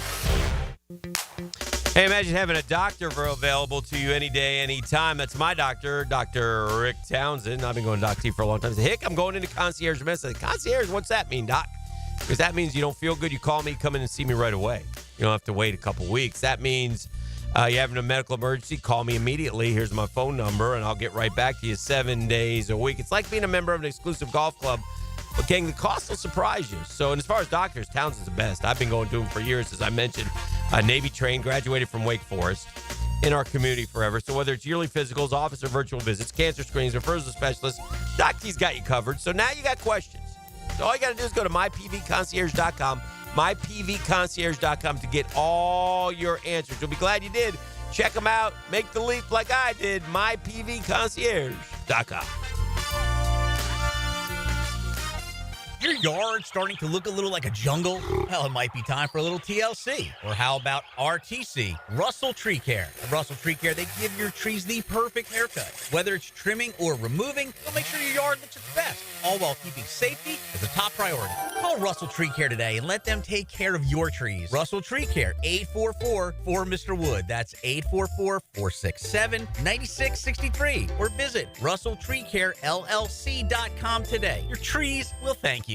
Hey, imagine having a doctor available to you any day, any time. That's my doctor, Dr. Rick Townsend. I've been going to Doc T for a long time. I said, Hick, I'm going into concierge medicine. Concierge, what's that mean, Doc? Because that means you don't feel good. You call me, come in and see me right away. You don't have to wait a couple weeks. That means you're having a medical emergency, call me immediately. Here's my phone number, and I'll get right back to you 7 days a week. It's like being a member of an exclusive golf club, But, gang, the cost will surprise you. So, and as far as doctors, Townsend's the best. I've been going to him for years, as I mentioned. Navy trained, graduated from Wake Forest, in our community forever. So whether it's yearly physicals, office or virtual visits, cancer screenings, refers to specialists, Doc T's got you covered. So now you got questions. So all you got to do is go to mypvconcierge.com, mypvconcierge.com to get all your answers. You'll be glad you did. Check them out. Make the leap like I did. mypvconcierge.com. Your yard starting to look a little like a jungle? Well, it might be time for a little TLC. Or how about RTC, Russell Tree Care? At Russell Tree Care, they give your trees the perfect haircut. Whether it's trimming or removing, they'll make sure your yard looks its best, all while keeping safety as a top priority. Call Russell Tree Care today and let them take care of your trees. Russell Tree Care, 844-4Mr. Wood. That's 844-467-9663. Or visit RussellTreeCareLLC.com today. Your trees will thank you.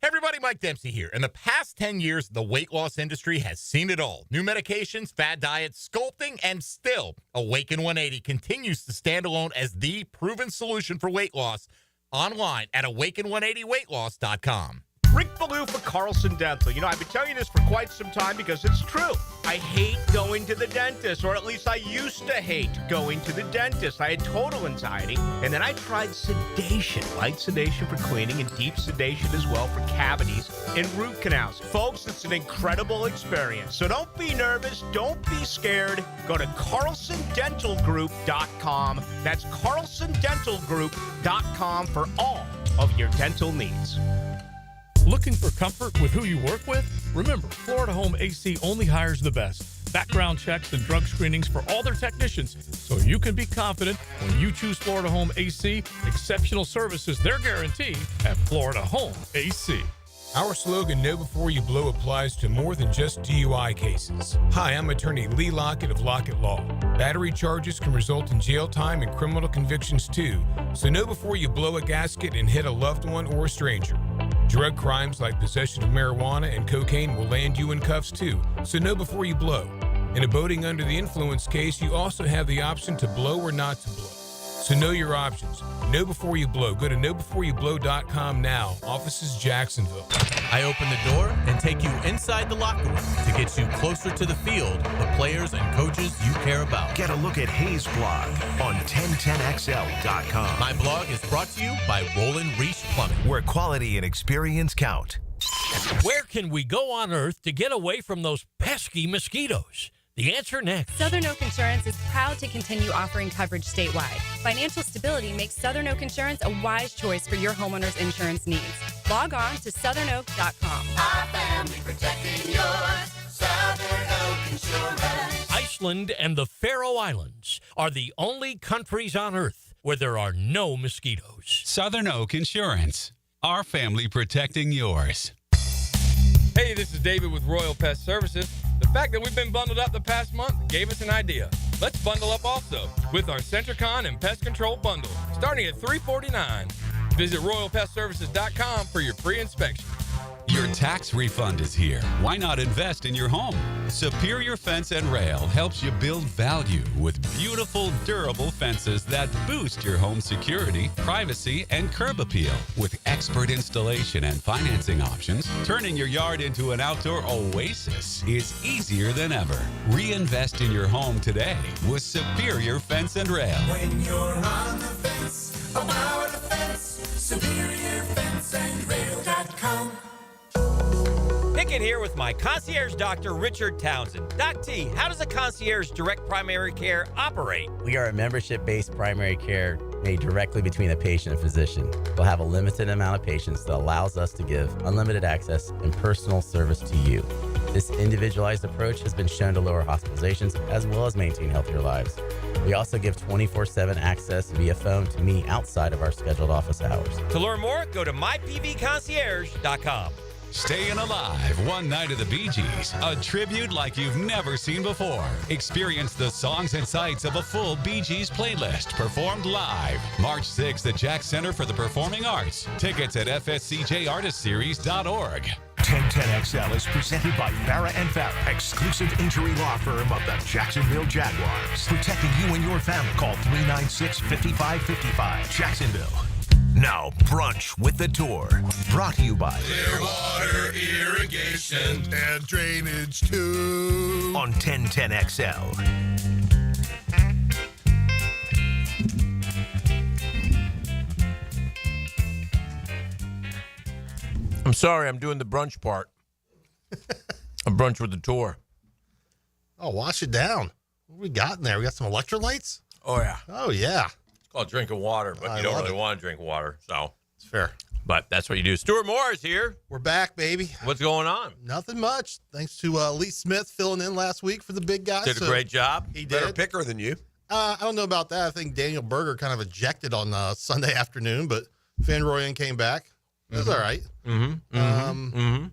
Hey everybody, Mike Dempsey here. In the past 10 years, the weight loss industry has seen it all. New medications, fad diets, sculpting, and still, Awaken 180 continues to stand alone as the proven solution for weight loss online at awaken180weightloss.com. Rick Ballou for Carlson Dental. You know, I've been telling you this for quite some time because it's true. I hate going to the dentist, or at least I used to hate going to the dentist. I had total anxiety, and then I tried sedation. Light sedation for cleaning and deep sedation as well for cavities and root canals. Folks, it's an incredible experience. So don't be nervous. Don't be scared. Go to carlsondentalgroup.com. That's carlsondentalgroup.com for all of your dental needs. Looking for comfort with who you work with? Remember, Florida Home AC only hires the best. Background checks and drug screenings for all their technicians, so you can be confident when you choose Florida Home AC. Exceptional service is their guarantee at Florida Home AC. Our slogan, Know Before You Blow, applies to more than just DUI cases. Hi, I'm attorney Lee Lockett of Lockett Law. Battery charges can result in jail time and criminal convictions too, so know before you blow a gasket and hit a loved one or a stranger. Drug crimes like possession of marijuana and cocaine will land you in cuffs too, so know before you blow. In a boating under the influence case, you also have the option to blow or not to blow. So know your options. Know before you blow. Go to knowbeforeyouBlow.com now. Offices Jacksonville. I open the door and take you inside the locker room to get you closer to the field, the players and coaches you care about. Get a look at Hayes' blog on 1010XL.com. My blog is brought to you by Roland Reese Plumbing, where quality and experience count. Where can we go on Earth to get away from those pesky mosquitoes? The answer next. Southern Oak Insurance is proud to continue offering coverage statewide. Financial stability makes Southern Oak Insurance a wise choice for your homeowner's insurance needs. Log on to southernoak.com. Our family protecting yours. Southern Oak Insurance. Iceland and the Faroe Islands are the only countries on Earth where there are no mosquitoes. Southern Oak Insurance. Our family protecting yours. Hey, this is David with Royal Pest Services. The fact that we've been bundled up the past month gave us an idea. Let's bundle up also with our Centricon and Pest Control Bundle, starting at $349. Visit RoyalPestServices.com for your free inspection. Your tax refund is here. Why not invest in your home? Superior Fence and Rail helps you build value with beautiful, durable fences that boost your home security, privacy, and curb appeal. With expert installation and financing options, turning your yard into an outdoor oasis is easier than ever. Reinvest in your home today with Superior Fence and Rail. When you're on the fence, about the fence, SuperiorFenceandRail.com. Hicken here with my concierge doctor, Richard Townsend. Doc T, how does a concierge direct primary care operate? We are a membership-based primary care made directly between a patient and physician. We'll have a limited amount of patients that allows us to give unlimited access and personal service to you. This individualized approach has been shown to lower hospitalizations as well as maintain healthier lives. We also give 24/7 access via phone to me outside of our scheduled office hours. To learn more, go to mypvconcierge.com. Staying alive one night of the Bee Gees, a tribute like you've never seen before. Experience the songs and sights of a full Bee Gees playlist performed live March 6th at Jack Center for the Performing Arts. Tickets at fscjartistseries.org. 1010XL is presented by Farah & Farah, exclusive injury law firm of the Jacksonville Jaguars. Protecting you and your family. Call 396-5555. Jacksonville. Now, Brunch with the Tour. Brought to you by Clearwater Irrigation and Drainage too. On 1010XL. I'm sorry, I'm doing the brunch part. A brunch with the tour. Oh, wash it down. What we got in there? We got some electrolytes? Oh, yeah. Oh, yeah. It's called drinking water, but I you don't love really it. want to drink water, so. It's fair. But that's what you do. Stuart Moore is here. We're back, baby. What's going on? Nothing much. Thanks to Lee Smith filling in last week for the big guy. Did a great job. He did. Better picker than you. I don't know about that. I think Daniel Berger kind of ejected on Sunday afternoon, but Van Royen came back. It was all right.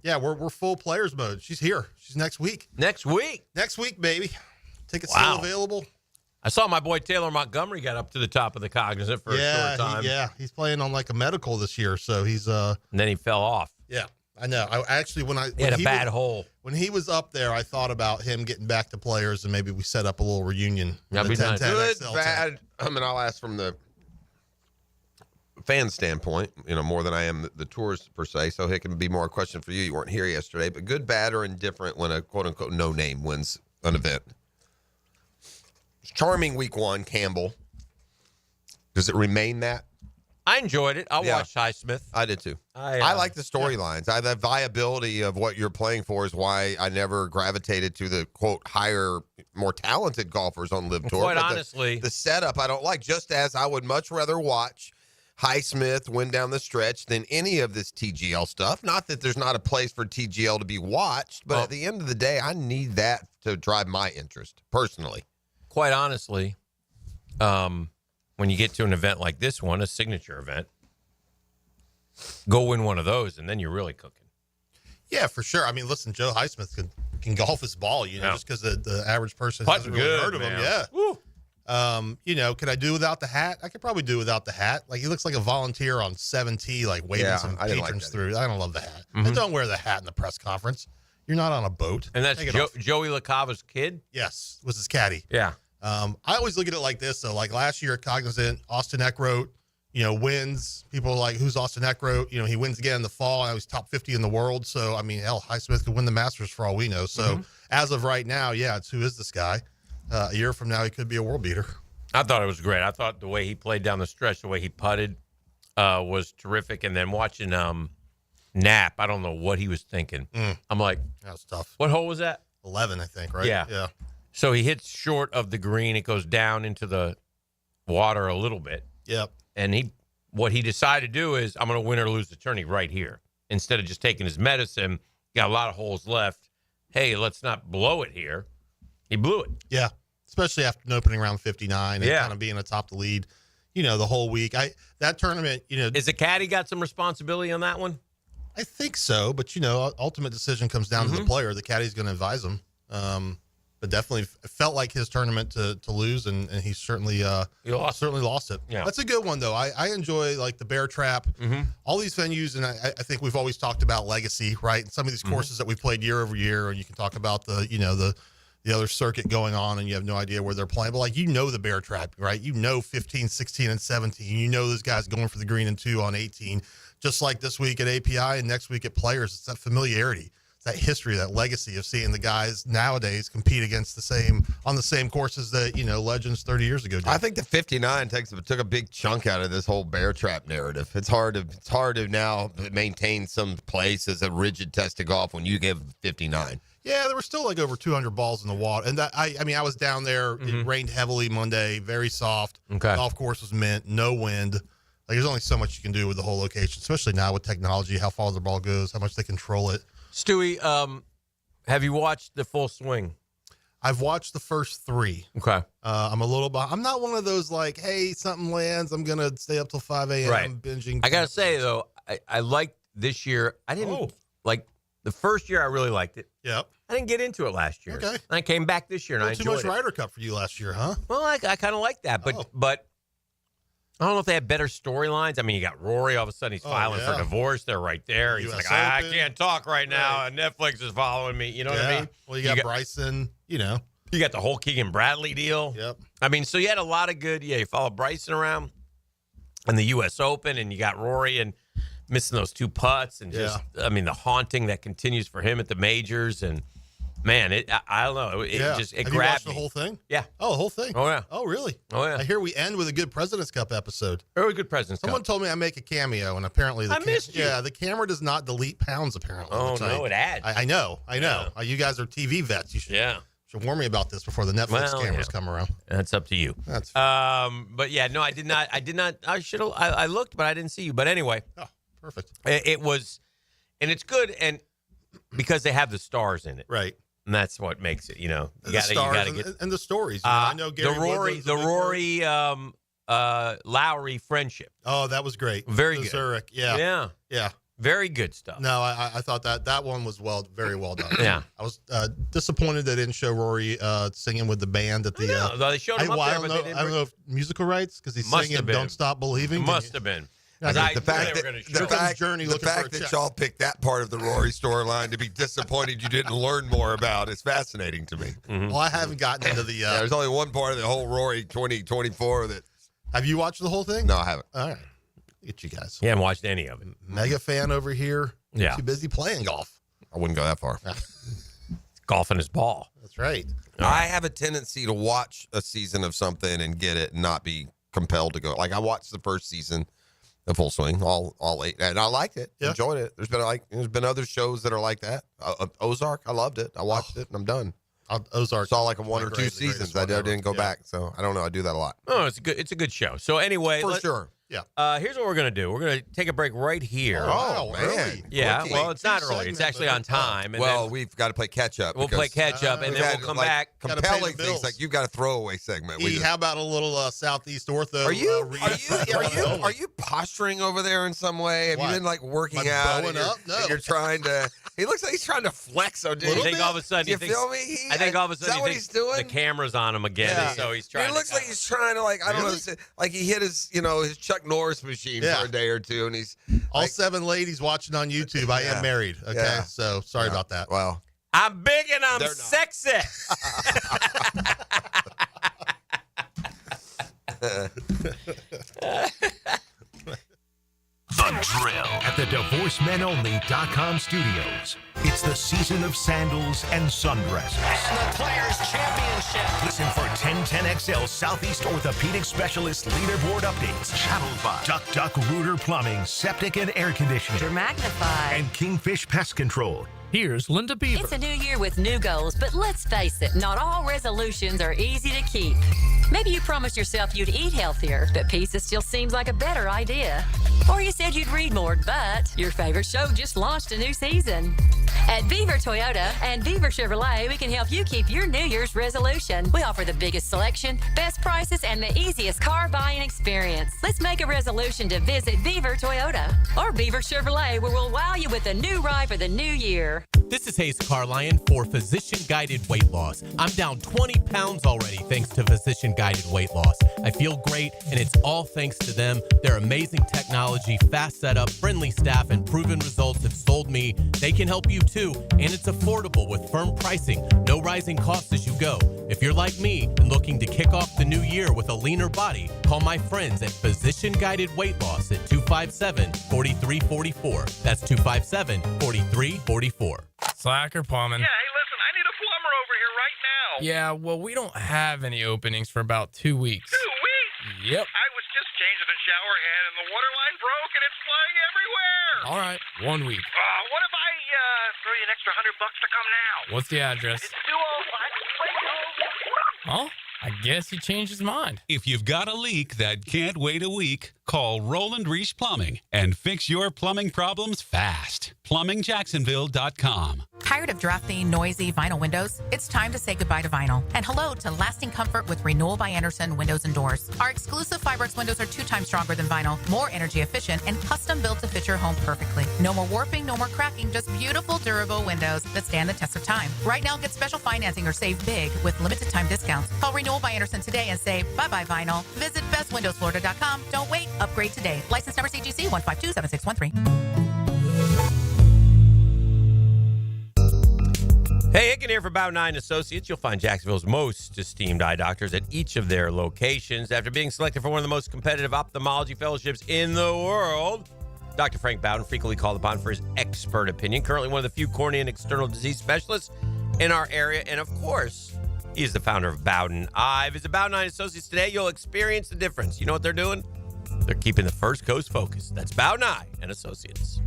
Yeah, we're full players mode. She's here. She's next week. Next week? Next week, baby. Tickets Wow. still available. I saw my boy Taylor Montgomery got up to the top of the Cognizant for a short time. He's playing on like a medical this year, so he's And then he fell off. Yeah, I know. I actually He had a bad hole. When he was up there, I thought about him getting back to players, and maybe we set up a little reunion. That'd with be the nice. 1010 Good, XL bad. I mean, I'll ask from the fan standpoint, more than I am the tours per se. So it can be more a question for you. You weren't here yesterday, but good, bad, or indifferent when a quote unquote no name wins an event. Charming week one, Campbell. Does it remain that? I enjoyed it. I watched Highsmith. I did too. I like the storylines. The viability of what you're playing for is why I never gravitated to the quote higher, more talented golfers on Live Tour. Quite But honestly, the setup I don't like. Just as I would much rather watch Highsmith win down the stretch than any of this TGL stuff. Not that there's not a place for TGL to be watched, but at the end of the day, I need that to drive my interest personally. Quite honestly, when you get to an event like this one, a signature event, go win one of those, and then you're really cooking. Yeah, for sure. I mean, listen, Joe Highsmith can golf his ball, just because the average person Putting hasn't really good, heard of him. man. Yeah. Woo. Could I do without the hat? I could probably do without the hat. Like, he looks like a volunteer on 7T, like waving some I didn't like patrons that through. I don't love the hat. And don't wear the hat in the press conference. You're not on a boat. And that's Take it off. Joey LaCava's kid? Yes, was his caddy. Yeah. I always look at it like this, though. Like last year at Cognizant, Austin Eckroat, wins. People are like, who's Austin Eckroat? He wins again in the fall. Now he's top 50 in the world. So, I mean, hell, Highsmith could win the Masters for all we know. So, as of right now, yeah, it's who is this guy? A year from now, he could be a world beater. I thought it was great. I thought the way he played down the stretch, the way he putted was terrific. And then watching Knapp, I don't know what he was thinking. I'm like, that was tough. What hole was that? 11, I think, right? Yeah. Yeah. So he hits short of the green. It goes down into the water a little bit. Yep. And what he decided to do is, I'm going to win or lose the tourney right here. Instead of just taking his medicine, got a lot of holes left. Hey, let's not blow it here. He blew it. Yeah. Especially after an opening round 59 and kind of being atop the lead, the whole week. That tournament, Is the caddy got some responsibility on that one? I think so, but ultimate decision comes down to the player. The caddy's going to advise him. But definitely felt like his tournament to lose, and he certainly lost it. Yeah. That's a good one though. I enjoy like the Bear Trap, all these venues, and I think we've always talked about legacy, right? And some of these courses that we played year over year, and you can talk about the other circuit going on, and you have no idea where they're playing. But like the Bear Trap, right? 15, 16, and 17. Those guys going for the green and 2 on 18, just like this week at API and next week at Players. It's that familiarity. That history, that legacy of seeing the guys nowadays compete against on the same courses that legends 30 years ago did. I think the 59 took a big chunk out of this whole Bear Trap narrative. It's hard to now maintain some place as a rigid test of golf when you give 59. Yeah, there were still like over 200 balls in the water, and I was down there. It rained heavily Monday, very soft. Okay. Golf course was mint, no wind. Like there's only so much you can do with the whole location, especially now with technology, how far the ball goes, how much they control it. Stewie, have you watched the full swing? I've watched the first 3. Okay. I'm a little behind. I'm not one of those like, hey, something lands, I'm going to stay up till 5 a.m. Right. binging. I got to say, though, I liked this year. I didn't like the first year. I really liked it. Yep. I didn't get into it last year. Okay. And I came back this year, and I enjoyed too much it. Ryder Cup for you last year, huh? Well, I kind of like that, but I don't know if they have better storylines. I mean, you got Rory. All of a sudden, he's filing for divorce. They're right there. He's like, I can't talk right now. And Netflix is following me. You know what I mean? Well, you got Bryson, You got the whole Keegan Bradley deal. Yep. I mean, so you had a lot of good. Yeah, you follow Bryson around. and the U.S. Open, and you got Rory and missing those 2 putts, and just I mean the haunting that continues for him at the majors, and man, I don't know, it Have grabbed you watched me. the whole thing? Yeah. Oh, the whole thing. Oh yeah. Oh really? Oh yeah. I hear we end with a good President's Cup episode. Very good President's Someone Cup. told me I make a cameo, and apparently I missed you. Yeah, the camera does not delete pounds. Apparently. Oh which no, it adds. I know. You guys are TV vets. You should warn me about this before the Netflix cameras come around. That's up to you. That's but yeah, no, I did not. I should have. I looked, but I didn't see you. But anyway, perfect. It was, and it's good, and because they have the stars in it, right? And that's what makes it. You know, you the gotta stars get and the stories. You know, I know Gary the Rory Lowry friendship. Oh, that was great. Very The good. Zurich. Yeah. Very good stuff. No, I thought that one was very well done. Yeah. I was disappointed they didn't show Rory singing with the band at the. They showed him up there, but they didn't. I don't know if musical rights because he's Must singing have been. "Don't Stop Believing." Must have been. The fact that y'all picked that part of the Rory storyline to be disappointed you didn't learn more about is fascinating to me. Well, I haven't gotten into the. There's only one part of the whole Rory 2024 that. Have you watched the whole thing? No, I haven't. All right, get you guys. You haven't watched any of it. Mega fan over here. Yeah. Too busy playing golf. I wouldn't go that far. Golfing his ball. That's right. I have a tendency to watch a season of something and get it and not be compelled to go. Like I watched the first season of Full Swing, all 8, and I liked it. Yeah. Enjoyed it. There's been other shows that are like that. Ozark, I loved it. I watched it and I'm done. Ozark saw like 1 or 2 seasons. I didn't go back, so I don't know. I do that a lot. Oh, it's a good show. So anyway, For sure. Yeah. Here's what we're gonna do. We're gonna take a break right here. Oh, man. Early. Yeah. Quickie. Well, it's not early. It's actually on time. And Well, then we've got to play catch up. we'll play catch up, and then we'll come back. Gotta pay Compelling the things bills. like you've got a throwaway segment. E, how about a little Southeast Ortho? Are you posturing over there in some way? Have What? you been like working Am I out? bowing up? No. And you're trying to. He looks like he's trying to flex. I think all of a sudden, you he thinks, feel me? I think all of a sudden is that what he he's thinks doing? the camera's on him again, Yeah. and so he's trying. It looks like he's trying to I don't Really? know, like he hit his his Chuck Norris machine for a day or two, and he's all 7 ladies watching on YouTube. I am married. Okay, Yeah. so sorry about that. Well, I'm big and I'm They're not. sexy. The Drill at the DivorceMenOnly.com studios. It's the season of sandals and sundresses. And the Players' Championship. Listen for 1010XL Southeast Orthopedic Specialist leaderboard updates. Channeled by Duck Rooter Plumbing, Septic and Air Conditioning, Magnified. and Kingfish Pest Control. Here's Linda Beaver. It's a new year with new goals, but let's face it, not all resolutions are easy to keep. Maybe you promised yourself you'd eat healthier, but pizza still seems like a better idea. Or you said you'd read more, but your favorite show just launched a new season. At Beaver Toyota and Beaver Chevrolet, we can help you keep your New Year's resolution. We offer the biggest selection, best prices, and the easiest car buying experience. Let's make a resolution to visit Beaver Toyota or Beaver Chevrolet, where we'll wow you with a new ride for the new year. This is Hayes Carlion for Physician Guided Weight Loss. I'm down 20 pounds already thanks to Physician Guided Weight Loss. I feel great, and it's all thanks to them. Their amazing technology, fast setup, friendly staff, and proven results have sold me. They can help you too, and it's affordable with firm pricing. No rising costs as you go. If you're like me and looking to kick off the new year with a leaner body, call my friends at Physician Guided Weight Loss at 257-4344. That's 257-4344. Slacker plumbing. Yeah, hey, listen, I need a plumber over here right now. Yeah, well, we don't have any openings for about 2 weeks. 2 weeks? Yep. I was just changing the shower head and the water line broke and it's flying everywhere. All right, 1 week. What if I throw you an extra $100 to come now? What's the address? It's 205. Oh, I guess he changed his mind. If you've got a leak that can't wait a week, call Roland Reich Plumbing and fix your plumbing problems fast. PlumbingJacksonville.com. Tired of drafty, noisy vinyl windows? It's time to say goodbye to vinyl. And hello to lasting comfort with Renewal by Andersen windows and doors. Our exclusive Fiberx windows are 2 times stronger than vinyl, more energy efficient, and custom built to fit your home perfectly. No more warping, no more cracking, just beautiful, durable windows that stand the test of time. Right now, get special financing or save big with limited time discounts. Call Renewal by Andersen today and say bye-bye vinyl. Visit bestwindowsflorida.com. Don't wait. Upgrade today. License number CGC 1527613. Hey, Hicken here for About 9 Associates. You'll find Jacksonville's most esteemed eye doctors at each of their locations. After being selected for one of the most competitive ophthalmology fellowships in the world, Dr. Frank Bowden, frequently called upon for his expert opinion, currently one of the few cornea and external disease specialists in our area. And, of course, he's the founder of Bowden Eye. Visit About 9 Associates today. You'll experience the difference. You know what they're doing? They're keeping the First Coast focused. That's Bowden Eye and Associates.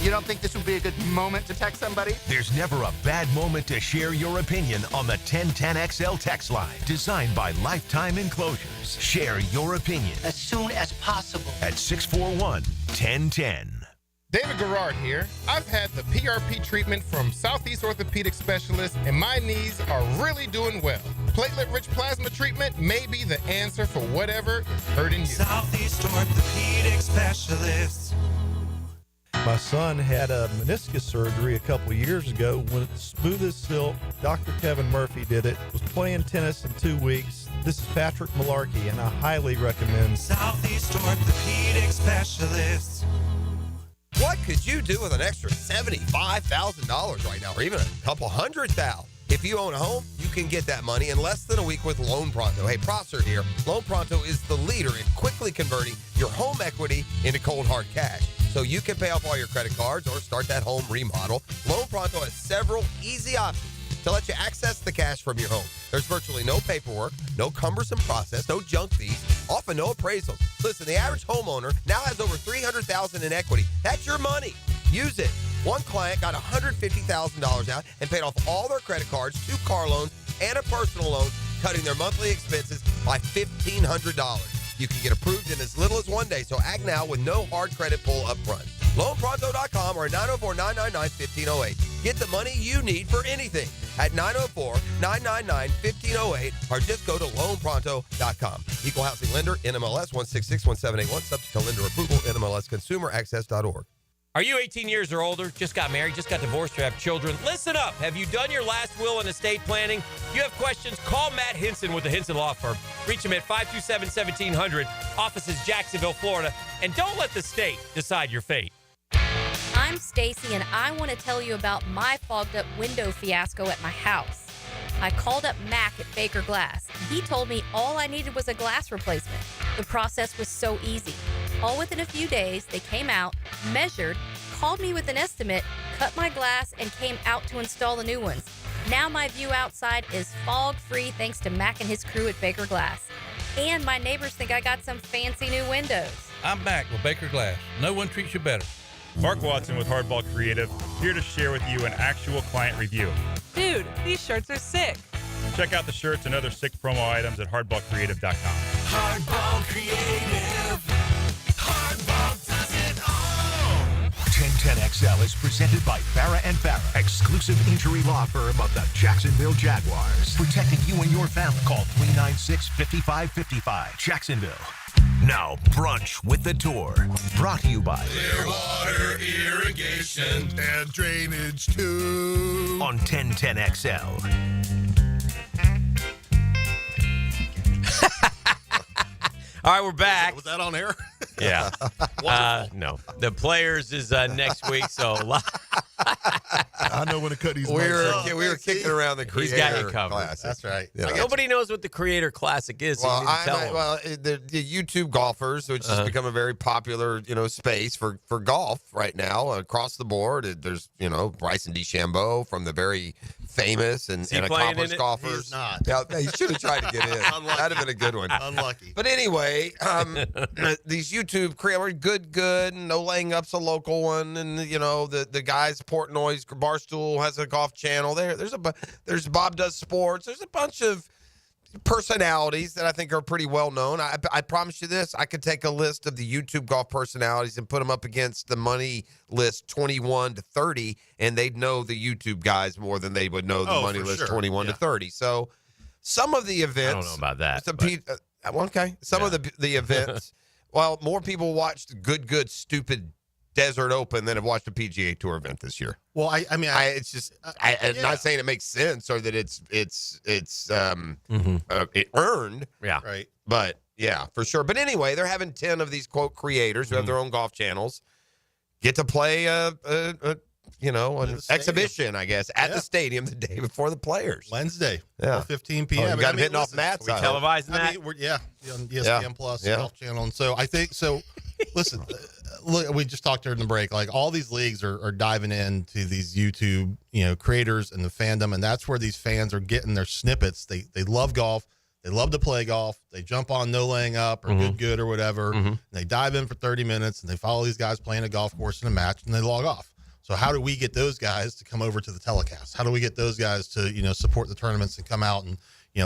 You don't think this would be a good moment to text somebody? There's never a bad moment to share your opinion on the 1010XL text line. Designed by Lifetime Enclosures. Share your opinion As soon as possible. at 641-1010. David Garrard here. I've had the PRP treatment from Southeast Orthopedic Specialists, and my knees are really doing well. Platelet-rich plasma treatment may be the answer for whatever is hurting you. Southeast Orthopedic Specialists. My son had a meniscus surgery a couple of years ago. When it's smooth as silk, Dr. Kevin Murphy did it. Was playing tennis in 2 weeks. This is Patrick Malarkey, and I highly recommend Southeast Orthopedic Specialists. What could you do with an extra $75,000 right now, or even a couple $100,000? If you own a home, you can get that money in less than a week with Loan Pronto. Hey, Prosser here. Loan Pronto is the leader in quickly converting your home equity into cold hard cash, so you can pay off all your credit cards or start that home remodel. Loan Pronto has several easy options to let you access the cash from your home. There's virtually no paperwork, no cumbersome process, no junk fees, often no appraisals. Listen, the average homeowner now has over $300,000 in equity. That's your money. Use it. One client got $150,000 out and paid off all their credit cards, 2 car loans, and a personal loan, cutting their monthly expenses by $1,500. You can get approved in as little as 1 day, so act now with no hard credit pull up front. LoanPronto.com or 904-999-1508. Get the money you need for anything at 904-999-1508 or just go to LoanPronto.com. Equal housing lender, NMLS 1661781, subject to lender approval, NMLSconsumeraccess.org. Are you 18 years or older, just got married, just got divorced, or have children? Listen up. Have you done your last will and estate planning? If you have questions, call Matt Hinson with the Hinson Law Firm. Reach him at 527-1700, offices Jacksonville, Florida. And don't let the state decide your fate. I'm Stacy, and I want to tell you about my fogged up window fiasco at my house. I called up Mac at Baker Glass. He told me all I needed was a glass replacement. The process was so easy. All within a few days, they came out, measured, called me with an estimate, cut my glass, and came out to install the new ones. Now my view outside is fog-free thanks to Mac and his crew at Baker Glass. And my neighbors think I got some fancy new windows. I'm back with Baker Glass. No one treats you better. Mark Watson with Hardball Creative, here to share with you an actual client review. Dude, these shirts are sick. Check out the shirts and other sick promo items at hardballcreative.com. Hardball Creative. Hardball does it all. 1010XL is presented by Farrah & Farrah, exclusive injury law firm of the Jacksonville Jaguars. Protecting you and your family. Call 396-5555. Jacksonville. Now, Brunch with the Tour. Brought to you by Clearwater Irrigation and Drainage too. On 1010XL. All right, we're back. Was that on air? Yeah. No. The Players is next week, so I know when to cut these. We were kicking around the He's got Creator you covered. Classic. That's right. You know. Nobody knows what the Creator Classic is. So Well, you didn't tell them. the YouTube golfers, which has become a very popular, space for golf right now across the board. There's, Bryson DeChambeau from the very famous and he playing in accomplished it? golfers. He's not. Yeah, he should have tried to get in. Unlucky. That'd have been a good one. Unlucky. But anyway, these YouTube creators, good, and No Laying Up's a local one, and the guys Portnoy's Barstool has a golf channel. There's Bob Does Sports. There's a bunch of personalities that I think are pretty well known. I promise you this: I could take a list of the YouTube golf personalities and put them up against the money list 21 to 30, and they'd know the YouTube guys more than they would know the money list 21 to 30. So some of the events, I don't know about that. Some of the events. Well, more people watched Good Stupid Desert Open than have watched a PGA Tour event this year. Well, I'm not saying it makes sense or that it earned. Yeah. Right. But Yeah, for sure. But anyway, they're having 10 of these, quote, creators who have their own golf channels get to play, an exhibition, I guess, at the stadium the day before the players. Wednesday, yeah, 15 p.m. You got them hitting off mats. Are we televising that? On ESPN Plus, Golf Channel. And so I think, listen, look, we just talked during the break, like all these leagues are diving into these YouTube, creators and the fandom. And that's where these fans are getting their snippets. They love golf. They love to play golf. They jump on No Laying Up or Good or whatever. And they dive in for 30 minutes and they follow these guys playing a golf course in a match and they log off. So how do we get those guys to come over to the telecast? How do we get those guys to, support the tournaments and come out and,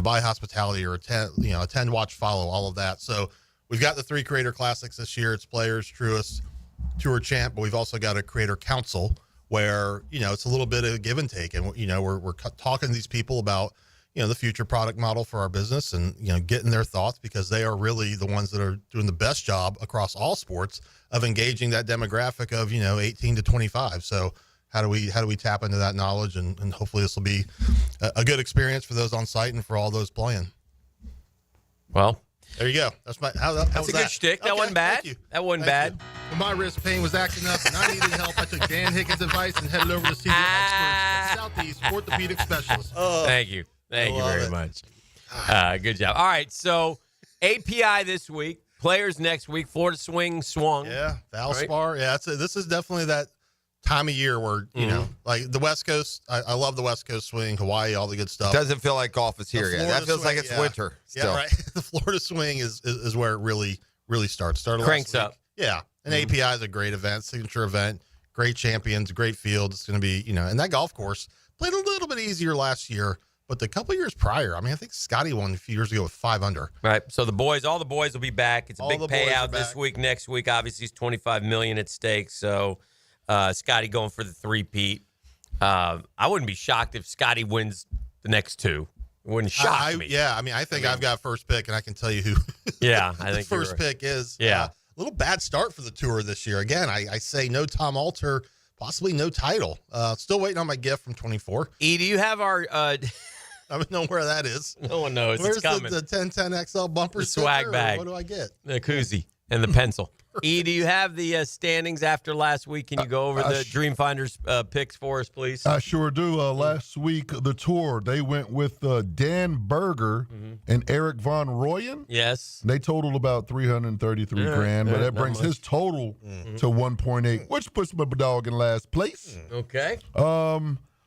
buy hospitality or attend, watch, follow, all of that. So we've got the 3 creator classics this year. It's Players, Truist, Tour Champ, but we've also got a creator council where, it's a little bit of give and take. And, we're talking to these people about, the future product model for our business and, getting their thoughts because they are really the ones that are doing the best job across all sports of engaging that demographic of, 18 to 25. So how do we tap into that knowledge? And hopefully this will be a good experience for those on site and for all those playing. Well, there you go. That's a good shtick. That wasn't bad. That wasn't bad. When my wrist pain was acting up and I needed help, I took Dan Hicken's advice and headed over to see the experts at Southeast Orthopedic Specialists. Thank you. Thank you very much. Good job. All right, so API this week, Players next week, Florida swung. Yeah, Valspar. Right? Yeah, this is definitely that time of year where, like the West Coast, I love the West Coast swing, Hawaii, all the good stuff. Doesn't feel like golf is here yet. That feels like it's winter still. Yeah, right. The Florida swing is where it really starts. Cranks up. Yeah, and API is a great event, signature event, great champions, great field. It's going to be, and that golf course played a little bit easier last year. But the couple years prior, I think Scotty won a few years ago with 5 under. Right. So all the boys will be back. It's a big payout this week. Next week, obviously, it's $25 million at stake. So Scotty going for the 3-peat. I wouldn't be shocked if Scotty wins the next 2. It wouldn't shock me. Yeah. I think I've got first pick, and I can tell you who. Yeah, I think first pick is. Yeah. A little bad start for the tour this year. Again, I say no Tom Alter, possibly no title. Still waiting on my gift from 24. E, do you have our? I don't know where that is. No one knows. Where's it's coming. The 1010 XL bumper the swag bag? What do I get? The koozie and the pencil. E, do you have the standings after last week? Can you go over the Dreamfinders picks for us, please? I sure do. Last week, the tour, they went with Dan Berger and Eric Von Royen. Yes. They totaled about $333 grand, but that brings his total to 1.8, which puts my dog in last place. Okay.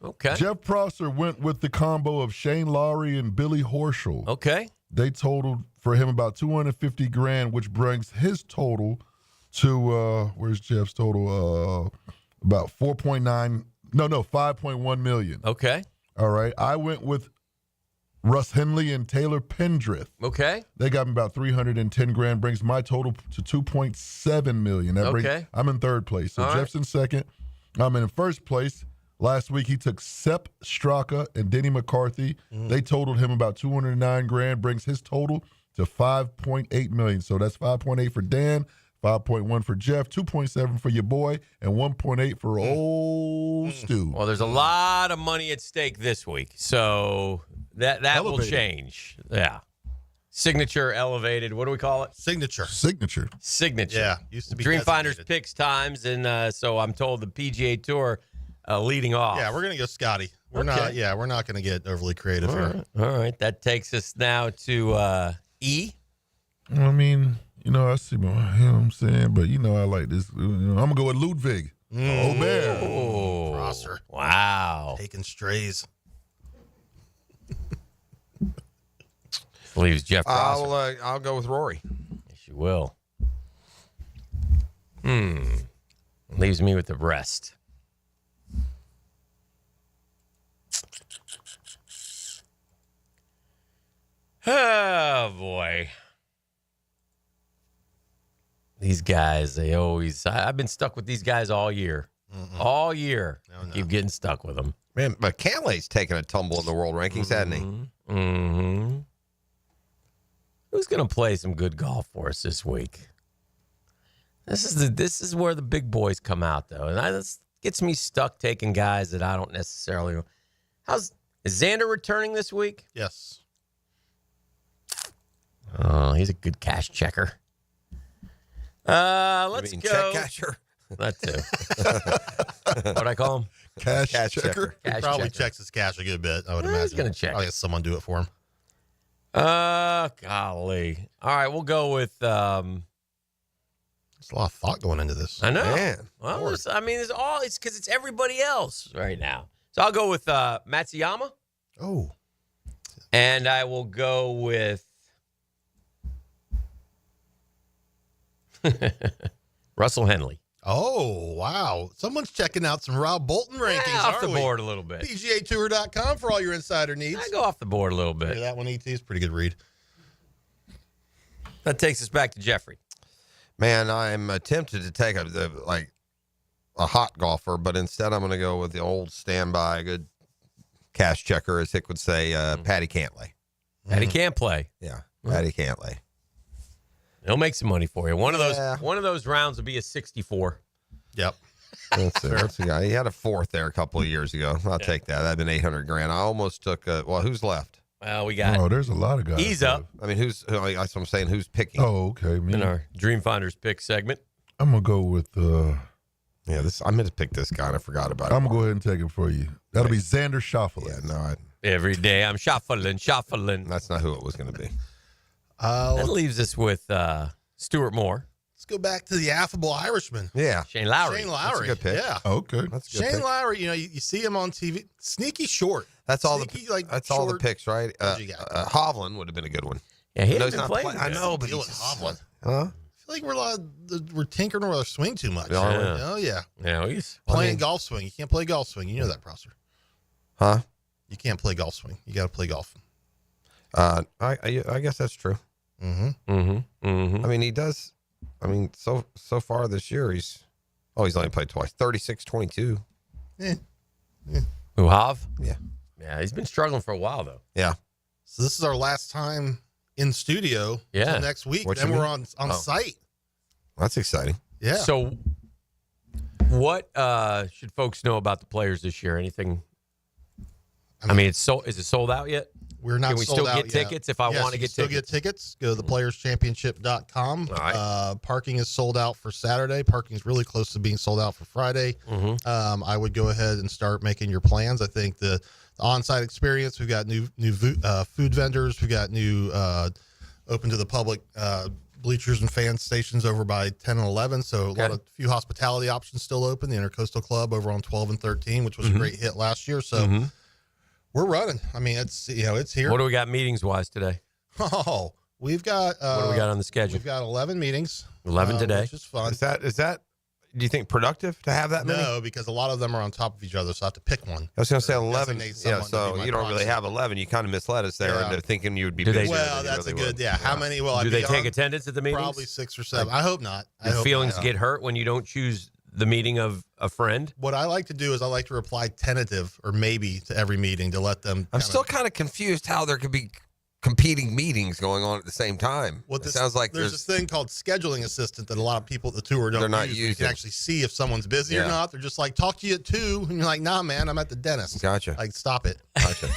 Okay. Jeff Prosser went with the combo of Shane Lowry and Billy Horschel. Okay. They totaled for him about $250 grand, which brings his total to where's Jeff's total? About 5.1 million. Okay. All right. I went with Russ Henley and Taylor Pendrith. Okay. They got me about 310 grand, brings my total to 2.7 million. I'm in third place. So Jeff's in second. I'm in first place. Last week, he took Sepp Straka and Denny McCarthy. They totaled him about 209 grand, brings his total to 5.8 million. So that's 5.8 for Dan, 5.1 for Jeff, 2.7 for your boy, and 1.8 for old Stu. Well, there's a lot of money at stake this week, so that will change. Yeah. Signature elevated. What do we call it? Signature. Yeah. Used to be Dreamfinders picks times, and so I'm told the PGA Tour leading off. Yeah, we're gonna go Scotty. We're not gonna get overly creative here. All right. That takes us now to E. I mean, I see what I'm saying, but I like this. I'm gonna go with Ludwig. Bear. Oh, Prosser. Wow. Taking strays. Leaves Jeff Prosser. I'll go with Rory. Yes, you will. Leaves me with the rest. Oh, boy. These guys, I've been stuck with these guys all year. All year. No. Keep getting stuck with them. Man, but Cantley's taken a tumble in the world rankings, hasn't he? Mm-hmm. Who's going to play some good golf for us this week? This is where the big boys come out, though. And this gets me stuck taking guys that I don't necessarily know. Is Xander returning this week? Yes. Oh, he's a good cash checker. Let's go. Check casher. That too. What'd I call him? Cash checker. He probably checks his cash a good bit, I would imagine. He's going to check. I'll get someone do it for him. Golly. All right, we'll go with... There's a lot of thought going into this. I know. Man. Well, it's because it's everybody else right now. So I'll go with Matsuyama. Oh. And I will go with Russell Henley. Oh, wow. Someone's checking out some Rob Bolton rankings, Off the aren't we? board a little bit. PGAtour.com for all your insider needs. I go off the board a little bit. That one, ET, is a pretty good read. That takes us back to Jeffrey. Man, I'm tempted to take a hot golfer, but instead I'm going to go with the old standby, good cash checker, as Hick would say, Patty Cantlay. Patty can't play. Yeah, Patty Cantlay. He'll make some money for you. One of those rounds will be a 64. Yep. That's the guy. He had a fourth there a couple of years ago. I'll take that. That'd been $800,000. I almost took who's left? Well, we got. Oh, there's a lot of guys. He's up. I mean, that's what I'm saying. Who's picking? Oh, okay. Me. In our Dream Finders pick segment. I'm gonna go with. I meant to pick this guy and I forgot about it. I'm gonna go ahead and take it for you. That'll be Xander Schauffele. Yeah, no, every day I'm shuffling. That's not who it was going to be. That leaves us with Stuart Moore. Let's go back to the affable Irishman. Yeah, Shane Lowry. That's a good pick. Yeah. Okay. That's a good Shane pick. Lowry, you see him on TV. Sneaky short. That's all Sneaky, all the short. picks, right? What'd you got? Hovland would have been a good one. Yeah, he No, hasn't he's been not playing. I know, but Deal he's with Hovland. Huh? I feel like we're tinkering with our swing too much. Yeah. Oh, yeah. Yeah, he's Playing golf swing. You can't play golf swing. You know that, Prosser. Huh? You can't play golf swing. You got to play golf. I guess that's true. Mm-hmm. Mm-hmm. Mm-hmm. I mean, he does. I mean, so far this year, he's only played twice. 36-22. Who, Hav? Yeah. Yeah, he's been struggling for a while, though. Yeah. So this is our last time in studio Yeah. until next week. What Then you we're mean? on site. That's exciting. Yeah. So what should folks know about the players this year? Anything? I mean, is it sold out yet? We're not Can we sold still out get yet. tickets if I Yes, want to you get can tickets? still get tickets. Go to theplayerchampionship.com. All right. Parking is sold out for Saturday. Parking is really close to being sold out for Friday. Mm-hmm. I would go ahead and start making your plans. I think the on-site experience, we've got new food vendors. We've got new open to the public bleachers and fan stations over by 10 and 11. So a few hospitality options still open. The Intercoastal Club over on 12 and 13, which was a great hit last year. So we're running. I mean, it's here. What do we got meetings wise today? Oh, we've got what do we got on the schedule? We've got 11 meetings. 11 today, which is fun. Is that? Do you think productive to have that many? No, because a lot of them are on top of each other, so I have to pick one. I was going to say 11. Designate Yeah, someone to so be my you don't really proxy. have 11. You kind of misled us there into thinking you would be. Do they- busier Well, than you that's really a good. would. Yeah. How many will I Do be they take on? attendance at the meetings? Probably 6 or 7. I hope not. Your feelings get hurt when you don't choose the meeting of a friend? What I like to do is I like to reply tentative or maybe to every meeting to let them. I'm still kind of confused how there could be competing meetings going on at the same time. What It sounds like there's this thing called scheduling assistant that a lot of people at the tour don't They're not use. You using. can actually see if someone's busy or Yeah. not. They're just like, talk to you at 2. And you're like, nah, man, I'm at the dentist. Gotcha. Like, stop it. Gotcha.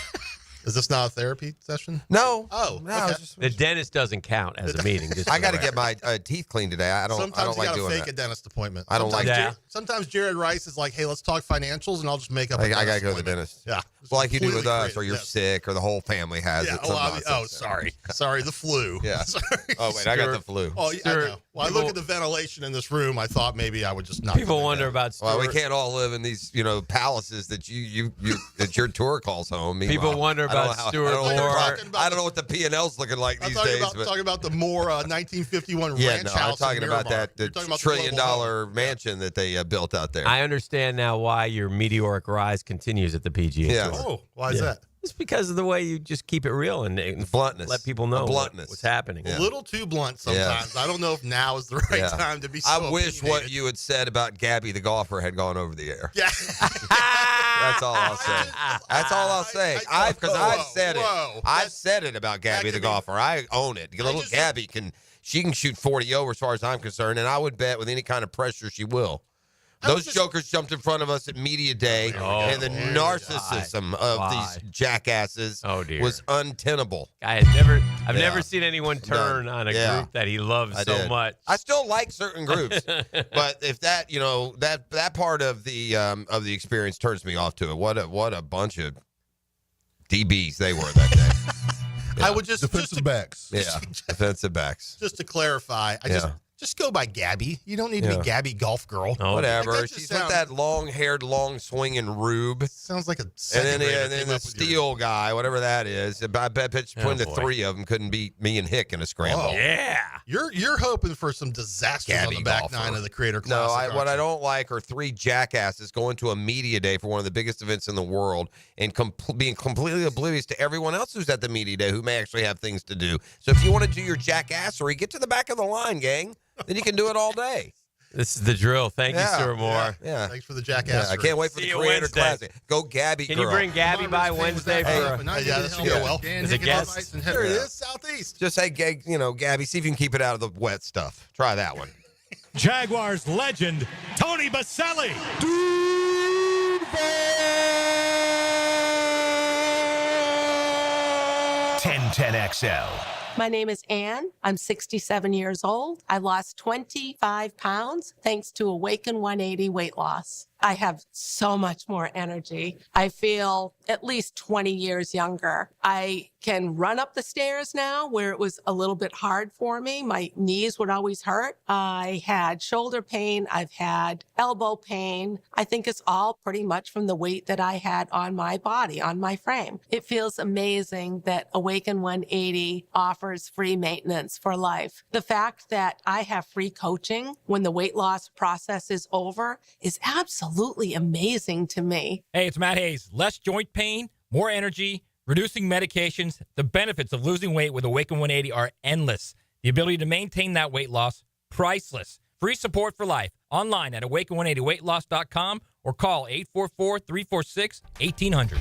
Is this not a therapy session? No. Oh, No, okay. it's just- The dentist doesn't count as a meeting. Just I for got the to get record. my teeth cleaned today. I don't Sometimes you like gotta doing fake that. a dentist appointment. I don't like that. Sometimes Jared Rice is like, hey, let's talk financials, and I'll just make up a I got to dentist go to the appointment. dentist. Yeah. Well, like you do with Completely us, or creative, you're yes. sick, or the whole family has Yeah. it. some nonsense. Sorry. Sorry, the flu. Yeah. Sorry. Oh, wait, I got the flu. Oh, yeah, I know. Well, I look at the ventilation in this room. I thought maybe I would just not. People wonder about Stuart. Well, we can't all live in these, palaces that you that your tour calls home. People Meanwhile, wonder I don't about know how- Stuart I don't know what Moore. the- I don't know what the P&L's looking like I'm these talking days. about, but talking about the more 1951 yeah, ranch no, house. I'm talking in about Miramar. that the You're talking about $1 the trillion global home. mansion that they built out there. I understand now why your meteoric rise continues at the PGA Yeah. Tour. Oh, why is that? It's because of the way you just keep it real and bluntness. let people know Bluntness. what's happening. A little too blunt sometimes. I don't know if now is the right Yeah. time to be so I wish what opinionated. you had said about Gabby the golfer had gone over the air. Yeah. That's all I'll say. That's all I'll say. Because I've said whoa. it. I've said it about Gabby the golfer. I own it. Little Gabby can shoot 40 over as far as I'm concerned, and I would bet with any kind of pressure she will. Those jokers jumped in front of us at Media Day, and the narcissism of these jackasses was untenable. I've never seen anyone turn on a group that he loves so much. I still like certain groups, but if that that part of the experience turns me off to it, what a bunch of DBs they were that day. I would just defensive backs. Yeah, defensive backs. Just to clarify, just go by Gabby. You don't need to be Gabby Golf Girl. Whatever. Like, She's with that long-haired, long-swinging rube. Sounds like a and then the steel guy, whatever that is. I bet between the three of them couldn't beat me and Hick in a scramble. Oh. Yeah. You're hoping for some disasters on the back nine of the Creator Classic. No, what I don't like are three jackasses going to a media day for one of the biggest events in the world and being completely oblivious to everyone else who's at the media day who may actually have things to do. So if you want to do your jackassery, get to the back of the line, gang. Then you can do it all day. This is the drill. Thank you, Sir Moore. Yeah. Thanks for the jackass. I can't wait for the Creator Classic. Go Gabby Can girl. you bring Gabby by Wednesday for this should go well. as a guest? There it is, Southeast. Just say, Gabby, see if you can keep it out of the wet stuff. Try that one. Jaguars legend, Tony Baselli. 1010XL. My name is Ann. I'm 67 years old. I lost 25 pounds thanks to Awaken 180 weight loss. I have so much more energy. I feel at least 20 years younger. I can run up the stairs now where it was a little bit hard for me. My knees would always hurt. I had shoulder pain. I've had elbow pain. I think it's all pretty much from the weight that I had on my body, on my frame. It feels amazing that Awaken 180 offers free maintenance for life. The fact that I have free coaching when the weight loss process is over is absolutely amazing to me. Hey, it's Matt Hayes. Less joint pain, more energy, reducing medications. The benefits of losing weight with Awaken 180 are endless. The ability to maintain that weight loss, priceless. Free support for life. Online at awaken180weightloss.com or call 844-346-1800.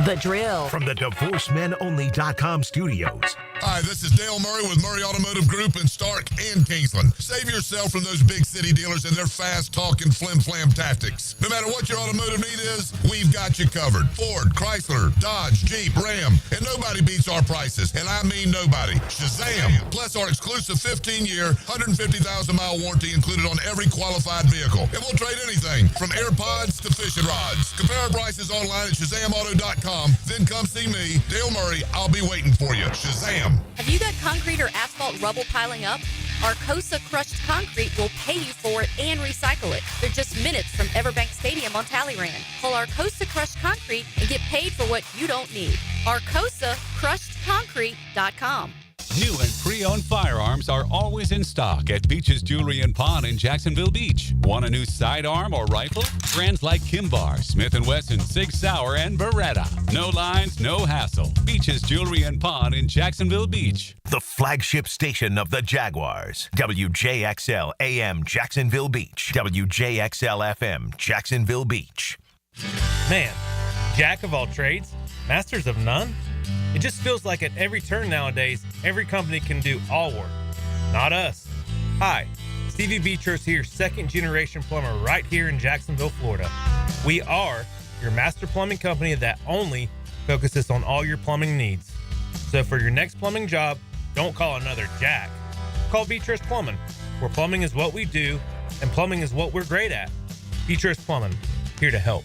The Drill. From the DivorceMenOnly.com studios. Hi, this is Dale Murray with Murray Automotive Group in Stark and Kingsland. Save yourself from those big city dealers and their fast-talking flim-flam tactics. No matter what your automotive need is, we've got you covered. Ford, Chrysler, Dodge, Jeep, Ram, and nobody beats our prices, and I mean nobody. Shazam! Plus our exclusive 15-year, 150,000-mile warranty included on every qualified vehicle. And we'll trade anything from AirPods to fishing rods. Compare our prices online at ShazamAuto.com. Then come see me, Dale Murray. I'll be waiting for you. Shazam! Have you got concrete or asphalt rubble piling up? Arcosa Crushed Concrete will pay you for it and recycle it. They're just minutes from Everbank Stadium on Talleyrand. Call Arcosa Crushed Concrete and get paid for what you don't need. ArcosaCrushedConcrete.com. New and pre-owned firearms are always in stock at Beach's Jewelry and Pawn in Jacksonville Beach. Want a new sidearm or rifle? Brands like Kimbar, Smith & Wesson, Sig Sauer, and Beretta. No lines, no hassle. Beach's Jewelry and Pawn in Jacksonville Beach. The flagship station of the Jaguars. WJXL AM Jacksonville Beach. WJXL FM Jacksonville Beach. Man, jack of all trades, masters of none? It just feels like at every turn nowadays, every company can do all work. Not us. Hi, Stevie Beechurst here, second-generation plumber right here in Jacksonville, Florida. We are your master plumbing company that only focuses on all your plumbing needs. So for your next plumbing job, don't call another Jack. Call Beechurst Plumbing, where plumbing is what we do and plumbing is what we're great at. Beechurst Plumbing, here to help.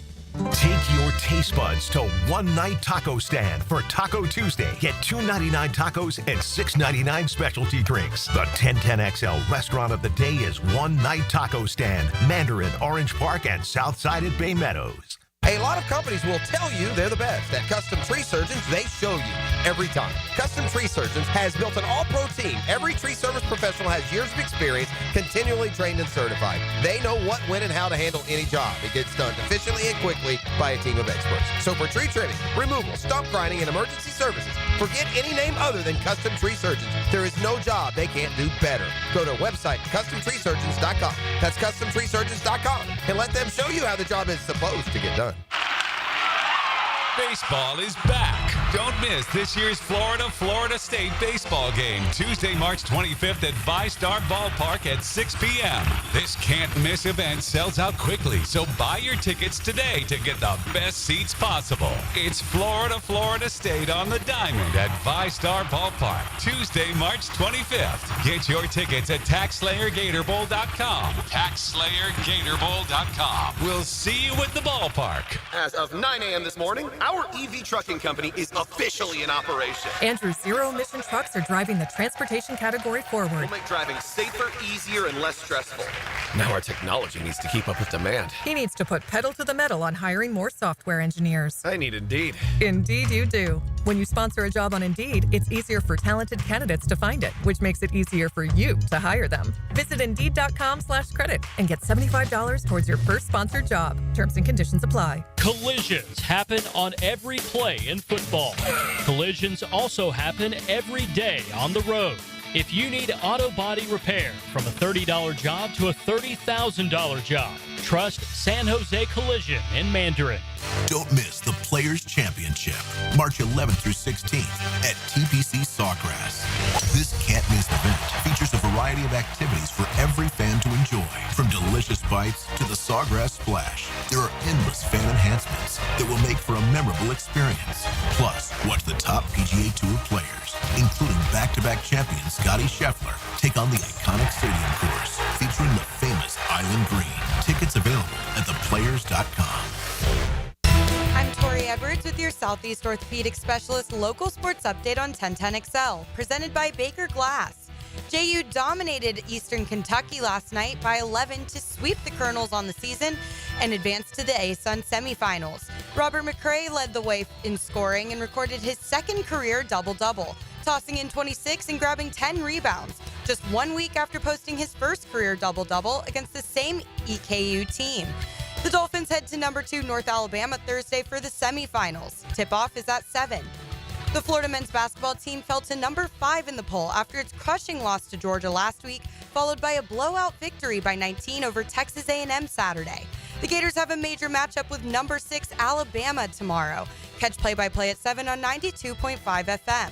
Take your taste buds to One Night Taco Stand for Taco Tuesday. Get $2.99 tacos and $6.99 specialty drinks. The 1010XL restaurant of the day is One Night Taco Stand, Mandarin, Orange Park, and Southside at Bay Meadows. A lot of companies will tell you they're the best. At Custom Tree Surgeons, they show you every time. Custom Tree Surgeons has built an all-pro team. Every tree service professional has years of experience, continually trained and certified. They know what, when, and how to handle any job. It gets done efficiently and quickly by a team of experts. So for tree trimming, removal, stump grinding, and emergency services, forget any name other than Custom Tree Surgeons. There is no job they can't do better. Go to our website, CustomTreeSurgeons.com. That's CustomTreeSurgeons.com. And let them show you how the job is supposed to get done. Baseball is back. Don't miss this year's Florida State baseball game, Tuesday, March 25th at VyStar Ballpark at 6 p.m. This can't-miss event sells out quickly, so buy your tickets today to get the best seats possible. It's Florida State on the diamond at VyStar Ballpark, Tuesday, March 25th. Get your tickets at TaxSlayerGatorBowl.com. TaxSlayerGatorBowl.com. We'll see you at the ballpark. As of 9 a.m. this morning, our EV trucking company is officially in operation. Andrew's zero-emission trucks are driving the transportation category forward. We'll make driving safer, easier, and less stressful. Now our technology needs to keep up with demand. He needs to put pedal to the metal on hiring more software engineers. I need Indeed. Indeed you do. When you sponsor a job on Indeed, it's easier for talented candidates to find it, which makes it easier for you to hire them. Visit Indeed.com/credit and get $75 towards your first sponsored job. Terms and conditions apply. Collisions happen on every play in football. Collisions also happen every day on the road. If you need auto body repair, from a $30 job to a $30,000 job, trust San Jose Collision in Mandarin. Don't miss the Players Championship, March 11th through 16th at TPC Sawgrass. This can't-miss event features a variety of activities for every fan to enjoy, from delicious bites to the Sawgrass Splash. There are endless fan enhancements that will make for a memorable experience. Plus, watch the top PGA Tour players, including back-to-back champion Scotty Scheffler, take on the iconic stadium course featuring the famous Island Green. Tickets available at theplayers.com. I'm Tori Edwards with your Southeast Orthopedic Specialist local sports update on 1010XL, presented by Baker Glass. JU dominated Eastern Kentucky last night by 11 to sweep the Colonels on the season and advance to the ASUN semifinals. Robert McCray led the way in scoring and recorded his second career double-double, tossing in 26 and grabbing 10 rebounds, just 1 week after posting his first career double-double against the same EKU team. The Dolphins head to number 2 North Alabama Thursday for the semifinals. Tip-off is at 7. The Florida men's basketball team fell to number 5 in the poll after its crushing loss to Georgia last week, followed by a blowout victory by 19 over Texas A&M Saturday. The Gators have a major matchup with number 6 Alabama tomorrow. Catch play-by-play at 7 on 92.5 FM.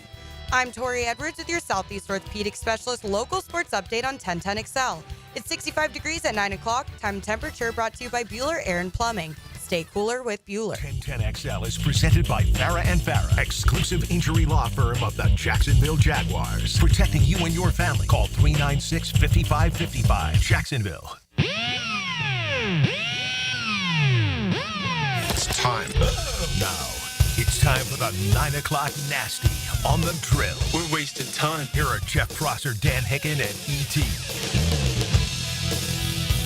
I'm Tori Edwards with your Southeast Orthopedic Specialist local sports update on 1010XL. It's 65 degrees at 9 o'clock. Time and temperature brought to you by Bueller Air and Plumbing. Stay cooler with Bueller. 1010XL is presented by Farah & Farah, exclusive injury law firm of the Jacksonville Jaguars. Protecting you and your family. Call 396-5555. Jacksonville. It's time. Now, it's time for the 9 o'clock nasty on the drill. We're wasting time. Here are Jeff Prosser, Dan Hicken, and E.T.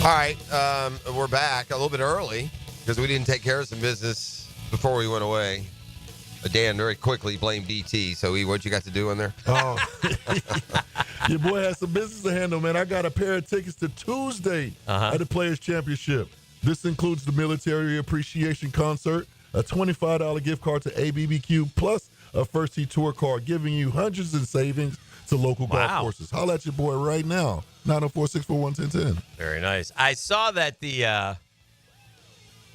All right, we're back a little bit early because we didn't take care of some business before we went away. Dan very quickly blamed DT. So, what you got to do in there? Oh, your boy has some business to handle, man. I got a pair of tickets to Tuesday at the Players Championship. This includes the Military Appreciation Concert, a $25 gift card to ABBQ, plus a First Tee Tour card, giving you hundreds in savings to local golf courses. Holla at your boy right now, 904-641-1010. Very nice. I saw that the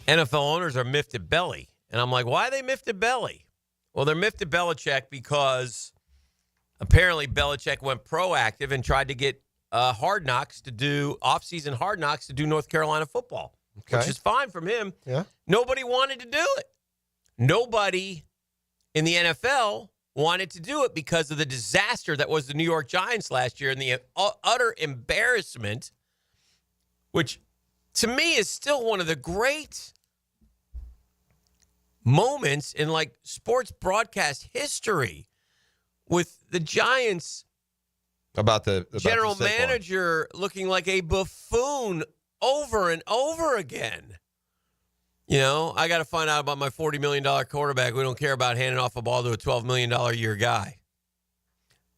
NFL owners are miffed at belly. And I'm like, why are they miffed at belly? Well, they're miffed at Belichick because apparently Belichick went proactive and tried to get Hard Knocks to do off-season Hard Knocks to do North Carolina football, which is fine from him. Yeah. Nobody wanted to do it. Nobody in the NFL wanted to do it because of the disaster that was the New York Giants last year and the utter embarrassment, which to me is still one of the great moments in like sports broadcast history with the Giants about the general manager looking like a buffoon over and over again. You know, I got to find out about my $40 million quarterback. We don't care about handing off a ball to a $12 million a year guy.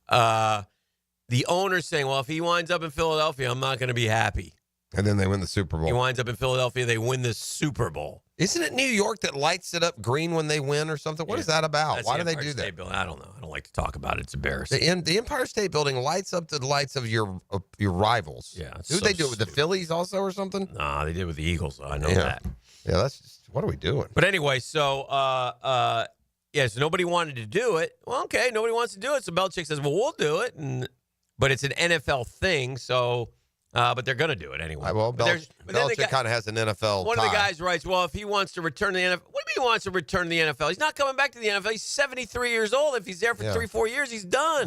The owner's saying, well, if he winds up in Philadelphia, I'm not going to be happy. And then they win the Super Bowl. He winds up in Philadelphia, they win the Super Bowl. Isn't it New York that lights it up green when they win or something? What is that about? That's Why the do they Empire do State that? Building. I don't know. I don't like to talk about it. It's embarrassing. The Empire State Building lights up the lights of your rivals. Yeah. Did they do it with the Phillies also or something? Nah, they did with the Eagles. I know that. Yeah, that's just, what are we doing? But anyway, so Yeah, so nobody wanted to do it. Well, okay, nobody wants to do it. So Belichick says, well, we'll do it. But it's an NFL thing, so but they're going to do it anyway. Well, Belichick kind of has an NFL One tie. of the guys writes, well, if he wants to return to the NFL, what do you mean he wants to return to the NFL? He's not coming back to the NFL. He's 73 years old. If he's there for 3-4 years, he's done.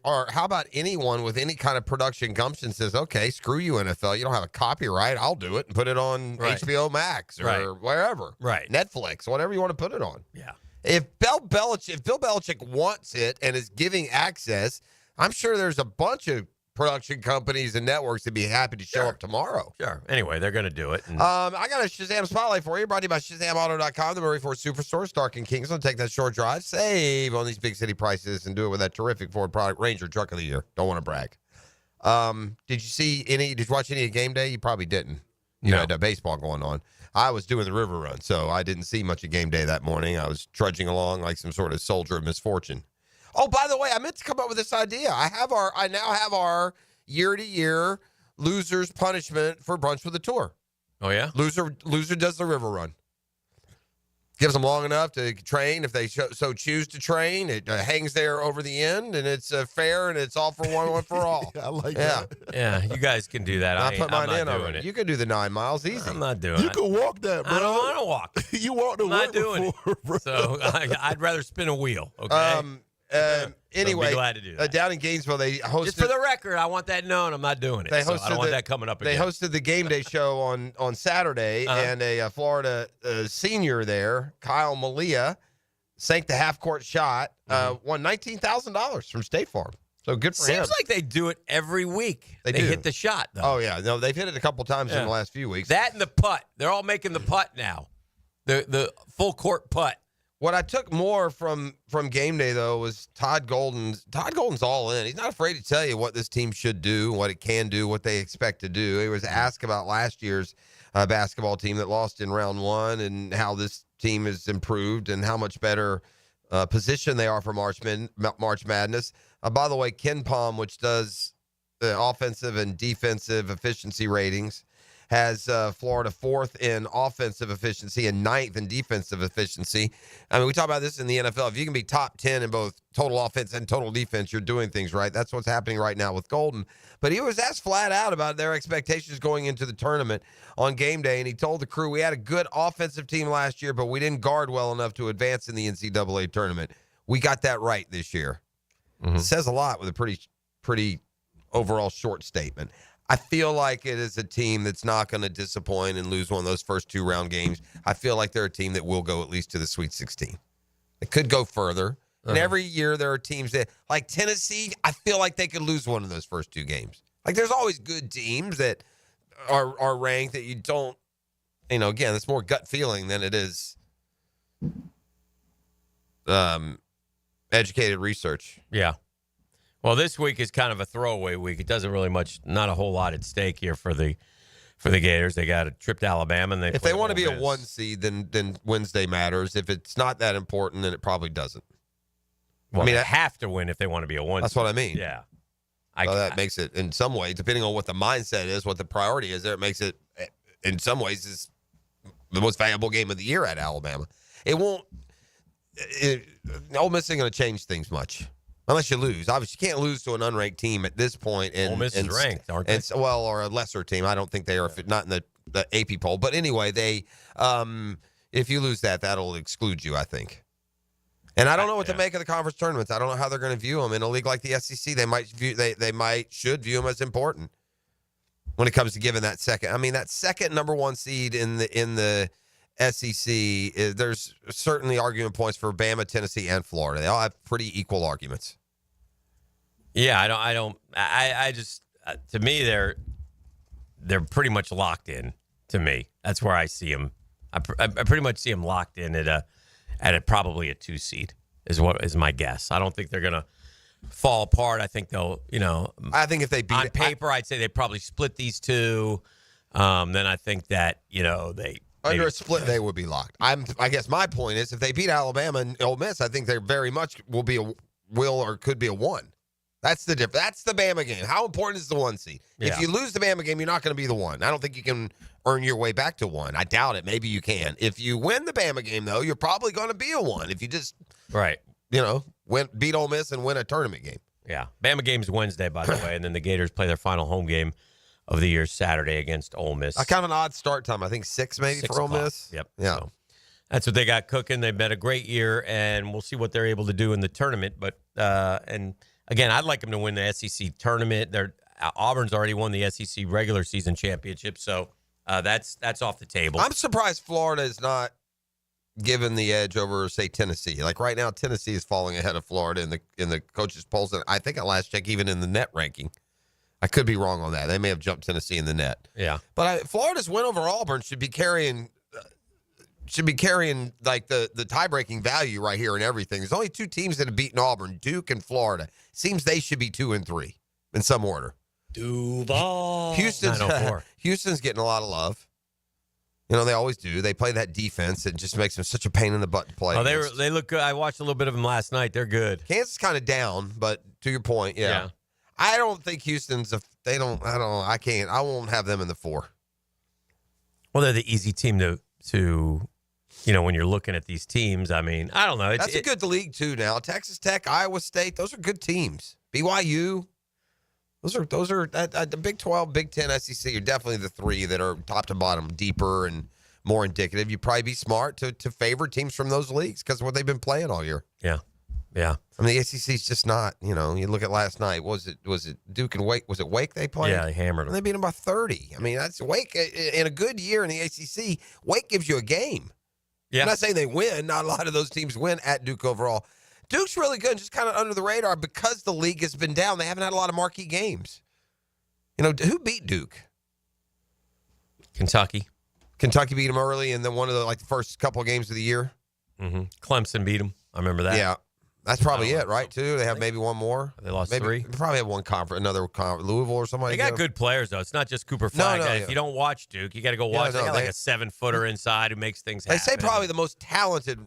Or how about anyone with any kind of production gumption says, okay, screw you, NFL. You don't have a copyright. I'll do it and put it on HBO Max or wherever. Right. Netflix, whatever you want to put it on. Yeah. If Bill Belichick wants it and is giving access, I'm sure there's a bunch of production companies and networks would be happy to show up tomorrow. Sure. Anyway, they're going to do it. I got a Shazam Spotlight for you, brought to you by ShazamAuto.com, the Murray Ford Superstore, Stark and Kingsland. Take that short drive, save on these big city prices, and do it with that terrific Ford product, Ranger Truck of the Year. Don't want to brag. Did you watch any of Game Day? You probably didn't. You had baseball going on. I was doing the river run, so I didn't see much of Game Day that morning. I was trudging along like some sort of soldier of misfortune. Oh, by the way, I meant to come up with this idea. I now have our year-to-year losers punishment for brunch with a tour. Oh yeah, loser does the river run. Gives them long enough to train if they so choose to train. It hangs there over the end, and it's fair, and it's all for one for all. I like that. Yeah, you guys can do that. I put mine I'm in not already. doing it. You can do the 9 miles easy. I'm not doing it. You can walk that, bro. I don't want to walk. You walked the I'm not doing it. bro. So I'd rather spin a wheel. Okay. Anyway, so be glad to do that. Down in Gainesville, they hosted. Just for the record, I want that known. I'm not doing it. I don't want that coming up again. They hosted the Game Day show on Saturday, and a Florida senior there, Kyle Malia, sank the half-court shot, won $19,000 from State Farm. So good for him. Seems like they do it every week. They do. hit the shot, though. Oh, yeah. No, they've hit it a couple times in the last few weeks. That and the putt. They're all making the putt now. The full-court putt. What I took more from Game Day, though, was Todd Golden's all in. He's not afraid to tell you what this team should do, what it can do, what they expect to do. He was asked about last year's basketball team that lost in round one and how this team has improved and how much better position they are for March Madness. By the way, Ken Palm, which does the offensive and defensive efficiency ratings, has Florida 4th in offensive efficiency and 9th in defensive efficiency. I mean, we talk about this in the NFL. If you can be top 10 in both total offense and total defense, you're doing things right. That's what's happening right now with Golden. But he was asked flat out about their expectations going into the tournament on Game Day, and he told the crew, we had a good offensive team last year, but we didn't guard well enough to advance in the NCAA tournament. We got that right this year. It says a lot with a pretty overall short statement. I feel like it is a team that's not going to disappoint and lose one of those first 2-round games. I feel like they're a team that will go at least to the Sweet 16. It could go further. And every year there are teams that, like Tennessee, I feel like they could lose one of those first 2 games. Like there's always good teams that are ranked that you don't, again, it's more gut feeling than it is educated research. Yeah. Well, this week is kind of a throwaway week. It doesn't really not a whole lot at stake here for the Gators. They got a trip to Alabama, and if they want to be a 1 seed, then Wednesday matters. If it's not that important, then it probably doesn't. Well, they have to win if they want to be a 1 seed. That's what I mean. Yeah. That makes it, in some ways, depending on what the mindset is, what the priority is, there, it makes it, in some ways, is the most valuable game of the year at Alabama. Ole Miss ain't going to change things much. Unless you lose. Obviously, you can't lose to an unranked team at this point. Ole Miss is ranked, aren't they? Or a lesser team. I don't think they are, not in the AP poll. But anyway, if you lose that'll exclude you, I think. And I don't know what to make of the conference tournaments. I don't know how they're going to view them. In a league like the SEC, they should view them as important when it comes to giving that second. I mean, that second number 1 seed in the SEC, there's certainly argument points for Bama, Tennessee, and Florida. They all have pretty equal arguments. Yeah, I just to me they're pretty much locked in. To me, that's where I see them. I pretty much see them locked in at probably a 2 seed is my guess. I don't think they're gonna fall apart. I think they'll, I think if they beat on paper, I'd say they probably split these two. Then I think that they. Under a split, they would be locked. I guess my point is, if they beat Alabama and Ole Miss, I think they very much could be a 1. That's the difference. That's the Bama game. How important is the 1 seed? Yeah. If you lose the Bama game, you're not going to be the 1. I don't think you can earn your way back to 1. I doubt it. Maybe you can. If you win the Bama game, though, you're probably going to be a 1. If you just Right. Beat Ole Miss and win a tournament game. Yeah. Bama game's Wednesday, by the way, and then the Gators play their final home game of the year Saturday against Ole Miss. Kind of an odd start time. I think 6 maybe 6 for Ole o'clock. Miss. Yep. Yeah. So that's what they got cooking. They've had a great year, and we'll see what they're able to do in the tournament. But and again, I'd like them to win the SEC tournament. Auburn's already won the SEC regular season championship, so that's off the table. I'm surprised Florida is not given the edge over, say, Tennessee. Like right now, Tennessee is falling ahead of Florida in the coaches' polls, and I think at last check, even in the net ranking. I could be wrong on that. They may have jumped Tennessee in the net. Yeah, but Florida's win over Auburn should be carrying like the tie-breaking value right here and everything. There's only 2 teams that have beaten Auburn, Duke and Florida. Seems they should be 2 and 3 in some order. Duval. Houston's getting a lot of love. They always do. They play that defense. It just makes them such a pain in the butt to play. Oh, they look good. I watched a little bit of them last night. They're good. Kansas is kind of down, but to your point, yeah. I don't think Houston's I won't have them in the 4. Well, they're the easy team to when you're looking at these teams. I mean, I don't know. That's a good league too now. Texas Tech, Iowa State, those are good teams. BYU, those are the Big 12, Big 10, SEC are definitely the 3 that are top to bottom, deeper and more indicative. You'd probably be smart to favor teams from those leagues because of what they've been playing all year. Yeah. Yeah. I mean, the ACC is just not, you look at last night. Was it Duke and Wake? Was it Wake they played? Yeah, they hammered them. And they beat them by 30. I mean, that's Wake in a good year in the ACC. Wake gives you a game. Yeah. I'm not saying they win. Not a lot of those teams win at Duke overall. Duke's really good, just kind of under the radar because the league has been down. They haven't had a lot of marquee games. Who beat Duke? Kentucky. Kentucky beat them early, and then one of the first couple of games of the year. Mm-hmm. Clemson beat them. I remember that. Yeah. That's probably it, right, too? They have maybe one more. They lost maybe 3. They probably have one conference, Louisville or somebody. They got good players, though. It's not just Cooper Flag. If you don't watch Duke, you got to go watch. They got like a 7-footer inside who makes things happen. They say probably the most talented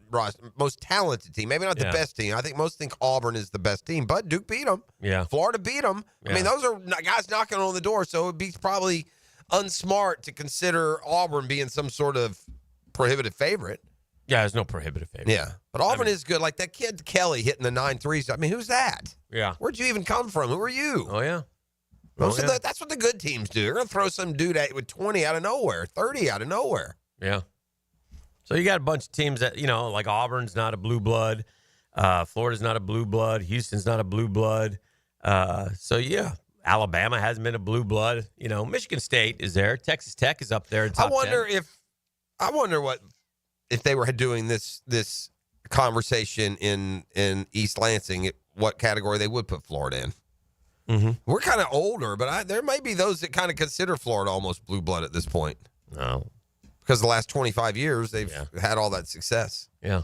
team. Maybe not the best team. I think most think Auburn is the best team, but Duke beat them. Yeah. Florida beat them. Yeah. I mean, those are guys knocking on the door, so it would be probably unsmart to consider Auburn being some sort of prohibitive favorite. Yeah, there's no prohibitive favorite. Yeah, but Auburn is good. Like that kid Kelly hitting the 9 threes. I mean, who's that? Yeah. Where'd you even come from? Who are you? Oh, yeah. That's what the good teams do. They're going to throw some dude at you with 20 out of nowhere, 30 out of nowhere. Yeah. So you got a bunch of teams that, like Auburn's not a blue blood. Florida's not a blue blood. Houston's not a blue blood. So, yeah. Alabama hasn't been a blue blood. Michigan State is there. Texas Tech is up there in top 10. I wonder what if they were doing this conversation in East Lansing, what category they would put Florida in. Mm-hmm. We're kind of older, but there may be those that kind of consider Florida almost blue blood at this point. No. Because the last 25 years, they've had all that success. Yeah.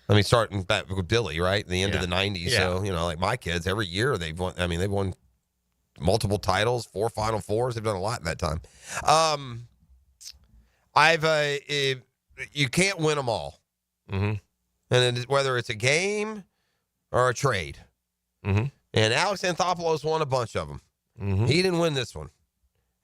I mean, starting back with Billy, right? In the end of the 90s. Yeah. So, like my kids, every year they've won. I mean, they've won multiple titles, 4 Final Fours. They've done a lot in that time. You can't win them all. Mm-hmm. And whether it's a game or a trade. Mm-hmm. And Alex Anthopoulos won a bunch of them. Mm-hmm. He didn't win this one.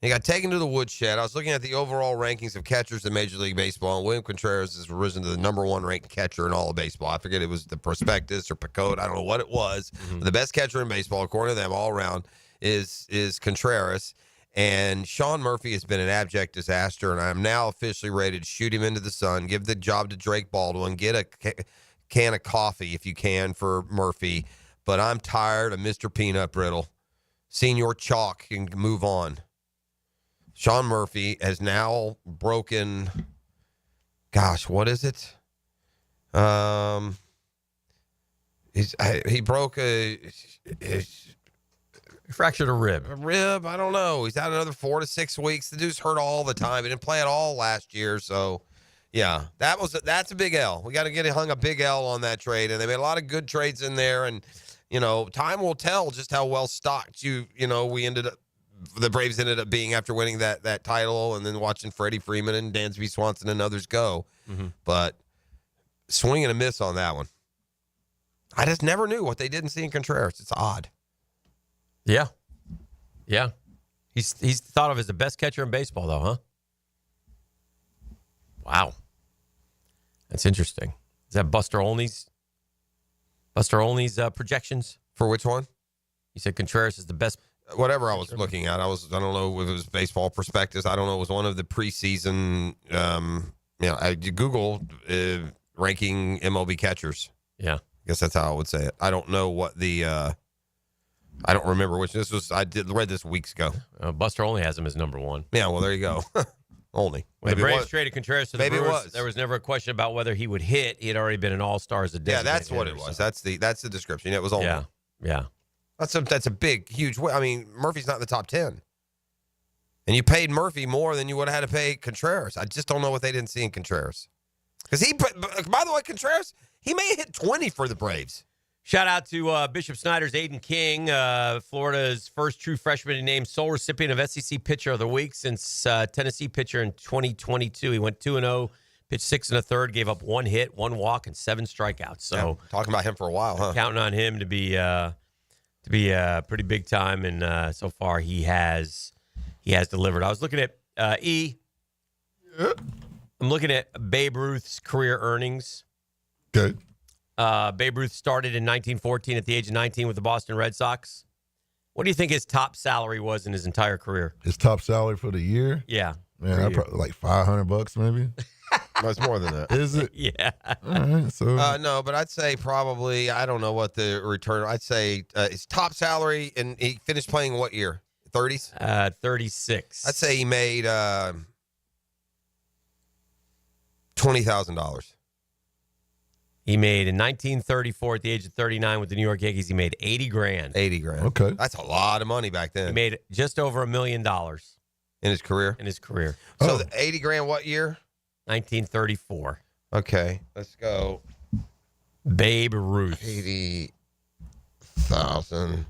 He got taken to the woodshed. I was looking at the overall rankings of catchers in Major League Baseball, and William Contreras has risen to the number 1 ranked catcher in all of baseball. I forget it was the Prospectus or Picot. I don't know what it was. Mm-hmm. The best catcher in baseball, according to them, all around, is Contreras. And Sean Murphy has been an abject disaster, and I'm now officially ready to shoot him into the sun, give the job to Drake Baldwin, get a can of coffee if you can for Murphy. But I'm tired of Mr. Peanut Brittle. Senior Chalk can move on. Sean Murphy has now broken, gosh, what is it? He broke fractured a rib. I don't know. He's out another 4 to 6 weeks. The dude's hurt all the time. He didn't play at all last year. So, yeah, that's a big L. We got to get hung a big L on that trade. And they made a lot of good trades in there. And, time will tell just how well stocked the Braves ended up being after winning that title and then watching Freddie Freeman and Dansby Swanson and others go. Mm-hmm. But swing and a miss on that one. I just never knew what they didn't see in Contreras. It's odd. Yeah. Yeah. He's thought of as the best catcher in baseball, though, huh? Wow. That's interesting. Is that Buster Olney's projections? For which one? You said Contreras is the best. Whatever I was looking at, I don't know if it was baseball prospectus. I don't know. It was one of the preseason. I Googled ranking MLB catchers. Yeah, I guess that's how I would say it. I don't know what the. I don't remember which this was. I read this weeks ago. Buster Olney has him as number one. Yeah, well there you go. Only. When the Braves traded Contreras to the Maybe Brewers, it was. there was never a question about whether he would hit. He had already been an all-star as a designated. Yeah, that's what it was. That's the description. It was only. Yeah. That's a big, huge. I mean, Murphy's not in the top 10, and you paid Murphy more than you would have had to pay Contreras. I just don't know what they didn't see in Contreras. Because by the way, Contreras, he may have hit 20 for the Braves. Shout out to Bishop Snyder's Aiden King, Florida's first true freshman named sole recipient of SEC Pitcher of the Week since Tennessee pitcher in 2022. He went 2-0, pitched 6 1/3, gave up 1 hit, 1 walk, and 7 strikeouts. So talking about him for a while, huh? Counting on him to be pretty big time, and so far he has delivered. I was looking at I'm looking at Babe Ruth's career earnings. Okay. Babe Ruth started in 1914 at the age of 19 with the Boston Red Sox. What do you think his top salary was in his entire career? His top salary for the year? Yeah. Man, I probably like $500 maybe. That's more than that. Is it? Yeah. All right. So no, but I'd say probably, I don't know what the return. I'd say his top salary, and he finished playing what year? 30s? 36. I'd say he made $20,000. He made in 1934 at the age of 39 with the New York Yankees. He made $80,000. $80,000. Okay. That's a lot of money back then. He made just over $1 million in his career. So the $80,000 what year? 1934. Okay, let's go. Babe Ruth. 80,000.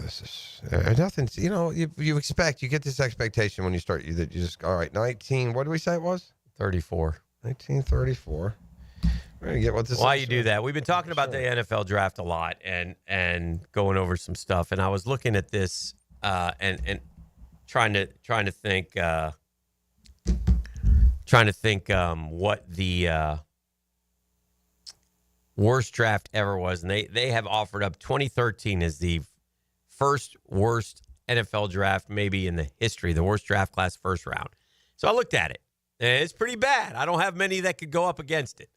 This is nothing. You know, you expect, you get this expectation when you start. That you just, all right, 19. What did we say it was? 34. 1934. We're gonna get what this. Why is. you do that? We've been talking about the NFL draft a lot and going over some stuff. And I was looking at this and trying to think what the worst draft ever was, and they have offered up 2013 as the first worst NFL draft maybe in the history, the worst draft class first round. So I looked at it, and it's pretty bad. I don't have many that could go up against it.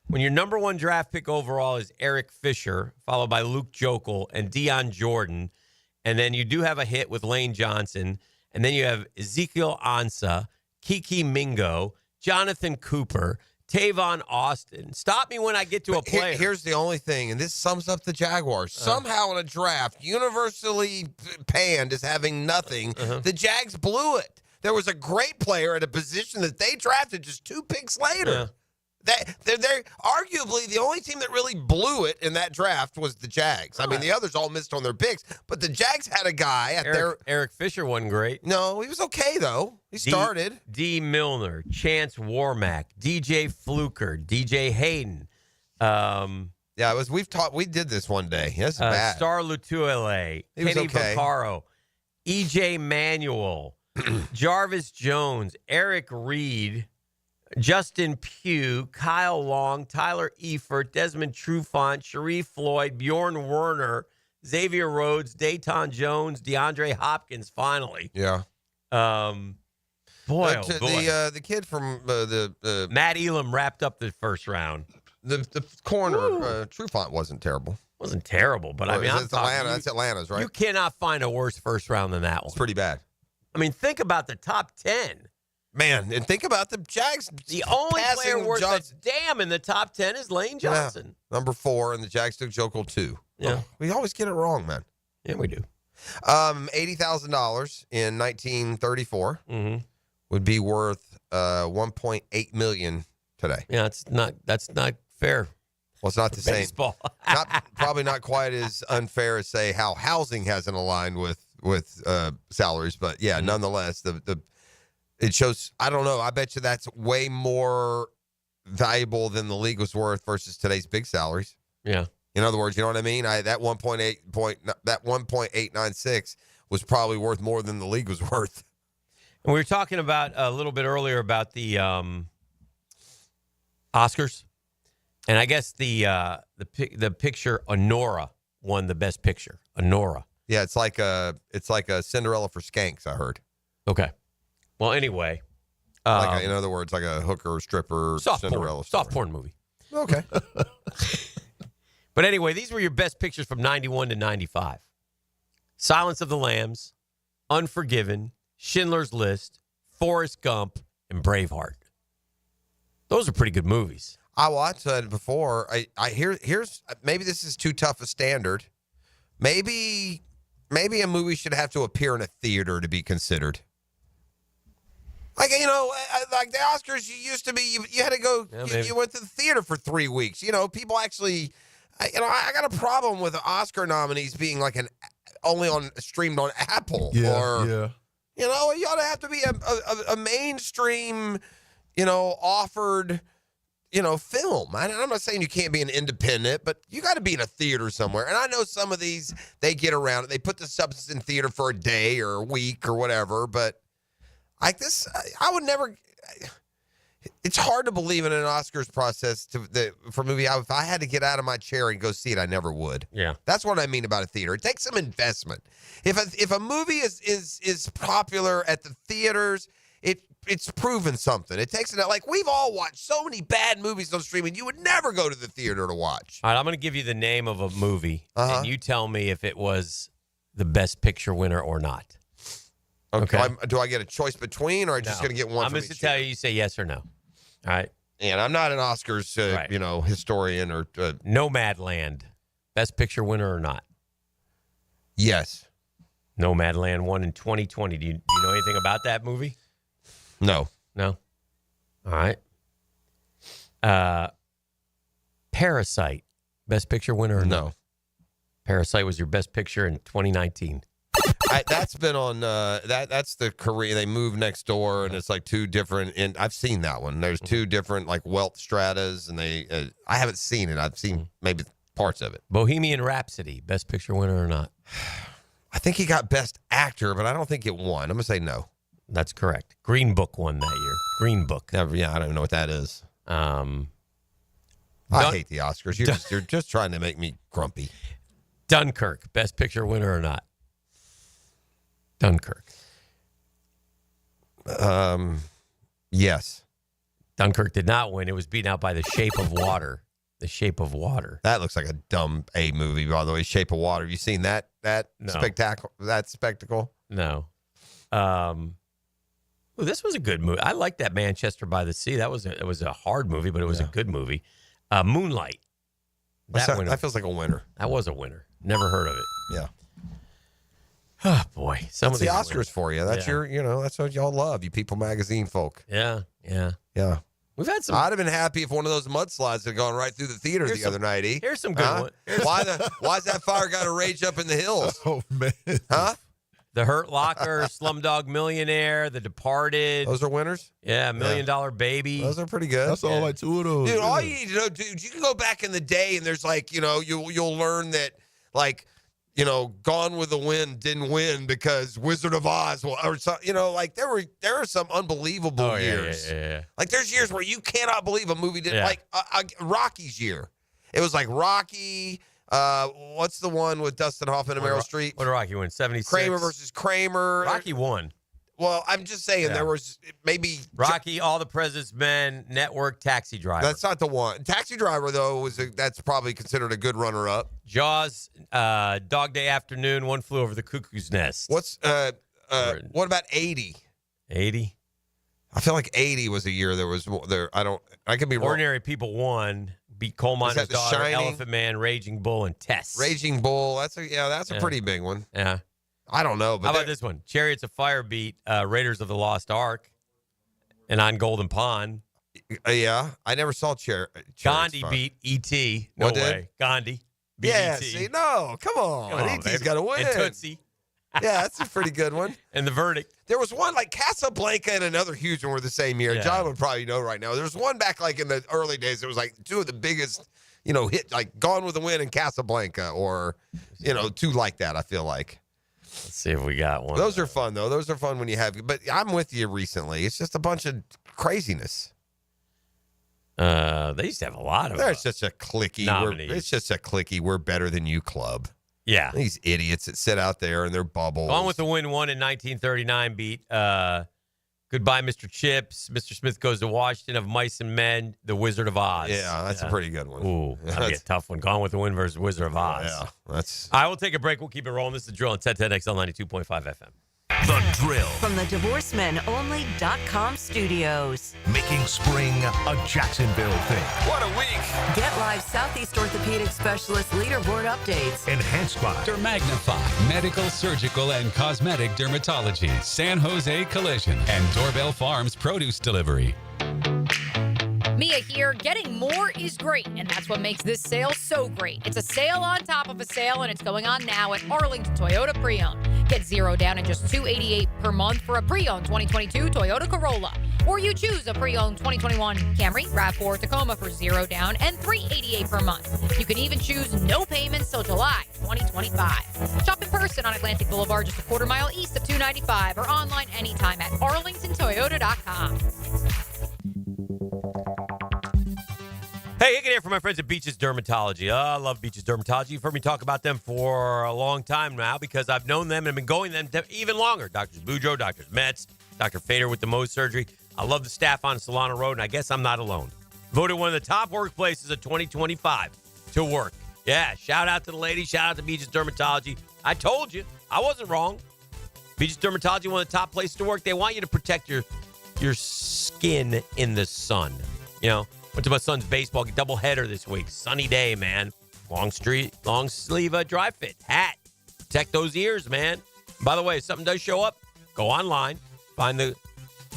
When your number one draft pick overall is Eric Fisher, followed by Luke Jokel and Deion Jordan, and then you do have a hit with Lane Johnson, and then you have Ezekiel Ansah, Kiki Mingo, Jonathan Cooper, Tavon Austin. Stop me when I get to a player. Here's the only thing, and this sums up the Jaguars. Somehow in a draft, universally panned as having nothing, the Jags blew it. There was a great player at a position that they drafted just 2 picks later. They're arguably the only team that really blew it in that draft was the Jags. I mean, the others all missed on their picks, but the Jags had a guy at Eric Fisher wasn't great. No, he was okay, though. He started. D. Milner, Chance Warmack, DJ Fluker, DJ Hayden. Yeah, it was. We did this one day. That's bad. Star Lutule, Kenny Vaccaro, EJ Manuel, Jarvis Jones, Eric Reed, Justin Pugh, Kyle Long, Tyler Eifert, Desmond Trufant, Sharif Floyd, Bjorn Werner, Xavier Rhodes, Dayton Jones, DeAndre Hopkins, finally. Yeah. Boy, the kid from the Matt Elam wrapped up the first round. The corner, Trufant wasn't terrible. Wasn't terrible, but I mean, that's Atlanta's, right? You cannot find a worse first round than that one. It's pretty bad. I mean, think about the top 10. Man, and think about the Jags. The only player worth a damn in the top 10 is Lane Johnson. Yeah. Number 4, and the Jags took Jokel 2. Yeah. We always get it wrong, man. Yeah, we do. $80,000 in 1934 would be worth $1.8 million today. Yeah, that's not fair. Well, it's not the same. Baseball. Probably not quite as unfair as, say, how housing hasn't aligned with salaries, but yeah, nonetheless, it shows. I don't know. I bet you that's way more valuable than the league was worth versus today's big salaries. Yeah. In other words, you know what I mean? That 1.896 was probably worth more than the league was worth. And we were talking about a little bit earlier about the Oscars, and I guess the picture Honora won the best picture. Honora. Yeah, it's like a Cinderella for skanks, I heard. Okay. Well, anyway, in other words, like a hooker, stripper, Cinderella. Soft porn movie. Okay. But anyway, these were your best pictures from 91 to 95. Silence of the Lambs, Unforgiven, Schindler's List, Forrest Gump, and Braveheart. Those are pretty good movies. I watched that before. Here's maybe this is too tough a standard. Maybe a movie should have to appear in a theater to be considered. Like, like the Oscars, you used to be, you had to go, you went to the theater for 3 weeks. People actually, I got a problem with Oscar nominees being like only streamed on Apple. You ought to have to be a mainstream, offered, film. I'm not saying you can't be an independent, but you got to be in a theater somewhere. And I know some of these, they get around it. They put the substance in theater for a day or a week or whatever, but like this, I would never. It's hard to believe in an Oscars process for a movie. If I had to get out of my chair and go see it, I never would. Yeah, that's what I mean about a theater. It takes some investment. If a movie is popular at the theaters, it's proven something. It takes it like we've all watched so many bad movies on streaming. You would never go to the theater to watch. All right, I'm going to give you the name of a movie, and you tell me if it was the best picture winner or not. Okay. Do I get a choice between, or am I just going to get one? I'm just going to tell you. You say yes or no. All right. And I'm not an Oscars, historian or. Nomadland, best picture winner or not? Yes. Nomadland won in 2020. Do you know anything about that movie? No. No. All right. Parasite, best picture winner or no? Parasite was your best picture in 2019. That's been on that's the Korea. They moved next door, and it's like two different. And I've seen that one. There's two different like wealth stratas, and they. I haven't seen it. I've seen maybe parts of it. Bohemian Rhapsody, best picture winner or not? I think he got best actor, but I don't think it won. I'm gonna say no. That's correct. Green Book won that year. Green Book. I don't even know what that is. I hate the Oscars. You're just trying to make me grumpy. Dunkirk, best picture winner or not? Dunkirk. Yes. Dunkirk did not win. It was beaten out by The Shape of Water. The Shape of Water. That looks like a dumb A movie, by the way. Shape of Water. Have you seen that spectacle? That spectacle? No. This was a good movie. I like that Manchester by the Sea. It was a hard movie, but it was a good movie. Moonlight. That feels like a winner. That was a winner. Never heard of it. Yeah. Oh boy, that's the Oscars for you. That's that's what y'all love, you People magazine folk. Yeah. We've had some. I'd have been happy if one of those mudslides had gone right through the theater the other night. Here's some good ones. Why's that fire got to rage up in the hills? Oh man, huh? The Hurt Locker, Slumdog Millionaire, The Departed. Those are winners? Yeah, $1 Million Baby. Those are pretty good. That's all like two of those. Dude, all you need to know, dude, you can go back in the day and there's like, you'll learn that like, Gone with the Wind didn't win because Wizard of Oz or something, like there are some unbelievable years. Yeah. Like there's years where you cannot believe a movie didn't like Rocky's year. It was like Rocky. What's the one with Dustin Hoffman and Meryl Streep? What did Rocky win? 76. Kramer versus Kramer. Rocky won. Well, I'm just saying there was maybe Rocky, All the President's Men, Network, Taxi Driver. That's not the one. Taxi Driver though that's probably considered a good runner-up. Jaws, Dog Day Afternoon, One Flew Over the Cuckoo's Nest. What about 80? 80? I feel like 80 was a year there was there. I could be wrong. Ordinary People won. Beat Coal Miner's Daughter, Shining? Elephant Man, Raging Bull, and Tess. Raging Bull. That's a pretty big one. Yeah. I don't know. But how about this one? Chariots of Fire beat Raiders of the Lost Ark and On Golden Pond. Yeah. I never saw Gandhi beat E.T. No way. Gandhi beat E.T. See, no. Come on. E.T.'s got to win. And Tootsie. Yeah, that's a pretty good one. And the verdict. There was one like Casablanca and another huge one were the same year. Yeah. John would probably know right now. There was one back like in the early days. It was like two of the biggest, hit like Gone with the Wind and Casablanca, or two like that. I feel like. Let's see if we got one. Those are fun though. Those are fun when you have. But I'm with you recently. It's just a bunch of craziness. They used to have a lot of. There's just a clicky. It's just a clicky. We're better than you club. Yeah. These idiots that sit out there in their bubbles. Gone with the Wind won in 1939 beat Goodbye, Mr. Chips. Mr. Smith Goes to Washington, Of Mice and Men, The Wizard of Oz. Yeah, that's a pretty good one. Ooh, that'd be a tough one. Gone with the Wind versus Wizard of Oz. Yeah, that's. I will take a break. We'll keep it rolling. This is The Drill on 1010XL 92.5 FM. The Drill. From the DivorceMenOnly.com studios. Making spring a Jacksonville thing. What a week. Get live Southeast Orthopedic Specialist leaderboard updates. Enhanced by Magnify Medical, Surgical, and Cosmetic Dermatology, San Jose Collision, and Doorbell Farms Produce Delivery. Mia here. Getting more is great, and that's what makes this sale so great. It's a sale on top of a sale, and it's going on now at Arlington Toyota Pre-Owned. Get 0 down and just $288 per month for a pre-owned 2022 Toyota Corolla. Or you choose a pre-owned 2021 Camry, RAV4, Tacoma for 0 down and $388 per month. You can even choose no payments till July 2025. Shop in person on Atlantic Boulevard, just a quarter mile east of 295, or online anytime at arlingtontoyota.com. Hey, Hicken here from my friends at Beaches Dermatology. I love Beaches Dermatology. You've heard me talk about them for a long time now because I've known them and been going to them even longer. Doctors Boudreaux, Doctors Metz, Dr. Fader with the Mohs surgery. I love the staff on Solana Road, and I guess I'm not alone. Voted one of the top workplaces of 2025 to work. Yeah, shout out to the ladies. Shout out to Beaches Dermatology. I told you. I wasn't wrong. Beaches Dermatology, one of the top places to work. They want you to protect your skin in the sun. Went to my son's baseball doubleheader this week. Sunny day, man. Long sleeve dry fit hat. Protect those ears, man. By the way, if something does show up, go online. Find the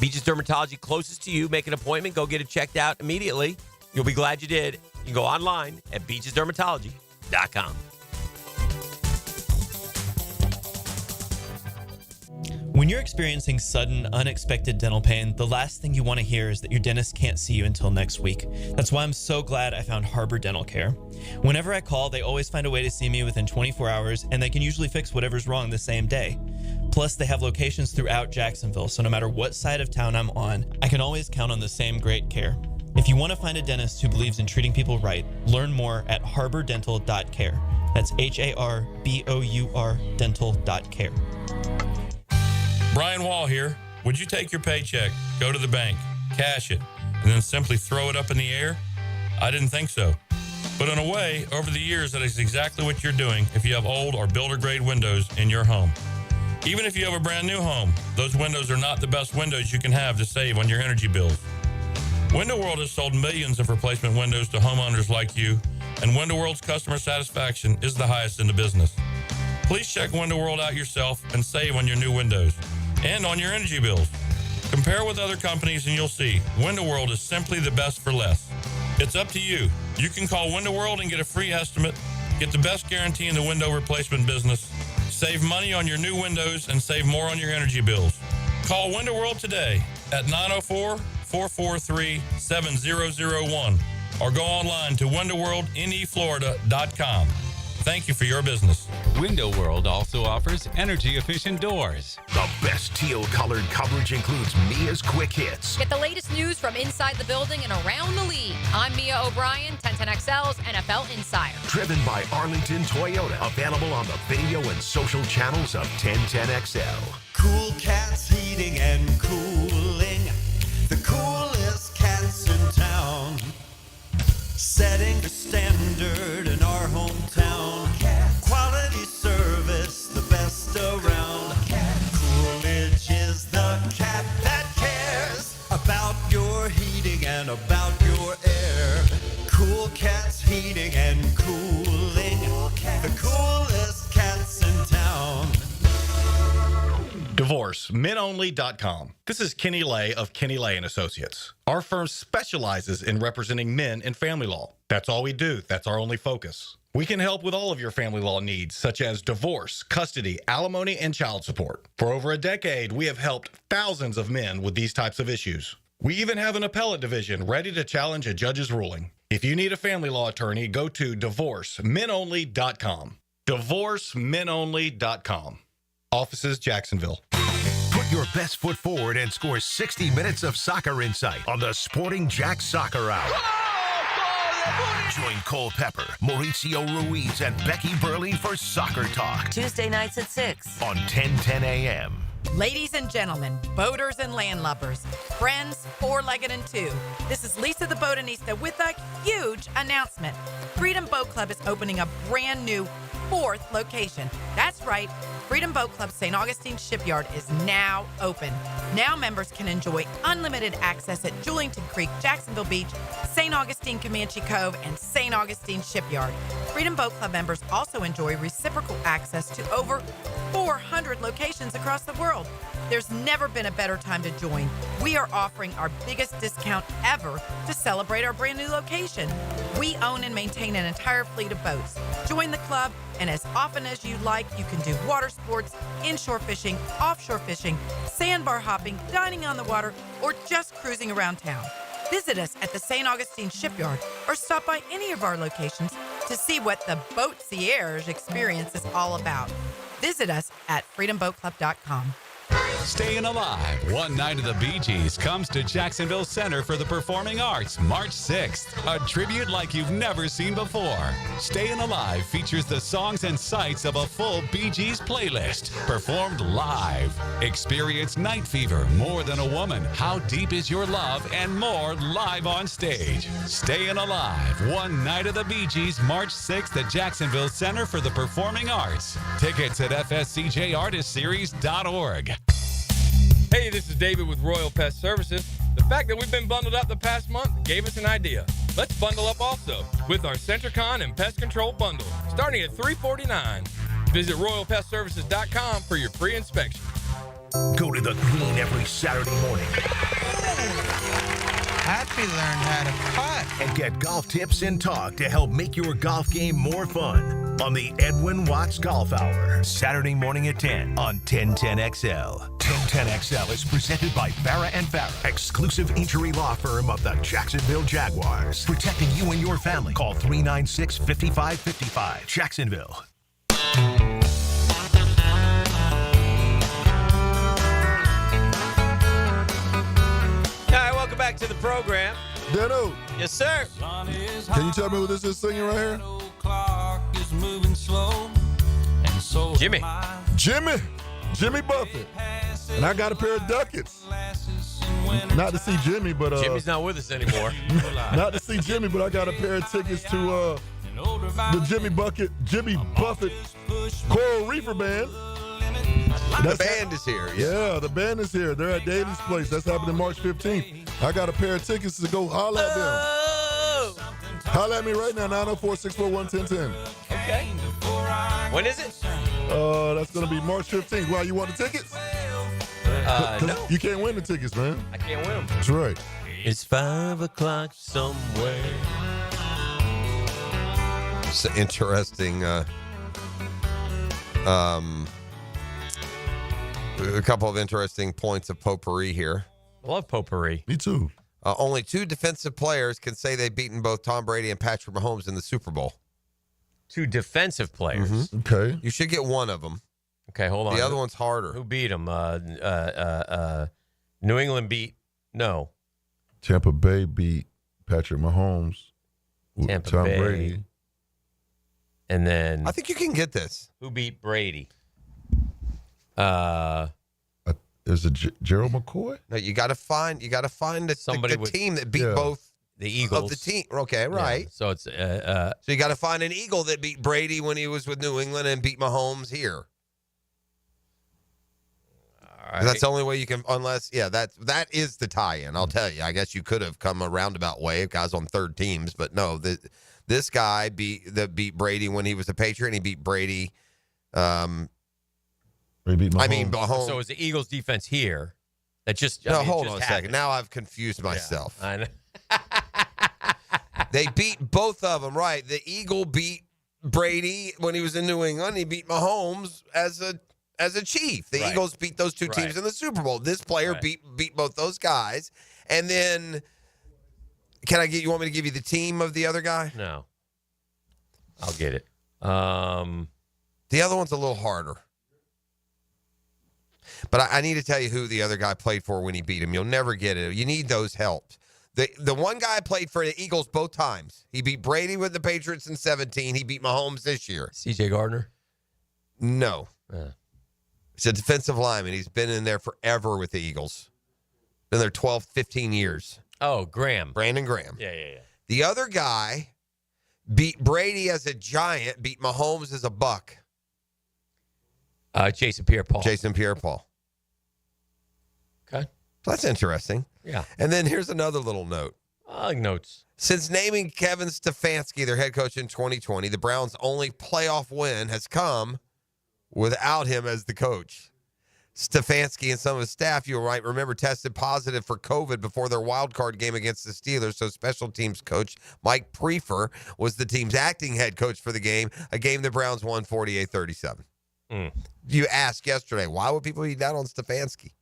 Beaches Dermatology closest to you. Make an appointment. Go get it checked out immediately. You'll be glad you did. You can go online at beachesdermatology.com. When you're experiencing sudden, unexpected dental pain, the last thing you want to hear is that your dentist can't see you until next week. That's why I'm so glad I found Harbor Dental Care. Whenever I call, they always find a way to see me within 24 hours, and they can usually fix whatever's wrong the same day. Plus, they have locations throughout Jacksonville, so no matter what side of town I'm on, I can always count on the same great care. If you want to find a dentist who believes in treating people right, learn more at harbordental.care. That's HARBOUR dental.care. Brian Wall here. Would you take your paycheck, go to the bank, cash it, and then simply throw it up in the air? I didn't think so. But in a way, over the years, that is exactly what you're doing if you have old or builder-grade windows in your home. Even if you have a brand new home, those windows are not the best windows you can have to save on your energy bills. Window World has sold millions of replacement windows to homeowners like you, and Window World's customer satisfaction is the highest in the business. Please check Window World out yourself and save on your new windows and on your energy bills. Compare with other companies and you'll see Window World is simply the best for less. It's up to you. You can call Window World and get a free estimate, get the best guarantee in the window replacement business, save money on your new windows, and save more on your energy bills. Call Window World today at 904-443-7001 or go online to windowworldneflorida.com. Thank you for your business. Window World also offers energy-efficient doors. The best teal-colored coverage includes Mia's Quick Hits. Get the latest news from inside the building and around the league. I'm Mia O'Brien, 1010XL's NFL Insider. Driven by Arlington Toyota. Available on the video and social channels of 1010XL. Cool Cats Heating and Cooling, the coolest cats in town. Setting the standard in our hometown. Quality service, the best around. Coolidge is the cat that cares about your heating and about your air. Cool Cats Heating and Cooling, the coolest cats in town. DivorceMenOnly.com. This is Kenny Lay of Kenny Lay & Associates. Our firm specializes in representing men in family law. That's all we do. That's our only focus. We can help with all of your family law needs, such as divorce, custody, alimony, and child support. For over a decade, we have helped thousands of men with these types of issues. We even have an appellate division ready to challenge a judge's ruling. If you need a family law attorney, go to divorcemenonly.com. Divorcemenonly.com. Offices, Jacksonville. Put your best foot forward and score 60 minutes of soccer insight on the Sporting Jack Soccer Hour. Join Cole Pepper, Mauricio Ruiz, and Becky Burley for Soccer Talk. Tuesday nights at 6 on 1010 a.m. Ladies and gentlemen, boaters and landlubbers, friends, four-legged and two, this is Lisa the Botanista with a huge announcement. Freedom Boat Club is opening a brand new 4th location. That's right, Freedom Boat Club St. Augustine Shipyard is now open. Now members can enjoy unlimited access at Julington Creek, Jacksonville Beach, St. Augustine Comanche Cove, and St. Augustine Shipyard. Freedom Boat Club members also enjoy reciprocal access to over 400 locations across the world. There's never been a better time to join. We are offering our biggest discount ever to celebrate our brand new location. We own and maintain an entire fleet of boats. Join the club, and as often as you like, you can do water sports, inshore fishing, offshore fishing, sandbar hopping, dining on the water, or just cruising around town. Visit us at the St. Augustine Shipyard or stop by any of our locations to see what the Boatsiers experience is all about. Visit us at freedomboatclub.com. Staying Alive, One Night of the Bee Gees comes to Jacksonville Center for the Performing Arts March 6th. A tribute like you've never seen before. Staying Alive features the songs and sights of a full Bee Gees playlist, performed live. Experience Night Fever, More Than a Woman, How Deep Is Your Love, and more live on stage. Staying Alive, One Night of the Bee Gees, March 6th at Jacksonville Center for the Performing Arts. Tickets at fscjartistseries.org. Hey, this is David with Royal Pest Services. The fact that we've been bundled up the past month gave us an idea. Let's bundle up also with our Centricon and Pest Control Bundle, starting at $349. Visit RoyalPestServices.com for your free inspection. Go to the green every Saturday morning. Happy learned how to putt. And get golf tips and talk to help make your golf game more fun on the Edwin Watts Golf Hour. Saturday morning at 10 on 1010XL. 1010XL is presented by Farah & Farah, exclusive injury law firm of the Jacksonville Jaguars. Protecting you and your family. Call 396-5555. Jacksonville. Welcome back to the program. Dano. Yes, sir. Can you tell me what this is singing right here? Jimmy. Jimmy Buffett. And I got a pair of ducats. Not to see Jimmy, but Jimmy's not with us anymore. Not to see Jimmy, but I got a pair of tickets to the Jimmy Buffett Coral Reefer Band. The band is here. Yeah, the band is here. They're at Daly's Place. That's happening March 15th. I got a pair of tickets to go holler at them. Holler at me right now, 904-641-1010. Okay. When is it? That's going to be March 15th. Why, you want the tickets? No. You can't win the tickets, man. I can't win them. That's right. It's 5 o'clock somewhere. It's an interesting a couple of interesting points of potpourri here. I love potpourri. Me too. Only 2 defensive players can say they've beaten both Tom Brady and Patrick Mahomes in the Super Bowl. 2 defensive players. Mm-hmm. Okay. You should get one of them. Okay, hold on. The other one's harder. Who beat them? New England beat. No. Tampa Bay beat Patrick Mahomes. Tampa Tom Bay. Brady. And then I think you can get this. Who beat Brady? Is it Gerald McCoy? No, you got to find the team that beat both the Eagles of the team. Okay, right. Yeah, so it's so you got to find an Eagle that beat Brady when he was with New England and beat Mahomes here. All right. That's the only way you can, unless that is the tie-in. I'll tell you. I guess you could have come a roundabout way, guys on third teams, but no. This guy beat Brady when he was a Patriot, and he beat Brady. He beat Mahomes. Mahomes. So it's the Eagles defense here that just hold just on a happened. second. Now I've confused myself. Yeah, I know. They beat both of them, right? The Eagle beat Brady when he was in New England. He beat Mahomes as a Chief. The Eagles beat those two teams in the Super Bowl. This player beat both those guys. And then, you want me to give you the team of the other guy? No. I'll get it. The other one's a little harder. But I need to tell you who the other guy played for when he beat him. You'll never get it. You need those helps. The one guy played for the Eagles both times. He beat Brady with the Patriots in 2017. He beat Mahomes this year. C.J. Gardner? No. He's a defensive lineman. He's been in there forever with the Eagles. Been there 12, 15 years. Oh, Graham. Brandon Graham. Yeah. The other guy beat Brady as a Giant, beat Mahomes as a Buck. Jason Pierre-Paul. Jason Pierre-Paul. Okay. So that's interesting. Yeah. And then here's another little note. Notes. Since naming Kevin Stefanski their head coach in 2020, the Browns' only playoff win has come without him as the coach. Stefanski and some of his staff, you might remember, tested positive for COVID before their wild card game against the Steelers. So special teams coach Mike Prefer was the team's acting head coach for the game, a game the Browns won 48-37. You asked yesterday, why would people be down on Stefanski?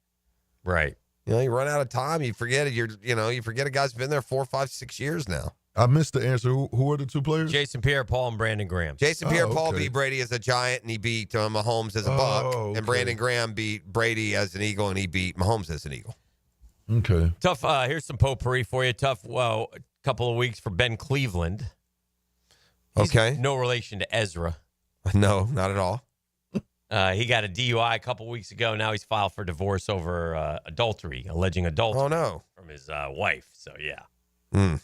Right. You run out of time. You forget it. You forget a guy's been there 4, 5, 6 years now. I missed the answer. Who are the two players? Jason Pierre-Paul and Brandon Graham. Jason Pierre-Paul beat Brady as a Giant, and he beat Mahomes as a Buck. Okay. And Brandon Graham beat Brady as an Eagle, and he beat Mahomes as an Eagle. Okay. Tough. Here's some potpourri for you. Tough, couple of weeks for Ben Cleveland. He's no relation to Ezra. No, not at all. He got a DUI a couple weeks ago. Now he's filed for divorce over adultery, alleging adultery. Oh, no. From his wife. So, yeah.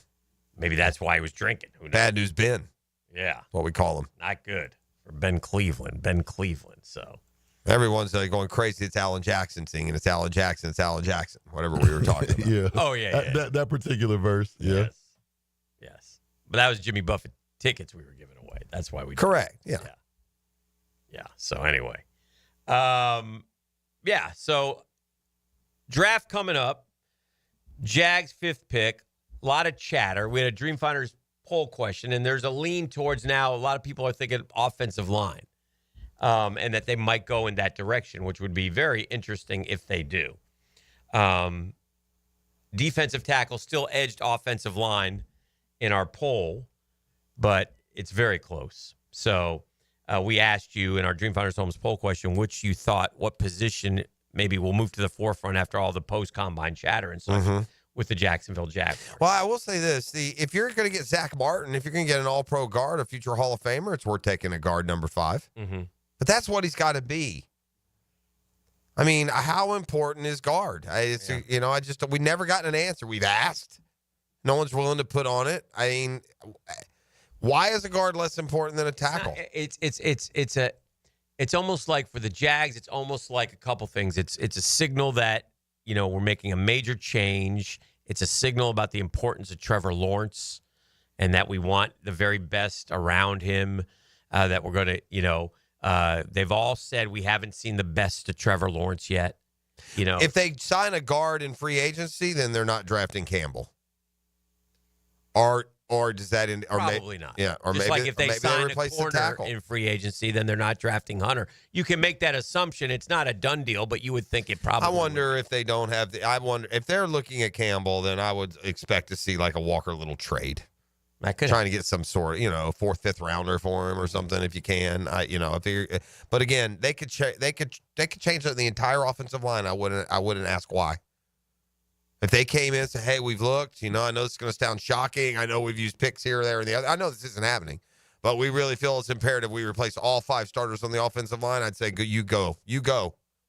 Maybe that's why he was drinking. Who knows? Bad news Ben. Yeah. What we call him. Not good for Ben Cleveland. Ben Cleveland. So everyone's going crazy. It's Alan Jackson singing. It's Alan Jackson. It's Alan Jackson. Whatever we were talking about. Yeah. Oh, yeah. That particular verse. Yeah. Yes. But that was Jimmy Buffett tickets we were giving away. That's why we did Correct. Yeah. So anyway. So draft coming up. Jags 5th pick. A lot of chatter. We had a Dream Finders poll question, and there's a lean towards now. A lot of people are thinking offensive line, and that they might go in that direction, which would be very interesting if they do. Defensive tackle still edged offensive line in our poll, but it's very close. So we asked you in our Dream Finders Homes poll question, which you thought, what position maybe will move to the forefront after all the post-combine chatter and such. With the Jacksonville Jaguars. Well, I will say this. If you're going to get Zach Martin, if you're going to get an all-pro guard, a future Hall of Famer, it's worth taking a guard number 5. But that's what he's got to be. I mean, how important is guard? We never gotten an answer. We've asked. No one's willing to put on it. I mean, why is a guard less important than a tackle? It's almost like for the Jags, it's almost like a couple things. It's a signal that, we're making a major change. It's a signal about the importance of Trevor Lawrence and that we want the very best around him, that we're going to, they've all said we haven't seen the best of Trevor Lawrence yet. If they sign a guard in free agency, then they're not drafting Campbell. Or does that probably not? Yeah, or just maybe like if they sign a corner in free agency, then they're not drafting Hunter. You can make that assumption. It's not a done deal, but you would think it probably. I wonder if they don't have I wonder if they're looking at Campbell, then I would expect to see like a Walker Little trade. Trying to get some sort of 4th, 5th rounder for him or something if you can. But again, they could change the entire offensive line. I wouldn't ask why. If they came in and said, hey, we've looked, I know this is going to sound shocking. I know we've used picks here, there, and the other. I know this isn't happening, but we really feel it's imperative we replace all 5 starters on the offensive line. I'd say, you go.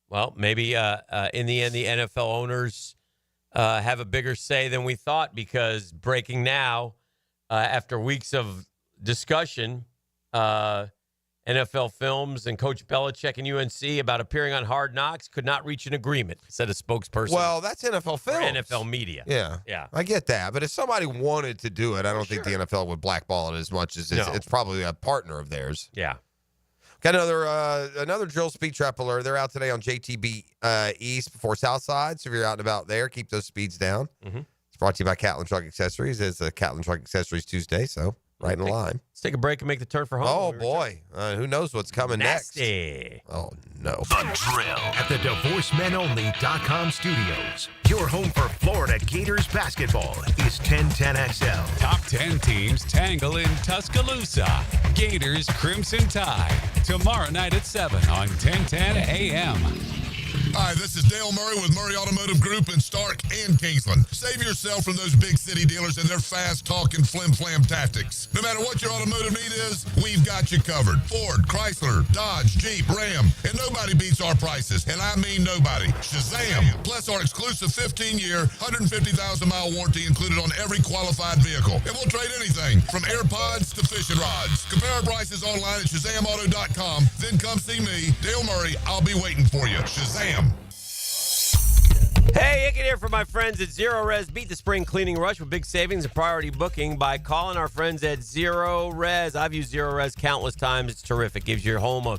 Well, maybe in the end, the NFL owners have a bigger say than we thought, because breaking now, after weeks of discussion, NFL Films and Coach Belichick and UNC about appearing on Hard Knocks could not reach an agreement, said a spokesperson. Well, that's NFL Films. NFL media. Yeah. I get that. But if somebody wanted to do it, I don't think the NFL would blackball it as much as it's probably a partner of theirs. Yeah. Got another drill speed trap alert. They're out today on JTB East before Southside. So if you're out and about there, keep those speeds down. It's brought to you by Catlin Truck Accessories. It's a Catlin Truck Accessories Tuesday, so Right in line. Let's take a break and make the turn for home. Oh, boy. Who knows what's coming Nasty. next? Oh, no. The Drill at the DivorceMenOnly.com studios. Your home for Florida Gators basketball is 1010XL. Top 10 teams tangle in Tuscaloosa. Gators Crimson Tide. Tomorrow night at 7 on 1010 AM. Hi, this is Dale Murray with Murray Automotive Group in Stark and Kingsland. Save yourself from those big city dealers and their fast-talking flim-flam tactics. No matter what your automotive need is, we've got you covered. Ford, Chrysler, Dodge, Jeep, Ram, and nobody beats our prices, and I mean nobody. Shazam! Plus our exclusive 15-year, 150,000-mile warranty included on every qualified vehicle. And we'll trade anything from AirPods to fishing rods. Compare our prices online at ShazamAuto.com. Then come see me, Dale Murray. I'll be waiting for you. Shazam! Hey, Hicken here for my friends at Zero Res. Beat the spring cleaning rush with big savings and priority booking by calling our friends at Zero Res. I've used Zero Res countless times. It's terrific. Gives your home a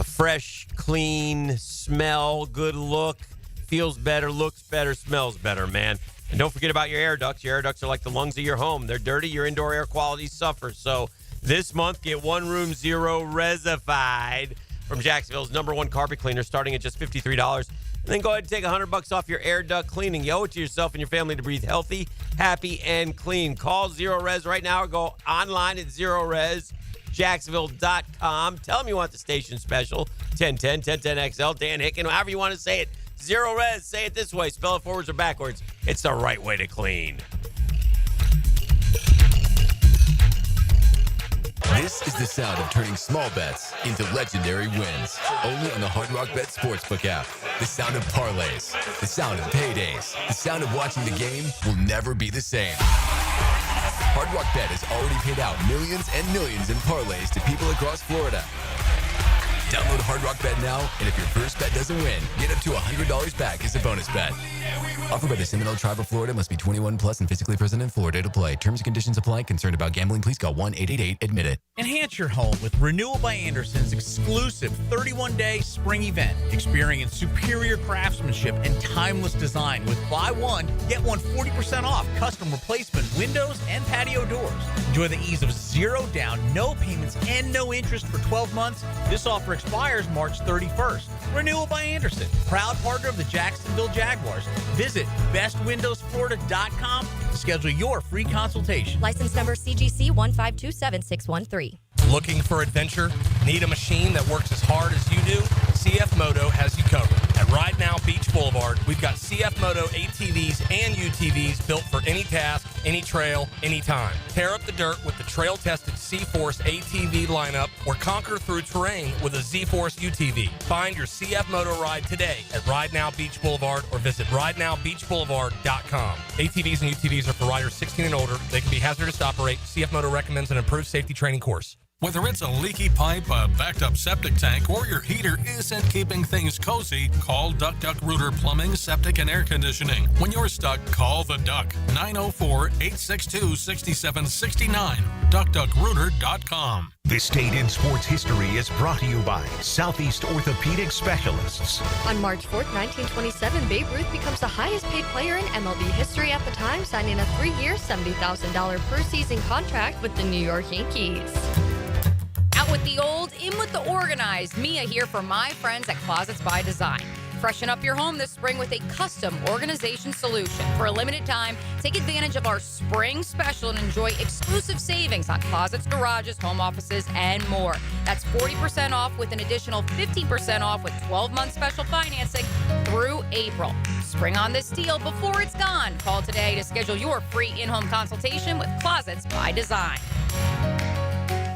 fresh, clean smell, good look, feels better, looks better, smells better, man. And don't forget about your air ducts. Your air ducts are like the lungs of your home. They're dirty, your indoor air quality suffers. So this month, get one room Zero Resified from Jacksonville's #1 carpet cleaner, starting at just $53. And then go ahead and take $100 off your air duct cleaning. You owe it to yourself and your family to breathe healthy, happy, and clean. Call Zero Res right now or go online at ZeroResJacksonville.com. Tell them you want the station special, 1010, 1010XL, Dan Hicken, however you want to say it. Zero Res, say it this way, spell it forwards or backwards. It's the right way to clean. This is the sound of turning small bets into legendary wins. Only on the Hard Rock Bet Sportsbook app. The sound of parlays. The sound of paydays. The sound of watching the game will never be the same. Hard Rock Bet has already paid out millions and millions in parlays to people across Florida. Download Hard Rock Bet now, and if your first bet doesn't win, get up to $100 back as a bonus bet. Offered by the Seminole Tribe of Florida. Must be 21 plus and physically present in Florida to play. Terms and conditions apply. Concerned about gambling? Please call 1-888-ADMIT-IT. Enhance your home with Renewal by Anderson's exclusive 31-day spring event. Experience superior craftsmanship and timeless design with buy one, get one 40% off custom replacement windows and patio doors. Enjoy the ease of zero down, no payments, and no interest for 12 months. This offer expires March 31st. Renewal by Anderson, proud partner of the Jacksonville Jaguars. Visit bestwindowsflorida.com to schedule your free consultation. License number CGC 1527613. Looking for adventure? Need a machine that works as hard as you do? CF Moto has you covered. At Ride Now Beach Boulevard, we've got CF Moto ATVs and UTVs built for any task, any trail, anytime. Tear up the dirt with the trail-tested C-Force ATV lineup or conquer through terrain with a Z-Force UTV. Find your CF Moto ride today at Ride Now Beach Boulevard or visit ridenowbeachboulevard.com. ATVs and UTVs are for riders 16 and older. They can be hazardous to operate. CF Moto recommends an improved safety training course. Whether it's a leaky pipe, a backed-up septic tank, or your heater isn't keeping things cozy, call Duck Rooter Plumbing, Septic, and Air Conditioning. When you're stuck, call the Duck. 904-862-6769. DuckDuckRooter.com. This Date in Sports History is brought to you by Southeast Orthopedic Specialists. On March 4th, 1927, Babe Ruth becomes the highest paid player in MLB history at the time, signing a 3-year, $70,000 per season contract with the New York Yankees. Out with the old, in with the organized. Mia here for my friends at Closets by Design. Freshen up your home this spring with a custom organization solution. For a limited time, take advantage of our spring special and enjoy exclusive savings on closets, garages, home offices, and more. That's 40% off with an additional 15% off with 12-month special financing through April. Spring on this deal before it's gone. Call today to schedule your free in-home consultation with Closets by Design.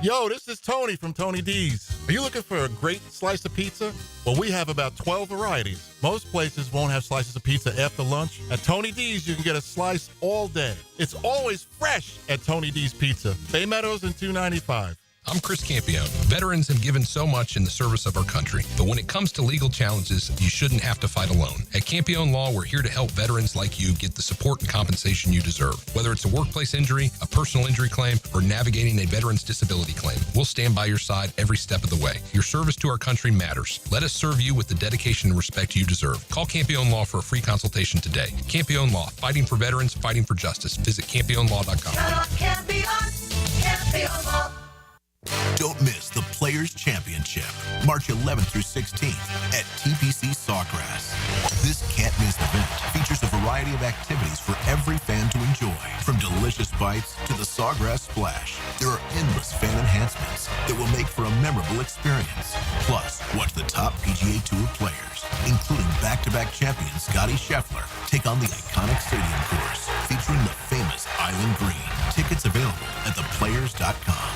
Yo, this is Tony from Tony D's. Are you looking for a great slice of pizza? Well, we have about 12 varieties. Most places won't have slices of pizza after lunch. At Tony D's, you can get a slice all day. It's always fresh at Tony D's Pizza. Bay Meadows and 295. I'm Chris Campione. Veterans have given so much in the service of our country, but when it comes to legal challenges, you shouldn't have to fight alone. At Campione Law, we're here to help veterans like you get the support and compensation you deserve. Whether it's a workplace injury, a personal injury claim, or navigating a veteran's disability claim, we'll stand by your side every step of the way. Your service to our country matters. Let us serve you with the dedication and respect you deserve. Call Campione Law for a free consultation today. Campione Law, fighting for veterans, fighting for justice. Visit CampioneLaw.com. Campione. Don't miss the Players' Championship, March 11th through 16th at TPC Sawgrass. This can't-miss event features a variety of activities for every fan to enjoy, from delicious bites to the Sawgrass Splash. There are endless fan enhancements that will make for a memorable experience. Plus, watch the top PGA Tour players, including back-to-back champion Scottie Scheffler, take on the iconic stadium course featuring the famous Island Green. Tickets available at theplayers.com.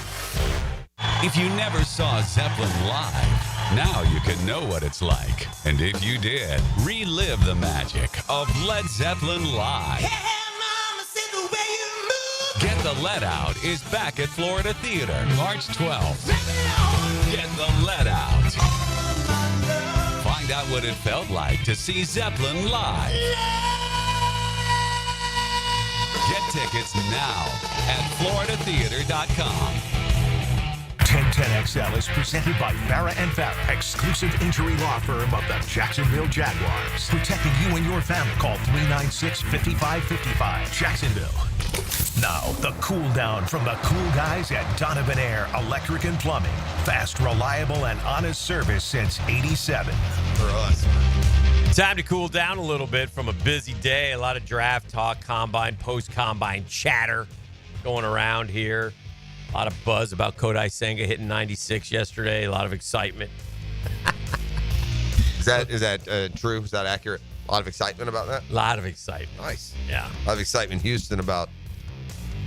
If you never saw Zeppelin live, now you can know what it's like. And if you did, relive the magic of Led Zeppelin Live. Get the Let Out is back at Florida Theater, March 12th. Get the Let Out. Find out what it felt like to see Zeppelin live. Get tickets now at floridatheater.com. 1010XL is presented by Farah & Farah, exclusive injury law firm of the Jacksonville Jaguars. Protecting you and your family. Call 396-5555. Jacksonville. Now, the cool down from the cool guys at Donovan Air Electric and Plumbing. Fast, reliable, and honest service since '87. For us. Time to cool down a little bit from a busy day. A lot of draft talk, combine, post-combine chatter going around here. A lot of buzz about Kodai Senga hitting 96 yesterday. A lot of excitement. Is that true? Is that accurate? A lot of excitement about that? A lot of excitement. Nice. Yeah. A lot of excitement in Houston about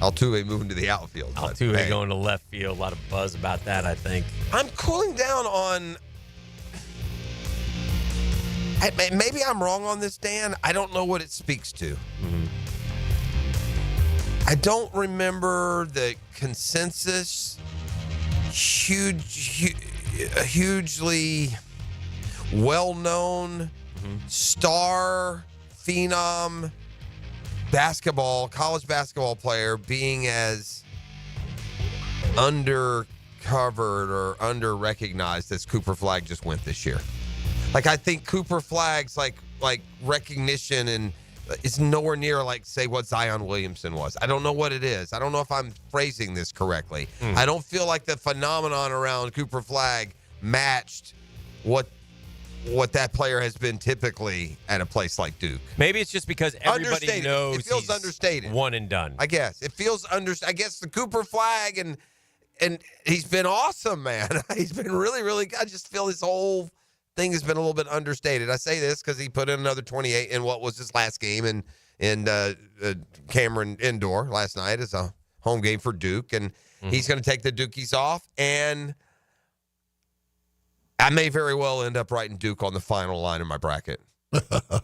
Altuve moving to the outfield. Altuve going to left field. A lot of buzz about that, I think. I'm cooling down on... Maybe I'm wrong on this, Dan. I don't know what it speaks to. Mm-hmm. I don't remember the consensus hugely well-known star phenom college basketball player being as undercovered or under-recognized as Cooper Flagg just went this year. Like, I think Cooper Flagg's like recognition and it's nowhere near like, say, what Zion Williamson was. I don't know what it is. I don't know if I'm phrasing this correctly. I don't feel like the phenomenon around Cooper Flagg matched what that player has been typically at a place like Duke. Maybe it's just because everybody knows it feels he's understated. One and done. I guess. It feels I guess the Cooper Flagg and he's been awesome, man. He's been really, really good. I just feel this whole thing has been a little bit understated. I say this because he put in another 28 in what was his last game in Cameron Indoor last night as a home game for Duke, and he's going to take the Dukies off, and I may very well end up writing Duke on the final line of my bracket.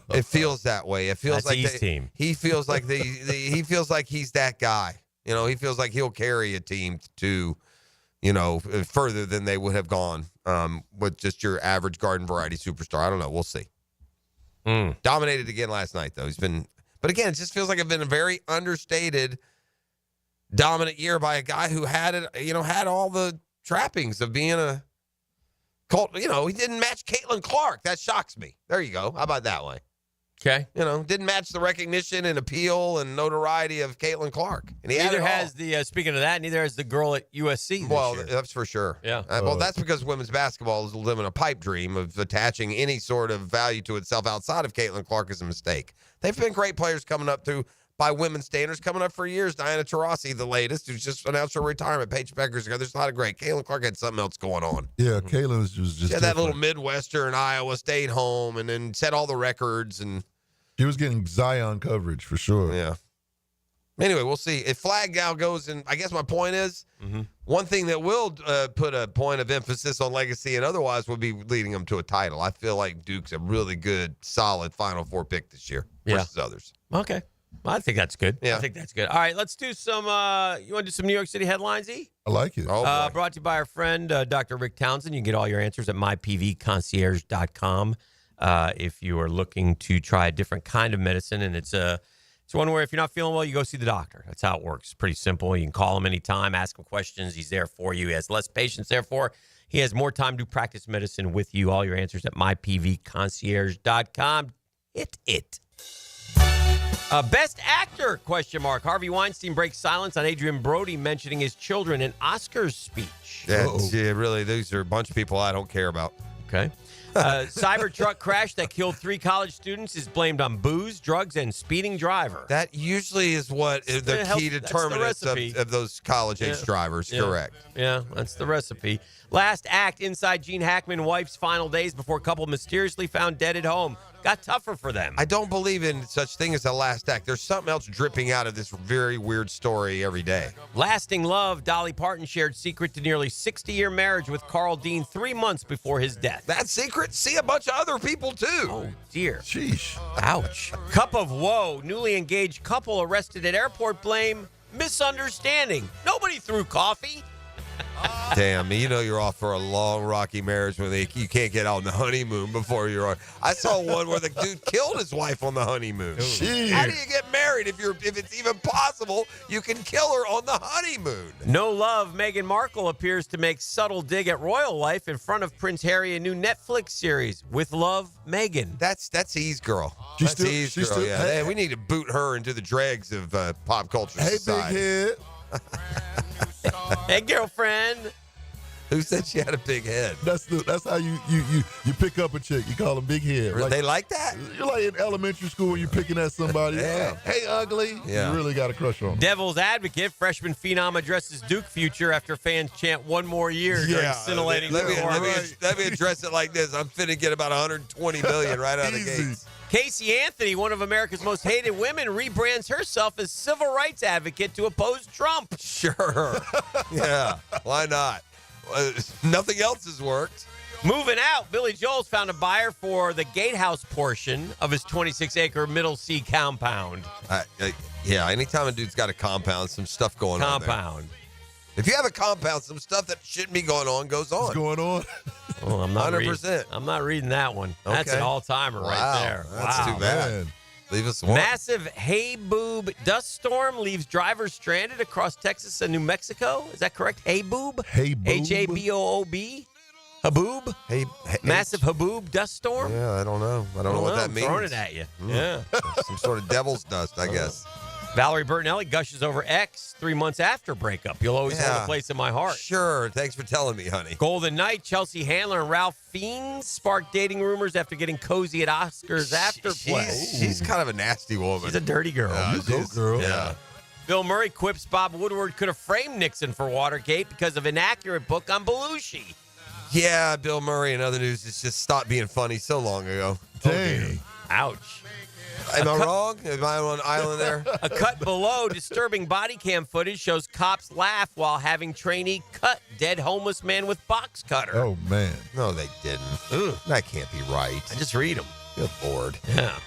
It feels that way. It feels like team. He feels like he feels like he's that guy. You know, he feels like he'll carry a team to, you know, further than they would have gone with just your average garden variety superstar. I don't know. We'll see. Dominated again last night, though. But again, it just feels like it's been a very understated, dominant year by a guy who had all the trappings of being a cult. You know, he didn't match Caitlin Clark. That shocks me. There you go. How about that way? Okay. You know, didn't match the recognition and appeal and notoriety of Caitlin Clark. And neither has speaking of that, neither has the girl at USC this year. That's for sure. Yeah. Well, that's because women's basketball is living a pipe dream of attaching any sort of value to itself outside of Caitlin Clark is a mistake. They've been great players coming up through, by women's standards, coming up for years. Diana Taurasi, the latest, who's just announced her retirement. Paige Beckers ago. There's a lot of great. Caitlin Clark had something else going on. Yeah, Caitlin was just she had that little Midwestern Iowa State home and then set all the records and she was getting Zion coverage for sure. Yeah. Anyway, we'll see. If Flagg now goes, and I guess my point is, one thing that will put a point of emphasis on legacy and otherwise would be leading them to a title. I feel like Duke's a really good, solid Final Four pick this year versus others. Okay. Well, I think that's good. Yeah. I think that's good. All right, let's do some, you want to do some New York City headlines, E? I like it. Brought to you by our friend, Dr. Rick Townsend. You can get all your answers at mypvconcierge.com. If you are looking to try a different kind of medicine, and it's one where if you're not feeling well, you go see the doctor. That's how it works. Pretty simple. You can call him anytime, ask him questions. He's there for you. He has less patients, therefore he has more time to practice medicine with you. All your answers at mypvconcierge.com. Hit it. Best actor, ? Harvey Weinstein breaks silence on Adrian Brody mentioning his children in Oscars speech. Yeah, really, these are a bunch of people I don't care about. Okay. Cybertruck crash that killed 3 college students is blamed on booze, drugs, and speeding driver. That usually is what the key determinants of those college-age drivers, correct. Yeah, that's the recipe. Last act, inside Gene Hackman wife's final days before couple mysteriously found dead at home. Got tougher for them. I don't believe in such thing as a last act. There's something else dripping out of this very weird story every day. Lasting love, Dolly Parton shared secret to nearly 60-year marriage with Carl Dean 3 months before his death. That secret? See a bunch of other people, too. Oh, dear. Sheesh. Ouch. Cup of woe, newly engaged couple arrested at airport blame misunderstanding. Nobody threw coffee. Damn, you know you're off for a long, rocky marriage when you can't get out on the honeymoon before you're on. I saw one where the dude killed his wife on the honeymoon. Jeez. How do you get married if it's even possible you can kill her on the honeymoon? No love, Meghan Markle appears to make subtle dig at royal life in front of Prince Harry, a new Netflix series. With love, Meghan. That's E's girl. She's That's E's girl, yeah. Hey, we need to boot her into the dregs of pop culture society. Hey, big head. Hey, girlfriend. Who said she had a big head? That's how you pick up a chick. You call them big head. They like that? You're like in elementary school when you're picking at somebody. Yeah. Hey, ugly. Yeah. You really got a crush on them. Devil's advocate, freshman phenom addresses Duke future after fans chant one more year during scintillating let me address it like this. I'm finna get about $120 million right out of the gates. Casey Anthony, one of America's most hated women, rebrands herself as civil rights advocate to oppose Trump. Sure. Yeah. Why not? Nothing else has worked. Moving out, Billy Joel's found a buyer for the gatehouse portion of his 26-acre Middle C compound. Yeah, anytime a dude's got a compound, some stuff going on there. Compound. If you have a compound, some stuff that shouldn't be going on goes on. What's going on? Well, I'm not 100%. I'm not reading that one. That's an all-timer right there. That's too bad. Man. Leave us one. Massive hay-boob dust storm leaves drivers stranded across Texas and New Mexico. Is that correct? Hay-boob? Hay-boob? H-A-B-O-O-B? Haboob? Massive haboob dust storm? Yeah, I don't know. I don't know what that means. Throwing it at you. Yeah. Some sort of devil's dust, I guess. Valerie Bertinelli gushes over ex 3 months after breakup. You'll always hold a place in my heart. Sure. Thanks for telling me, honey. Golden Knight, Chelsea Handler, and Ralph Fiennes sparked dating rumors after getting cozy at Oscars after play. She's kind of a nasty woman. She's a dirty girl. You go, girl. Yeah. Bill Murray quips Bob Woodward could have framed Nixon for Watergate because of inaccurate book on Belushi. Yeah, Bill Murray and other news has just stopped being funny so long ago. Dang. Ouch. Am I wrong? Am I on an island there? A cut below, disturbing body cam footage shows cops laugh while having trainee cut dead homeless man with box cutter. Oh, man. No, they didn't. Ugh. That can't be right. I just read them. Good Lord. Yeah.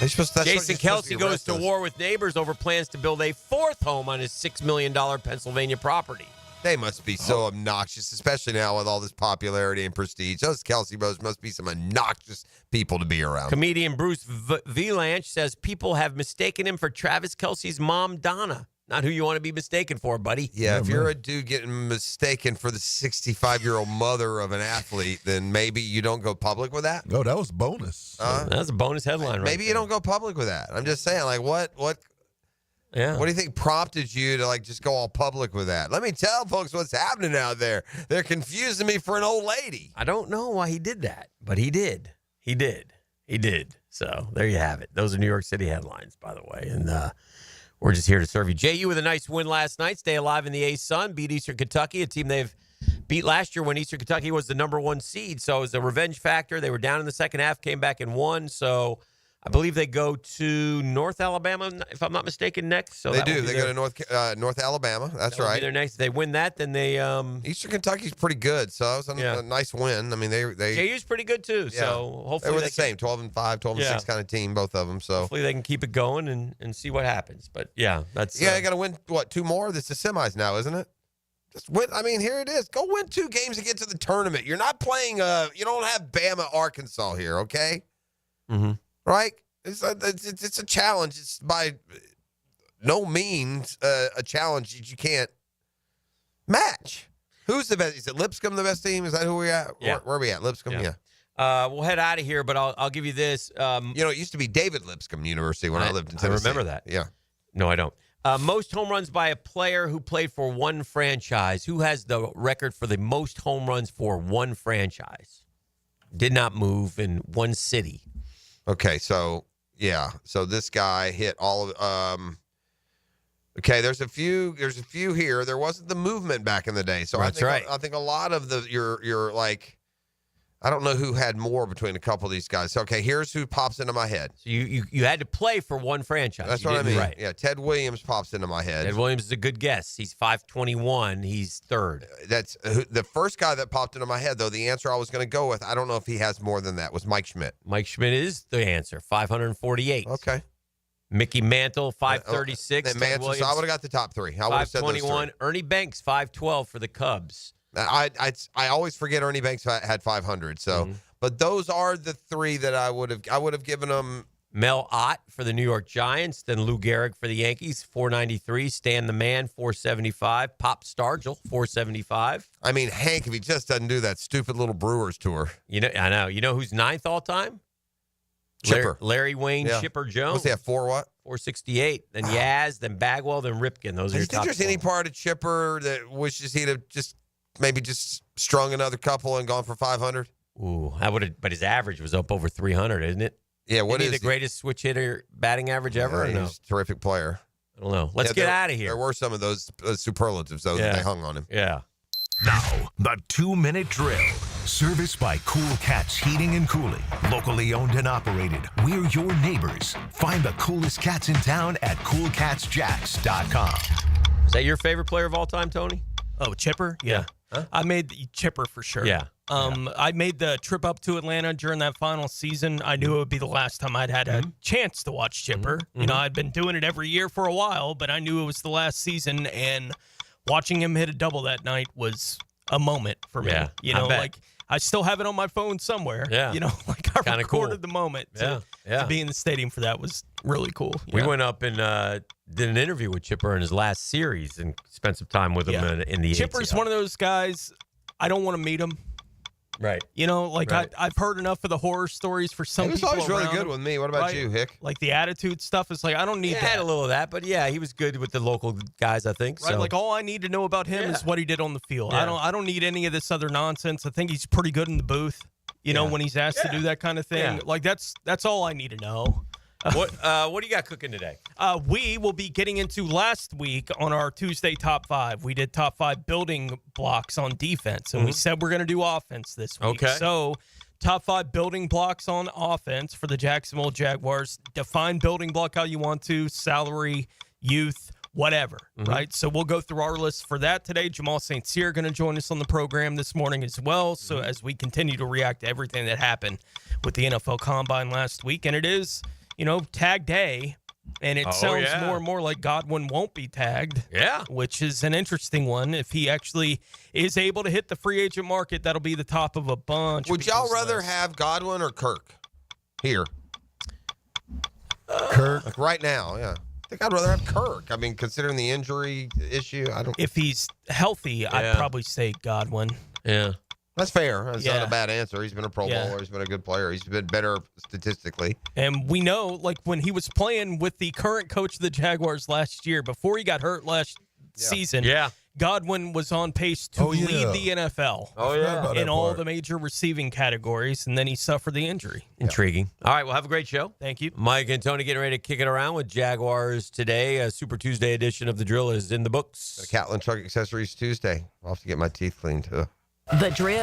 Jason Kelce goes to war with neighbors over plans to build a fourth home on his $6 million Pennsylvania property. They must be so obnoxious, especially now with all this popularity and prestige. Those Kelce bros must be some obnoxious people to be around. Comedian Bruce Vilanch says people have mistaken him for Travis Kelce's mom, Donna. Not who you want to be mistaken for, buddy. Yeah, if you're a dude getting mistaken for the 65-year-old mother of an athlete, then maybe you don't go public with that. No, that was bonus. That's a bonus headline, right? Maybe you don't go public with that. I'm just saying, like, what? Yeah. What do you think prompted you to just go all public with that? Let me tell folks what's happening out there. They're confusing me for an old lady. I don't know why he did that, but he did. He did. So there you have it. Those are New York City headlines, by the way. And we're just here to serve you. JU with a nice win last night. Stay alive in the A-Sun. Beat Eastern Kentucky, a team they've beat last year when Eastern Kentucky was the number 1 seed. So it was a revenge factor. They were down in the second half, came back and won. So I believe they go to North Alabama, if I'm not mistaken, next. So they do. They go to North Alabama. That's right. They're next. If they win that, then they Eastern Kentucky's pretty good, so that was a nice win. I mean, they JU's pretty good too. Yeah. So hopefully they were the same, 12-5, 12-6 kind of team, both of them. So hopefully they can keep it going and see what happens. But yeah, that's they got to win 2 more. This is semis now, isn't it? Just win. I mean, here it is. Go win 2 games to get to the tournament. You're not playing. You don't have Bama, Arkansas here, okay? Mm-hmm. Right. It's a challenge. It's by no means a challenge that you can't match. Who's the best? Is it Lipscomb the best team? Is that who we're at? Yeah. Where are we at? Lipscomb? Yeah. We'll head out of here, but I'll give you this. It used to be David Lipscomb University when I lived in Tennessee. I remember that. Yeah. No, I don't. Most home runs by a player who played for one franchise. Who has the record for the most home runs for one franchise? Did not move in one city. Okay, so this guy hit all of okay, there's a few here. There wasn't the movement back in the day. So That's right. I think a lot of your like, I don't know who had more between a couple of these guys. Okay, here's who pops into my head. So you had to play for one franchise. That's what I mean. Right. Yeah, Ted Williams pops into my head. Ted Williams is a good guess. He's 521. He's third. That's the first guy that popped into my head, though. The answer I was going to go with, I don't know if he has more than that, was Mike Schmidt. Mike Schmidt is the answer, 548. Okay. Mickey Mantle, 536. So I would have got the top three. I would have said those 521. Ernie Banks, 512 for the Cubs. I always forget Ernie Banks had 500. So, but those are the three that I would have given them. Mel Ott for the New York Giants, then Lou Gehrig for the Yankees, 493. Stan the Man, 475. Pop Stargell, 475. I mean, Hank, if he just doesn't do that stupid little Brewers tour. I know. You know who's ninth all time? Chipper. Larry Wayne Chipper Jones. What's he have, 468. Then Yaz, then Bagwell, then Ripken. Those are your top. Do you think there's any part of Chipper that wishes he'd have just strung another couple and gone for 500? Ooh, I would have. But his average was up over 300, isn't it? Yeah, what is he the greatest switch hitter batting average ever? He's a terrific player. I don't know. Let's get out of here. There were some of those superlatives, though, that they hung on him. Yeah. Now, the 2-minute drill. Serviced by Cool Cats Heating and Cooling. Locally owned and operated. We're your neighbors. Find the coolest cats in town at coolcatsjacks.com. Is that your favorite player of all time, Tony? Oh, Chipper? Yeah. Huh? I made Chipper for sure. Yeah. I made the trip up to Atlanta during that final season. I knew it would be the last time I'd had a chance to watch Chipper. You know, I'd been doing it every year for a while, but I knew it was the last season, and watching him hit a double that night was a moment for me. Yeah, you know, like I still have it on my phone somewhere. Yeah. You know, like I Kinda recorded cool. the moment. To be in the stadium for that was really cool. We went up and did an interview with Chipper in his last series and spent some time with him in the Chipper's one of those guys, I don't want to meet him. Right. You know, like I've heard enough of the horror stories for some people. He was always really good him, with me. What about you, Hick? Like the attitude stuff is like, I don't need that. He had a little of that, but yeah, he was good with the local guys, I think. Right, So. like all I need to know about him is what he did on the field. Yeah. I don't need any of this other nonsense. I think he's pretty good in the booth. You know, when he's asked to do that kind of thing. Yeah. Like that's all I need to know. What do you got cooking today? We will be getting into last week on our Tuesday top 5. We did top 5 building blocks on defense, and we said we're going to do offense this week. Okay. So top 5 building blocks on offense for the Jacksonville Jaguars. Define building block how you want to, salary, youth, whatever, right? So we'll go through our list for that today. Jamal St. Cyr going to join us on the program this morning as well. So as we continue to react to everything that happened with the NFL Combine last week, and it is, you know, tag day, and it sounds more and more like Godwin won't be tagged. Yeah. Which is an interesting one. If he actually is able to hit the free agent market, that'll be the top of a bunch. Would y'all rather have Godwin or Kirk here? Kirk. Like right now, yeah. I think I'd rather have Kirk. I mean, considering the injury issue, I don't. If he's healthy, I'd probably say Godwin. Yeah. That's fair. That's not a bad answer. He's been a Pro Bowler. He's been a good player. He's been better statistically. And we know, like, when he was playing with the current coach of the Jaguars last year, before he got hurt last season, Godwin was on pace to lead the NFL in all the major receiving categories, and then he suffered the injury. Intriguing. All right, well, have a great show. Thank you. Mike and Tony getting ready to kick it around with Jaguars today. A Super Tuesday edition of The Drill is in the books. Catlin Truck Accessories Tuesday. I'll have to get my teeth cleaned, too. The Drill.